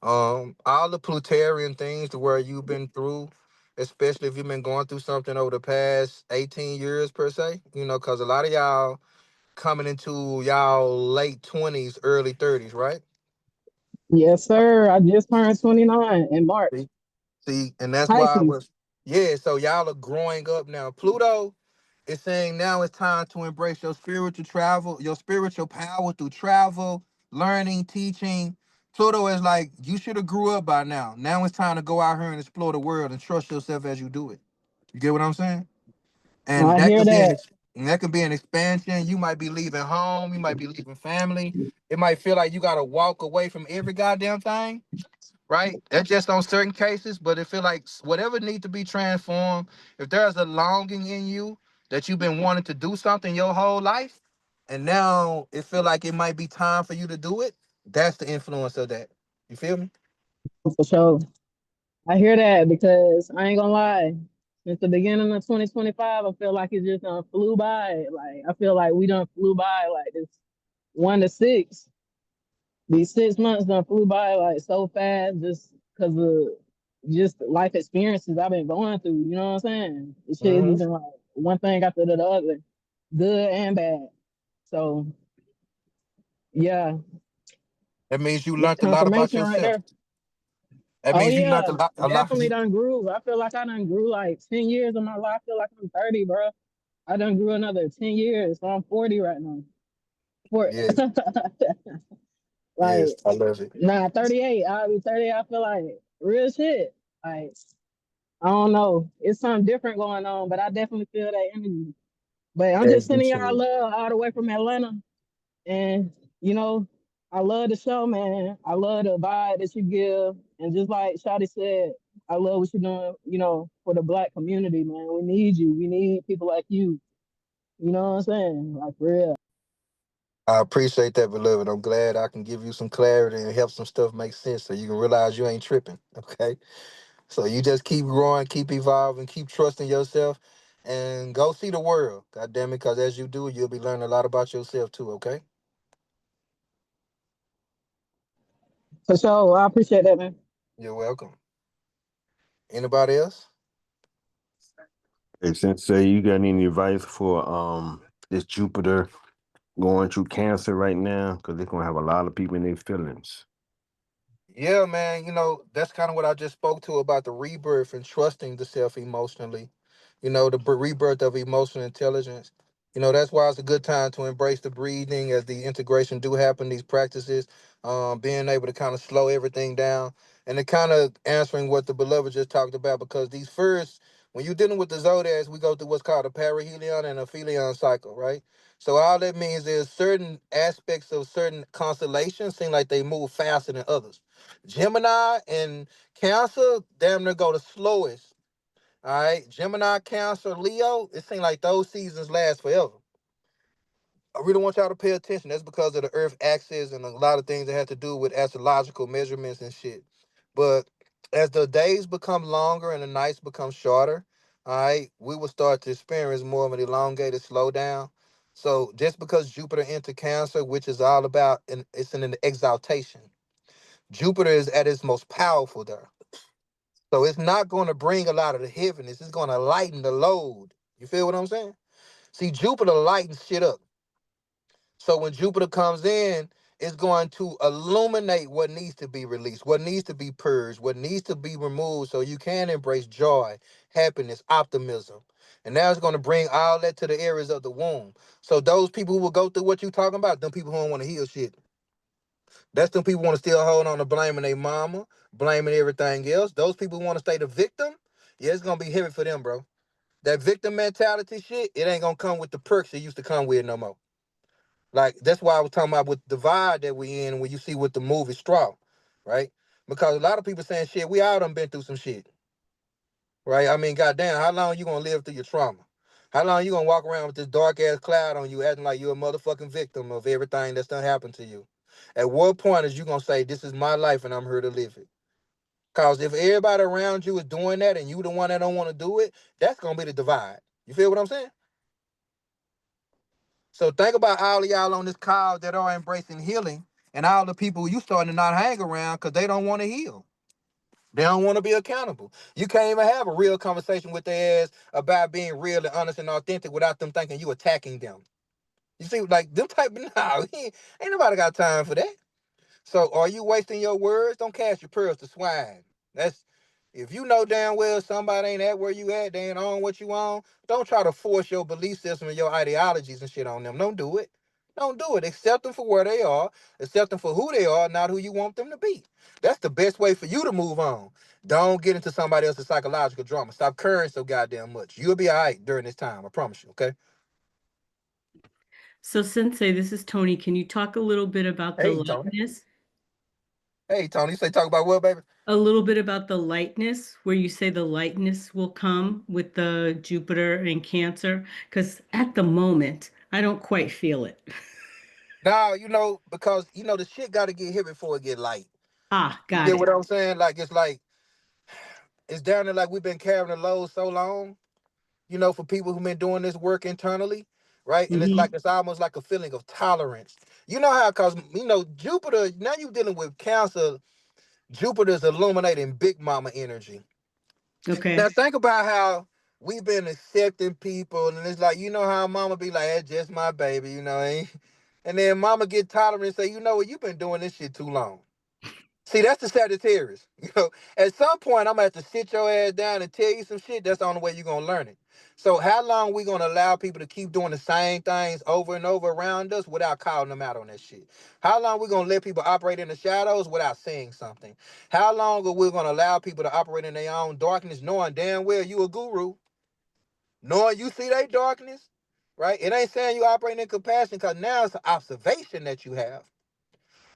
All the Plutarian things to where you've been through, especially if you've been going through something over the past 18 years per se, because a lot of y'all coming into y'all late 20s, early 30s, right? Yes, sir. I just turned 29 in March. See, and that's why I Pisces. was, yeah. So y'all are growing up now. Pluto is saying now it's time to embrace your spiritual travel, your spiritual power through travel, learning, teaching. Pluto is like you should have grew up by now. Now it's time to go out here and explore the world and trust yourself as you do it. You get what I'm saying? And I that hear could be that. and that could be an expansion. You might be leaving home. You might be leaving family. It might feel like you got to walk away from every goddamn thing, right? That's just on certain cases, but it feel like whatever needs to be transformed, if there's a longing in you that you've been wanting to do something your whole life, and now it feel like it might be time for you to do it, that's the influence of that. You feel me? For sure. I hear that because I ain't gonna lie. Since the beginning of 2025, I feel like it just done flew by. Like I feel like we done flew by like this 1 to 6. These 6 months done flew by like so fast just because of just life experiences I've been going through. You know what I'm saying? This shit is Hmm. just been like one thing after the other, good and bad. So yeah, That means you that's learned a lot about confirmation right yourself. there. That Oh means you learned yeah, a lot. definitely done grew. I feel like I done grew like 10 years of my life. I feel like I'm 30, bro. I done grew another 10 years. So I'm 40 right now. Yes, Like yes, I love it. nah, 38. I'll be 30. I feel like real shit. Like I don't know. It's something different going on, but I definitely feel that energy. But I'm just As you sending y'all should. love all the way from Atlanta. And you know, I love the show, man. I love the vibe that you give. And just like Shotty said, I love what you're doing, for the black community, man. We need you. We need people like you. You know what I'm saying? Like for real. I appreciate that, beloved. I'm glad I can give you some clarity and help some stuff make sense so you can realize you ain't tripping. Okay. So you just keep growing, keep evolving, keep trusting yourself, and go see the world. God damn it, because as you do, you'll be learning a lot about yourself too. Okay. For sure. I appreciate that, man. You're welcome. Anybody else? Hey, Sensei, you got any advice for this Jupiter going through Cancer right now? Because it's gonna have a lot of people in their feelings. Yeah, man. That's kind of what I just spoke to about the rebirth and trusting the self emotionally. The rebirth of emotional intelligence. That's why it's a good time to embrace the breathing as the integration do happen, these practices, being able to kind of slow everything down and to kind of answering what the beloved just talked about. Because these first, when you're dealing with the zodiacs, we go through what's called a perihelion and a phelion cycle, right? So all that means is certain aspects of certain constellations seem like they move faster than others. Gemini and Cancer, damn near go the slowest. All right, Gemini, Cancer, Leo. It seems like those seasons last forever. I really want y'all to pay attention. That's because of the Earth axis and a lot of things that have to do with astrological measurements and shit. But as the days become longer and the nights become shorter, all right, we will start to experience more of an elongated slowdown. So just because Jupiter entered Cancer, which is all about, it's in an exaltation. Jupiter is at its most powerful there. So it's not going to bring a lot of the heaviness. It's going to lighten the load. You feel what I'm saying? See, Jupiter lightens shit up. So when Jupiter comes in, it's going to illuminate what needs to be released, what needs to be purged, what needs to be removed so you can embrace joy, happiness, optimism. And now it's going to bring all that to the areas of the womb. So those people who will go through what you're talking about, them people who don't want to heal shit. That's them people want to still hold on to blaming their mama, blaming everything else. Those people who want to stay the victim, yeah, it's going to be heavy for them, bro. That victim mentality shit, it ain't going to come with the perks it used to come with no more. Like that's why I was talking about with the vibe that we in when you see with the movie Straw, right? Because a lot of people saying shit, we all done been through some shit, right? I mean, goddamn, how long you gonna live through your trauma? How long you gonna walk around with this dark ass cloud on you, acting like you're a motherfucking victim of everything that's done happened to you? At what point is you gonna say, "This is my life and I'm here to live it"? Cause if everybody around you is doing that and you the one that don't want to do it, that's gonna be the divide. You feel what I'm saying? So think about all of y'all on this call that are embracing healing and all the people you starting to not hang around because they don't want to heal. They don't want to be accountable. You can't even have a real conversation with their ass about being real and honest and authentic without them thinking you attacking them. You see, like them type of nah, ain't nobody got time for that. So are you wasting your words? Don't cast your pearls to swine. That's if you know damn well somebody ain't at where you at, they ain't on what you on. Don't try to force your belief system and your ideologies and shit on them. Don't do it. Don't do it. Accept them for where they are. Accept them for who they are, not who you want them to be. That's the best way for you to move on. Don't get into somebody else's psychological drama. Stop caring so goddamn much. You'll be all right during this time. I promise you. Okay. So, Sensei, this is Tony. Can you talk a little bit about the Hey Tony. lightness? Hey Tony. You say talk about what, baby? A little bit about the lightness, where you say the lightness will come with the Jupiter and Cancer? Because at the moment, I don't quite feel it. Now, because the shit gotta get hit before it get light. Ah, You got get it. what I'm saying? Like it's down there like we've been carrying the load so long, for people who've been doing this work internally, right? And it's like Mm-hmm. it's almost like a feeling of tolerance. You know how cause Jupiter, now you're dealing with Cancer, Jupiter's illuminating big mama energy. Now Okay. think about how we've been accepting people, and it's like, how mama be like, that's just my baby, ain't. And then mama get tolerant and say, you know what, you've been doing this shit too long. See, that's the Sagittarius. At some point, I'm gonna have to sit your ass down and tell you some shit. That's the only way you're gonna learn it. So, how long we gonna allow people to keep doing the same things over and over around us without calling them out on that shit? How long we gonna let people operate in the shadows without saying something? How long are we gonna allow people to operate in their own darkness, knowing damn well you a guru, knowing you see their darkness, right? It ain't saying you operating in compassion, because now it's an observation that you have.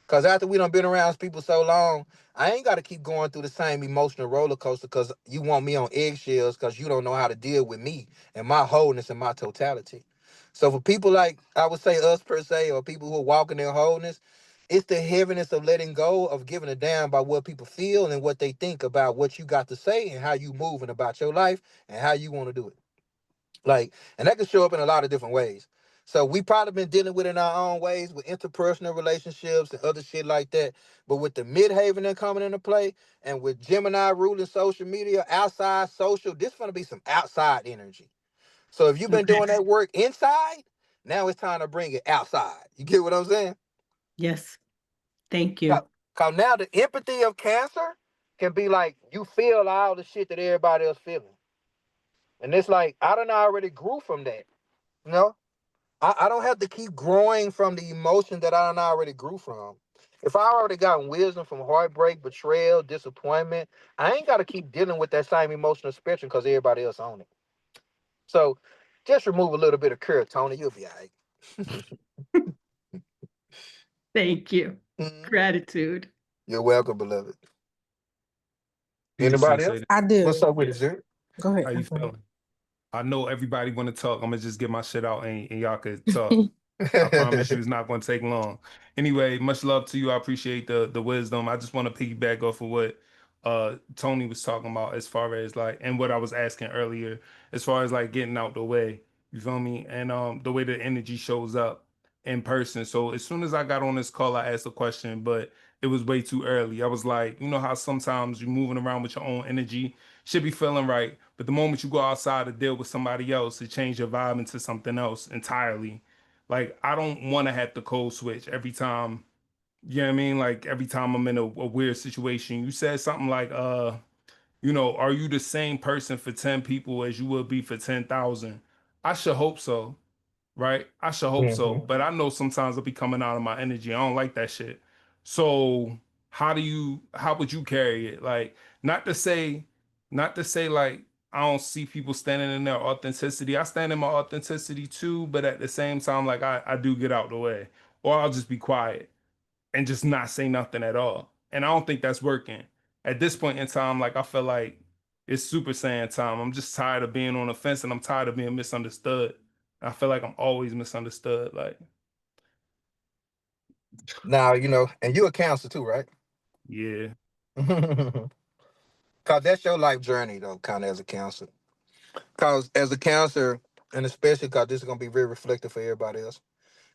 Cause after we done been around people so long, I ain't gotta keep going through the same emotional roller coaster because you want me on eggshells because you don't know how to deal with me and my wholeness and my totality. So for people like I would say us per se, or people who are walking in wholeness, It's the heaviness of letting go, of giving a damn about what people feel and what they think about what you got to say and how you moving about your life and how you want to do it. Like, and that can show up in a lot of different ways. So we probably been dealing with it in our own ways with interpersonal relationships and other shit like that. But with the midhaven that coming into play and with Gemini ruling social media, outside social, this gonna be some outside energy. So if you've been Okay. doing that work inside, now it's time to bring it outside. You get what I'm saying? Yes. Thank you. Cause now the empathy of Cancer can be like you feel all the shit that everybody else feeling. And it's like I done already grew from that. You know? I don't have to keep growing from the emotion that I done already grew from. If I already got wisdom from heartbreak, betrayal, disappointment, I ain't gotta keep dealing with that same emotional spectrum because everybody else on it. So just remove a little bit of curve, Tony. You'll be all right. Thank you. Mhm. Gratitude. You're welcome, beloved. Peace, Anybody else? Sensei. I do. What's up with it, sir? Go How you ahead. feeling? I know everybody want to talk. I'm gonna just get my shit out and y'all could talk. I promise you it's not going to take long. Anyway, much love to you. I appreciate the wisdom. I just want to piggyback off of what Tony was talking about as far as like, and what I was asking earlier, as far as like getting out the way. You feel me? And the way the energy shows up in person. So as soon as I got on this call, I asked a question, but it was way too early. I was like, you know how sometimes you're moving around with your own energy, should be feeling right, but the moment you go outside to deal with somebody else, it change your vibe into something else entirely. Like I don't want to have to code switch every time. You know what I mean? Like every time I'm in a weird situation. You said something like, are you the same person for 10 people as you would be for 10,000? I should hope so, right? I should hope so. Mhm. But I know sometimes I'll be coming out of my energy. I don't like that shit. So how would you carry it? Like, not to say, like I don't see people standing in their authenticity. I stand in my authenticity too, but at the same time, like I do get out the way. Or I'll just be quiet and just not say nothing at all. And I don't think that's working. At this point in time, like I feel like it's Super Saiyan time. I'm just tired of being on the fence and I'm tired of being misunderstood. I feel like I'm always misunderstood. Like, Now, and you a counselor too, right? yeah, Cause that's your life journey though, kind of as a counselor. Cause as a counselor, and especially cause this is gonna be very reflective for everybody else.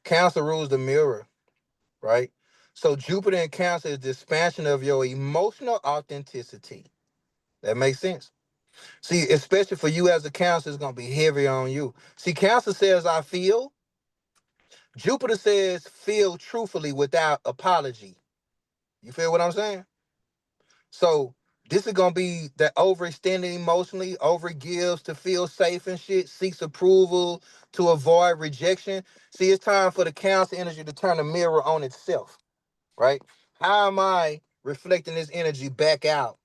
Cancer rules the mirror, right? So Jupiter in Cancer is the expansion of your emotional authenticity. That makes sense. See, especially for you as a Cancer, it's gonna be heavy on you. See, Cancer says I feel. Jupiter says feel truthfully without apology. You feel what I'm saying? So this is gonna be that overextending emotionally, overgives to feel safe and shit, seeks approval to avoid rejection. See, it's time for the Cancer energy to turn the mirror on itself, right? How am I reflecting this energy back out?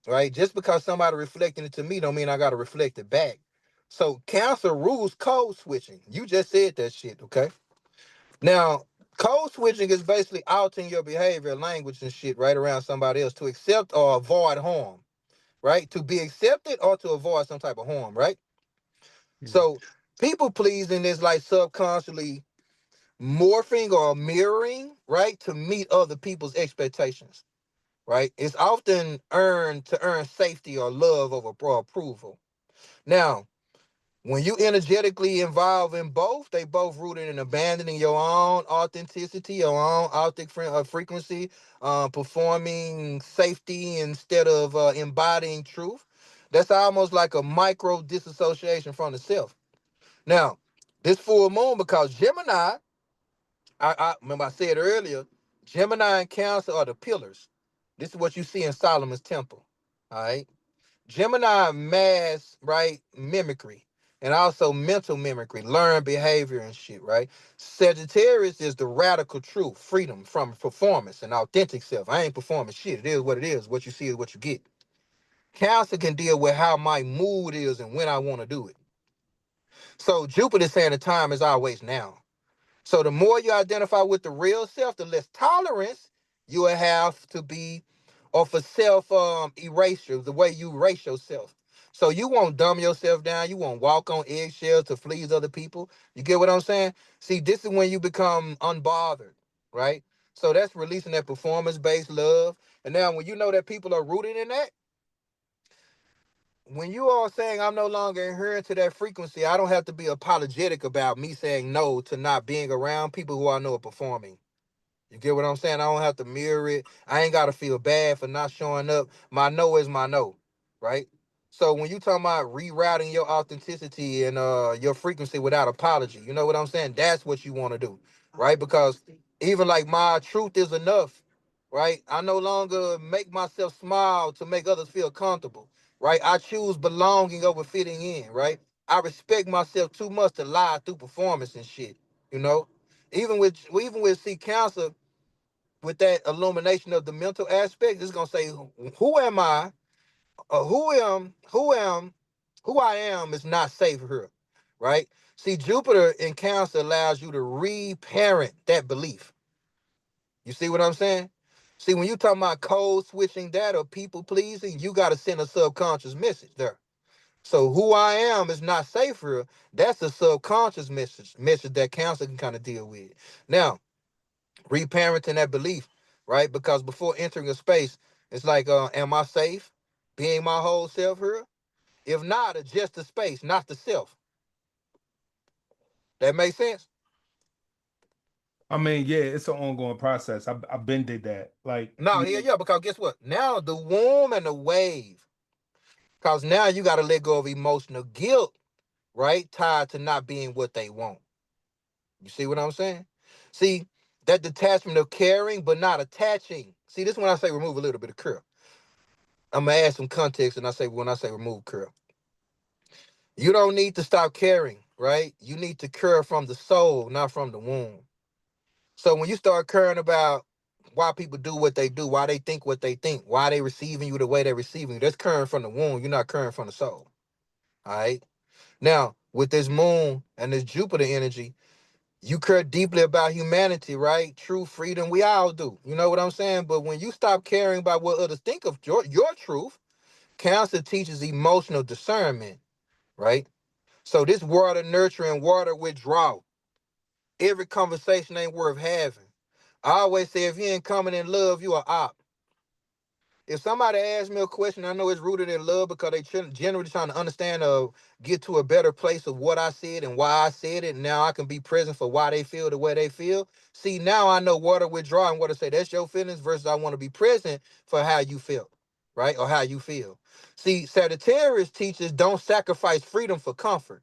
Right? Just because somebody reflecting it to me don't mean I gotta reflect it back. So Cancer rules code switching. You just said that shit, okay? Now, code switching is basically altering your behavior, language, and shit right around somebody else to accept or avoid harm, right? To be accepted or to avoid some type of harm, right? yeah. So people pleasing is like subconsciously morphing or mirroring, right? To meet other people's expectations, right? It's often earned to earn safety or love over approval. Now, when you energetically involve in both, they both rooted in abandoning your own authenticity, your own authentic frequency, performing safety instead of embodying truth. That's almost like a micro disassociation from the self. Now, this full moon, because Gemini, I remember I said earlier, Gemini and Cancer are the pillars. This is what you see in Solomon's temple. All right. Gemini mass, right? Mimicry and also mental mimicry, learn behavior and shit, right? Sagittarius is the radical truth, freedom from performance and authentic self. I ain't performing shit. It is what it is. What you see is what you get. Cancer can deal with how my mood is and when I want to do it. So Jupiter saying the time is always now. So the more you identify with the real self, the less tolerance you will have to be or for self erasure, the way you erase yourself. So you won't dumb yourself down. You won't walk on eggshells to please other people. You get what I'm saying? See, this is when you become unbothered, right? So that's releasing that performance-based love. And now when you know that people are rooted in that, when you all saying I'm no longer adhering to that frequency, I don't have to be apologetic about me saying no to not being around people who I know are performing. You get what I'm saying? I don't have to mirror it. I ain't got to feel bad for not showing up. My no is my no, right? So when you talking about rerouting your authenticity and your frequency without apology, you know what I'm saying? That's what you want to do, right? Because even like my truth is enough, right? I no longer make myself smile to make others feel comfortable, right? I choose belonging over fitting in, right? I respect myself too much to lie through performance and shit, you know? Even with see cancer with that illumination of the mental aspect, it's gonna say, who am I? Who I am is not safe here, right? See, Jupiter in Cancer allows you to reparent that belief. You see what I'm saying? See, when you talking about code switching that or people pleasing, you got to send a subconscious message there. So who I am is not safe here. That's a subconscious message that Cancer can kind of deal with. Now, reparenting that belief, right? Because before entering a space, it's like, am I safe being my whole self here? If not, adjust the space, not the self. That makes sense? I mean, yeah, it's an ongoing process. I've been did that. Like, No, yeah, because guess what? Now the womb and the wave, because now you got to let go of emotional guilt, right? Tied to not being what they want. You see what I'm saying? See, that detachment of caring but not attaching. See, this is when I say remove a little bit of curl. I'm gonna add some context, and when I say remove curl, you don't need to stop caring, right? You need to care from the soul, not from the womb. So when you start caring about why people do what they do, why they think what they think, why they receiving you the way they're receiving you, that's caring from the womb. You're not caring from the soul. All right. Now, with this moon and this Jupiter energy, you care deeply about humanity, right? True freedom, we all do. You know what I'm saying? But when you stop caring about what others think of your truth, Cancer teaches emotional discernment, right? So this water nurturing, water withdrawal. Every conversation ain't worth having. I always say if you ain't coming in love, you are op. If somebody asks me a question, I know it's rooted in love because they generally trying to understand get to a better place of what I said and why I said it. And now I can be present for why they feel the way they feel. See, now I know what to withdraw and what to say. That's your feelings versus I want to be present for how you feel, right? Or how you feel. See, Sagittarius teaches don't sacrifice freedom for comfort.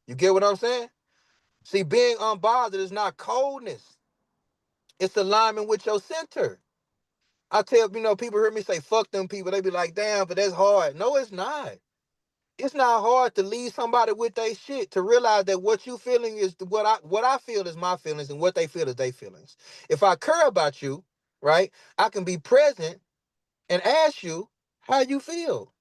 You get what I'm saying? See, being unbothered is not coldness. It's alignment with your center. I tell, people hear me say, fuck them people. They be like, damn, but that's hard. No, it's not. It's not hard to leave somebody with their shit, to realize that what you feeling is what I feel is my feelings and what they feel is their feelings. If I care about you, right, I can be present and ask you how you feel.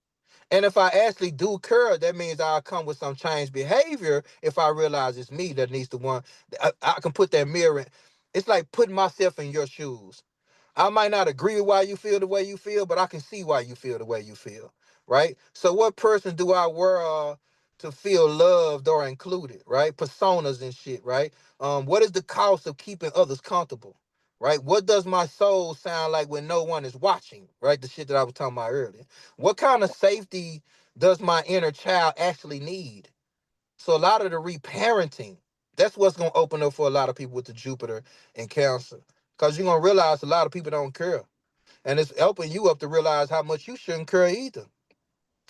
And if I actually do care, that means I'll come with some changed behavior if I realize it's me that needs the one. I can put that mirror in. It's like putting myself in your shoes. I might not agree with why you feel the way you feel, but I can see why you feel the way you feel, right? So what person do I wear to feel loved or included, right? Personas and shit, right? What is the cost of keeping others comfortable, right? What does my soul sound like when no one is watching, right? The shit that I was talking about earlier. What kind of safety does my inner child actually need? So a lot of the reparenting, that's what's gonna open up for a lot of people with the Jupiter and Cancer. Because you're gonna realize a lot of people don't care. And it's helping you up to realize how much you shouldn't care either.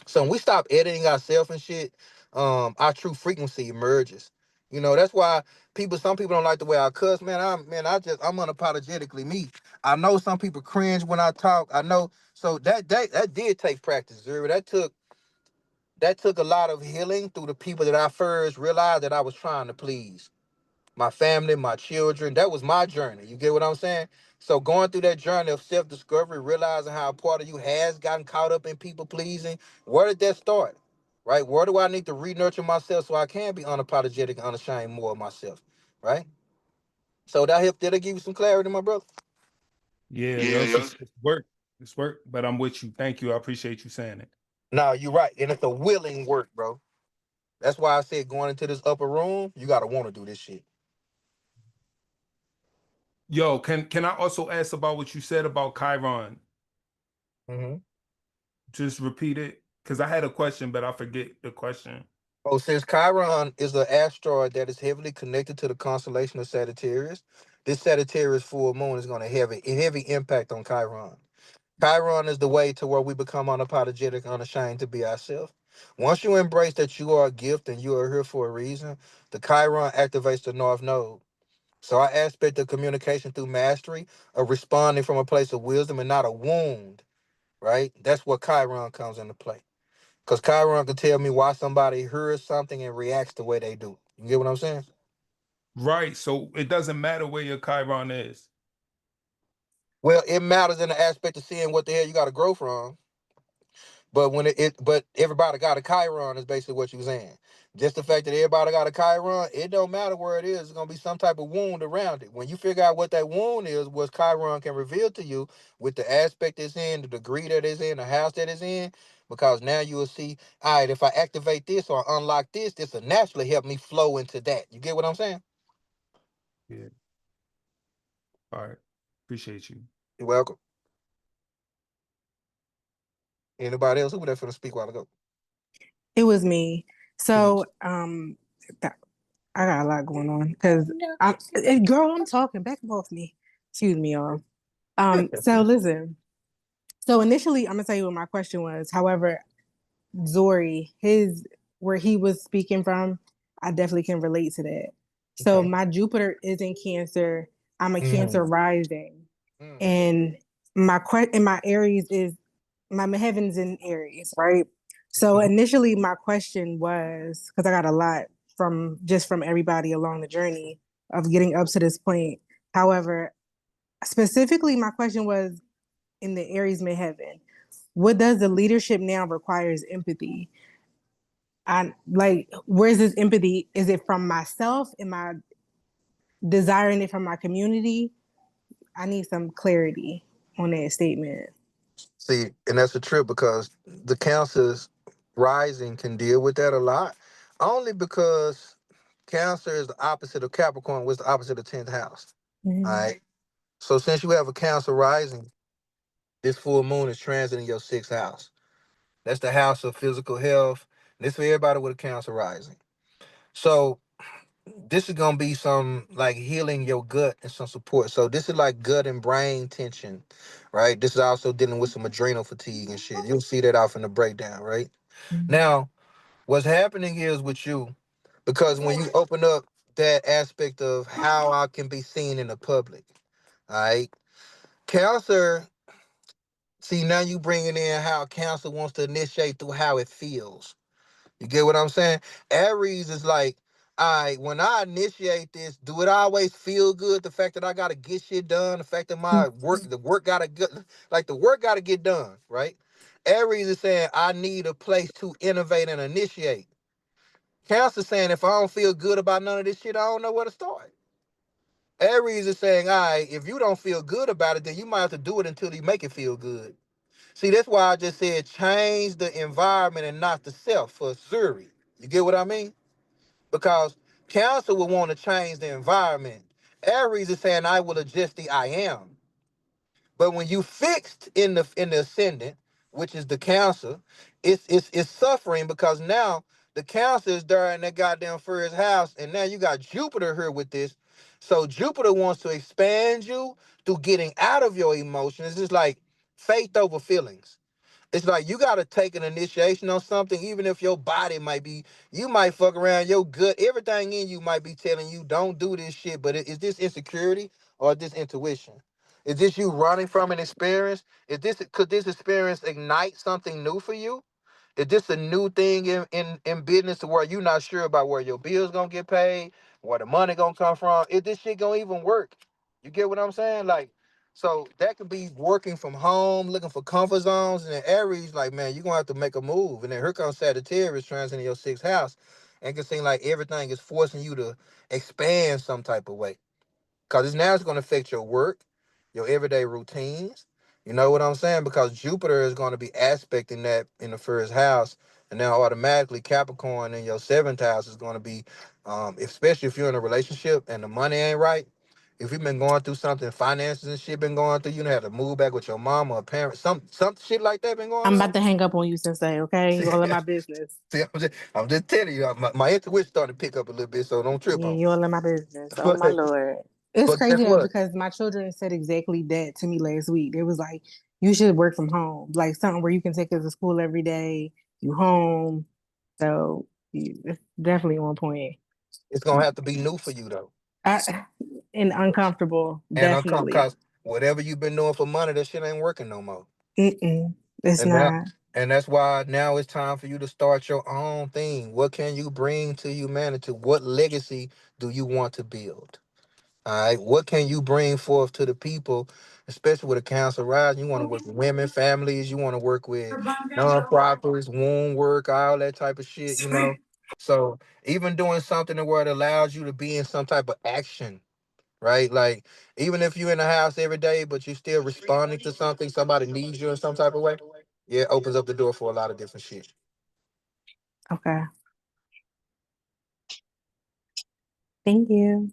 So when we stop editing ourselves and shit, our true frequency emerges. That's why some people don't like the way I cuss, man. I'm unapologetically me. I know some people cringe when I talk. I know. So that did take practice, Zero. That took a lot of healing through the people that I first realized that I was trying to please. My family, my children. That was my journey. You get what I'm saying? So going through that journey of self-discovery, realizing how a part of you has gotten caught up in people pleasing, where did that start? Right? Where do I need to re-nurture myself so I can be unapologetic and unashamed more of myself? Right? So that'll give you some clarity, my brother. yeah, Yeah, yo, yeah. it's work. It's work, but I'm with you. Thank you. I appreciate you saying it. No, you're right. And it's a willing work, bro. That's why I said going into this upper room, you gotta want to do this shit. Yo, can I also ask about what you said about Chiron? Mm-hmm. Just repeat it, because I had a question, but I forget the question. Oh, since Chiron is an asteroid that is heavily connected to the constellation of Sagittarius, this Sagittarius full moon is going to have a heavy impact on Chiron. Chiron is the way to where we become unapologetic, unashamed to be ourselves. Once you embrace that you are a gift and you are here for a reason, the Chiron activates the North Node. So I aspect of communication through mastery, of responding from a place of wisdom and not a wound, right? That's where Chiron comes into play. Because Chiron can tell me why somebody hears something and reacts the way they do. You get what I'm saying? Right. So it doesn't matter where your Chiron is. Well, it matters in the aspect of seeing what the hell you got to grow from. But when but everybody got a Chiron is basically what you're saying. Just the fact that everybody got a Chiron, it don't matter where it is. It's gonna be some type of wound around it. When you figure out what that wound is, what Chiron can reveal to you with the aspect it's in, the degree that it's in, the house that it's in, because now you will see, all right, if I activate this or unlock this will naturally help me flow into that. You get what I'm saying? Yeah. All right. Appreciate you. You're welcome. Anybody else who was there for the speak a while ago? It was me. So, that, I got a lot going on because girl, I'm talking back off me. Excuse me, y'all. So listen. So initially, I'm gonna tell you what my question was. However, Zori, where he was speaking from, I definitely can relate to that. So Okay. my Jupiter is in Cancer. I'm a Cancer rising, Mm. and my Aries is my heaven's in Aries, right? So initially, my question was because I got a lot from everybody along the journey of getting up to this point. However, specifically, my question was in the Aries midheaven. What does the leadership now requires empathy? I like, where's this empathy? Is it from myself? Am I desiring it from my community? I need some clarity on that statement. See, and that's a trip because the Cancer's rising can deal with that a lot. Only because Cancer is the opposite of Capricorn, which is the opposite of 10th house. Mm-hmm. All right. So since you have a Cancer rising, this full moon is transiting your 6th house. That's the house of physical health. This for everybody with a Cancer rising. So this is gonna be some like healing your gut and some support. So this is like gut and brain tension, right? This is also dealing with some adrenal fatigue and shit. You'll see that off in the breakdown, right? Now, what's happening is with you, because when you open up that aspect of how I can be seen in the public, all right? Cancer, see now you bringing in how cancer wants to initiate through how it feels. You get what I'm saying? Aries is like, all right, when I initiate this, do it always feel good? The fact that I gotta get shit done, the fact that my work, the work gotta get, like the work gotta get done, right? Aries is saying, I need a place to innovate and initiate. Cancer saying, if I don't feel good about none of this shit, I don't know where to start. Aries is saying, all right, if you don't feel good about it, then you might have to do it until you make it feel good. See, that's why I just said change the environment and not the self for Zuri. You get what I mean? Because Cancer will want to change the environment. Aries is saying I will adjust the I am. But when you fixed in the ascendant, which is the Cancer, it's suffering because now the Cancer is there in that goddamn first house, and now you got Jupiter here with this. So Jupiter wants to expand you through getting out of your emotions. It's just like faith over feelings. It's like you gotta take an initiation on something, even if your body might be, you might fuck around, your gut, everything in you might be telling you don't do this shit. But is this insecurity or is this intuition? Is this you running from an experience? Could this experience ignite something new for you? Is this a new thing in business to where you're not sure about where your bills gonna get paid, where the money gonna come from? Is this shit gonna even work? You get what I'm saying? Like, so that could be working from home, looking for comfort zones, and then Aries, like, man, you're gonna have to make a move. And then here comes Sagittarius transiting your 6th house, and it can seem like everything is forcing you to expand some type of way. Because it's going to affect your work, your everyday routines. You know what I'm saying? Because Jupiter is going to be aspecting that in the first house. And now automatically Capricorn in your 7th house is going to be, especially if you're in a relationship and the money ain't right, if you've been going through something, finances and shit been going through, you done had to move back with your mom or a parent, some shit like that been going I'm on. about to hang up on you, Sensei, okay? You all in my business. See, I'm just telling you, my intuition starting to pick up a little bit, so don't trip Yeah, on you me. all in my business. Oh But, my Lord. It's but guess crazy though, what? because my children said exactly that to me last week. It was like, you should work from home. Like something where you can take us to school every day, you home. So it's definitely on point. It's gonna have to be new for you though, I, and uncomfortable, and I'm coming definitely. because whatever you've been doing for money, that shit ain't working no more. It's And that not. and that's why now it's time for you to start your own thing. What can you bring to humanity? What legacy do you want to build? All right. What can you bring forth to the people, especially with a cancer rise? You want to work with women, families, you want to work with nonprofits, womb work, all that type of shit. So even doing something where it allows you to be in some type of action, right? Like even if you're in the house every day, but you're still responding to something, somebody needs you in some type of way, yeah, it opens up the door for a lot of different shit. Okay. Thank you.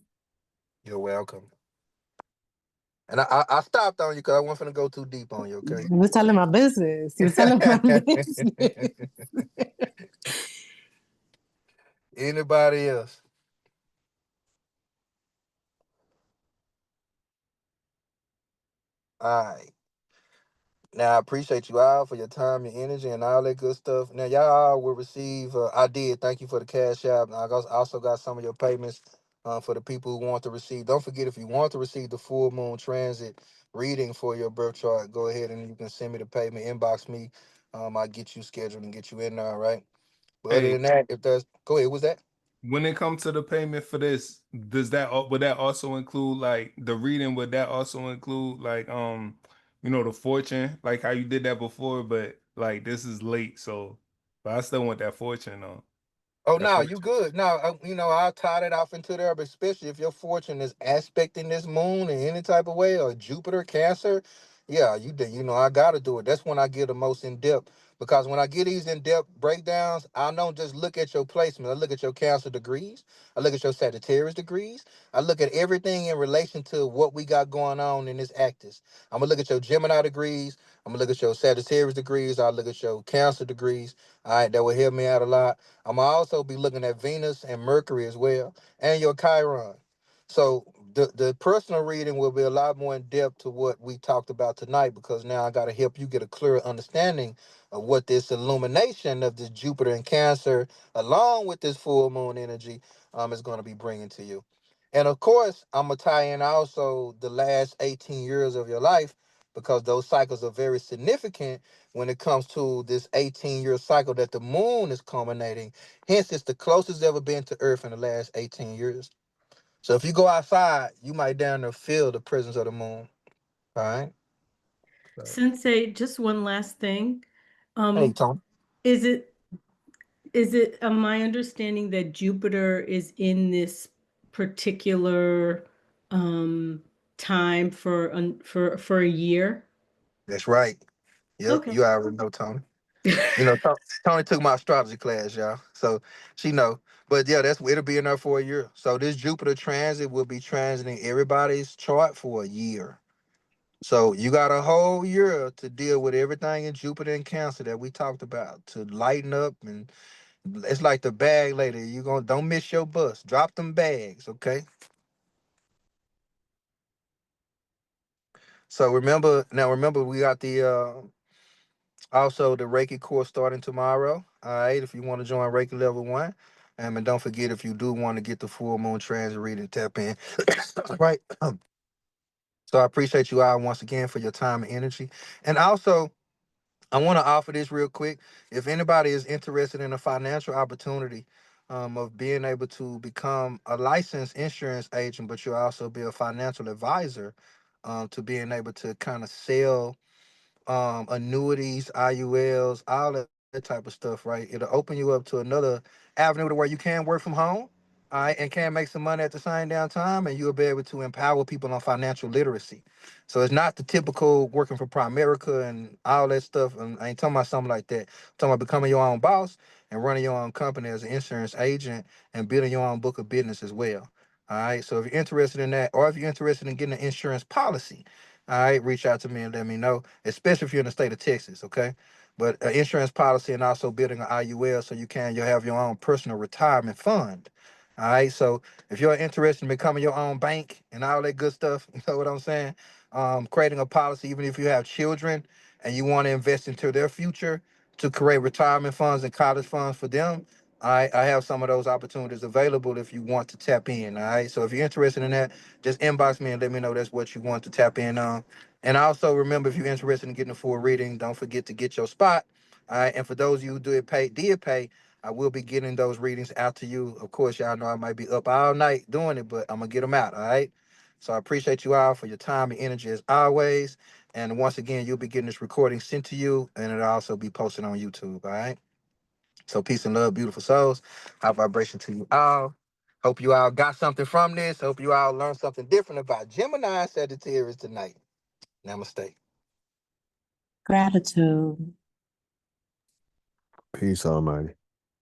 You're welcome. And I stopped on you because I wasn't finna go too deep on you, okay? You was telling my business. You was telling my business. Anybody else? All right. Now I appreciate you all for your time, your energy, and all that good stuff. Now y'all all will receive. I did. Thank you for the cash app. Also got some of your payments for the people who want to receive. Don't forget, if you want to receive the full moon transit reading for your birth chart, go ahead and you can send me the payment. Inbox me. I'll get you scheduled and get you in there. All right. But other Hey, than that, if there's go ahead. What's that? when it comes to the payment for this, would that also include like the reading? Would that also include like the fortune, like how you did that before, but like this is late, so but I still want that fortune on Oh that no, fortune. you good. No, I'll tie that off into there, but especially if your fortune is aspecting this moon in any type of way, or Jupiter, Cancer, yeah, you did. I gotta do it. That's when I get the most in depth. Because when I get these in depth breakdowns, I don't just look at your placement. I look at your Cancer degrees. I look at your Sagittarius degrees. I look at everything in relation to what we got going on in this actus. I'm gonna look at your Gemini degrees. I'm gonna look at your Sagittarius degrees. I'll look at your Cancer degrees. All right, that will help me out a lot. I'm gonna also be looking at Venus and Mercury as well, and your Chiron. So the personal reading will be a lot more in depth to what we talked about tonight, because now I got to help you get a clearer understanding of what this illumination of this Jupiter and Cancer, along with this full moon energy, is going to be bringing to you. And of course, I'm gonna tie in also the last 18 years of your life, because those cycles are very significant when it comes to this 18-year cycle that the moon is culminating. Hence, it's the closest ever been to Earth in the last 18 years. So if you go outside, you might down there feel the presence of the moon. All right. So, Sensei, just one last thing. hey, Um, Tony. is it my understanding that Jupiter is in this particular time for a year? That's right. Yep, Okay. you already know, Tony. Tony took my astrology class, y'all. So she know. But yeah, it'll be in there for a year. So this Jupiter transit will be transiting everybody's chart for a year. So you got a whole year to deal with everything in Jupiter and Cancer that we talked about, to lighten up. And it's like the bag lady. Don't miss your bus. Drop them bags, okay? So remember we got the also the Reiki course starting tomorrow. All right, if you want to join Reiki level 1. And don't forget, if you do want to get the full moon transit reading, tap in. Right. So I appreciate you all once again for your time and energy. And also, I want to offer this real quick. If anybody is interested in a financial opportunity of being able to become a licensed insurance agent, but you'll also be a financial advisor, to being able to kind of sell annuities, IULs, all that type of stuff, right? It'll open you up to another avenue to where you can work from home, all right, and can make some money at the same damn time, and you'll be able to empower people on financial literacy. So it's not the typical working for Primerica and all that stuff. And I ain't talking about something like that. I'm talking about becoming your own boss and running your own company as an insurance agent and building your own book of business as well. All right. So if you're interested in that, or if you're interested in getting an insurance policy, all right, reach out to me and let me know, especially if you're in the state of Texas, okay? But an insurance policy and also building an IUL so you'll have your own personal retirement fund. All right. So if you're interested in becoming your own bank and all that good stuff, you know what I'm saying? Creating a policy, even if you have children and you want to invest into their future to create retirement funds and college funds for them, I have some of those opportunities available if you want to tap in. All right. So if you're interested in that, just inbox me and let me know that's what you want to tap in on. And also remember, if you're interested in getting a full reading, don't forget to get your spot. All right. And for those of you who did pay, I will be getting those readings out to you. Of course, y'all know I might be up all night doing it, but I'm gonna get them out. All right. So I appreciate you all for your time and energy as always. And once again, you'll be getting this recording sent to you, and it'll also be posted on YouTube. All right. So peace and love, beautiful souls. High vibration to you all. Hope you all got something from this. Hope you all learned something different about Gemini and Sagittarius tonight. Namaste. Gratitude. Peace, Almighty.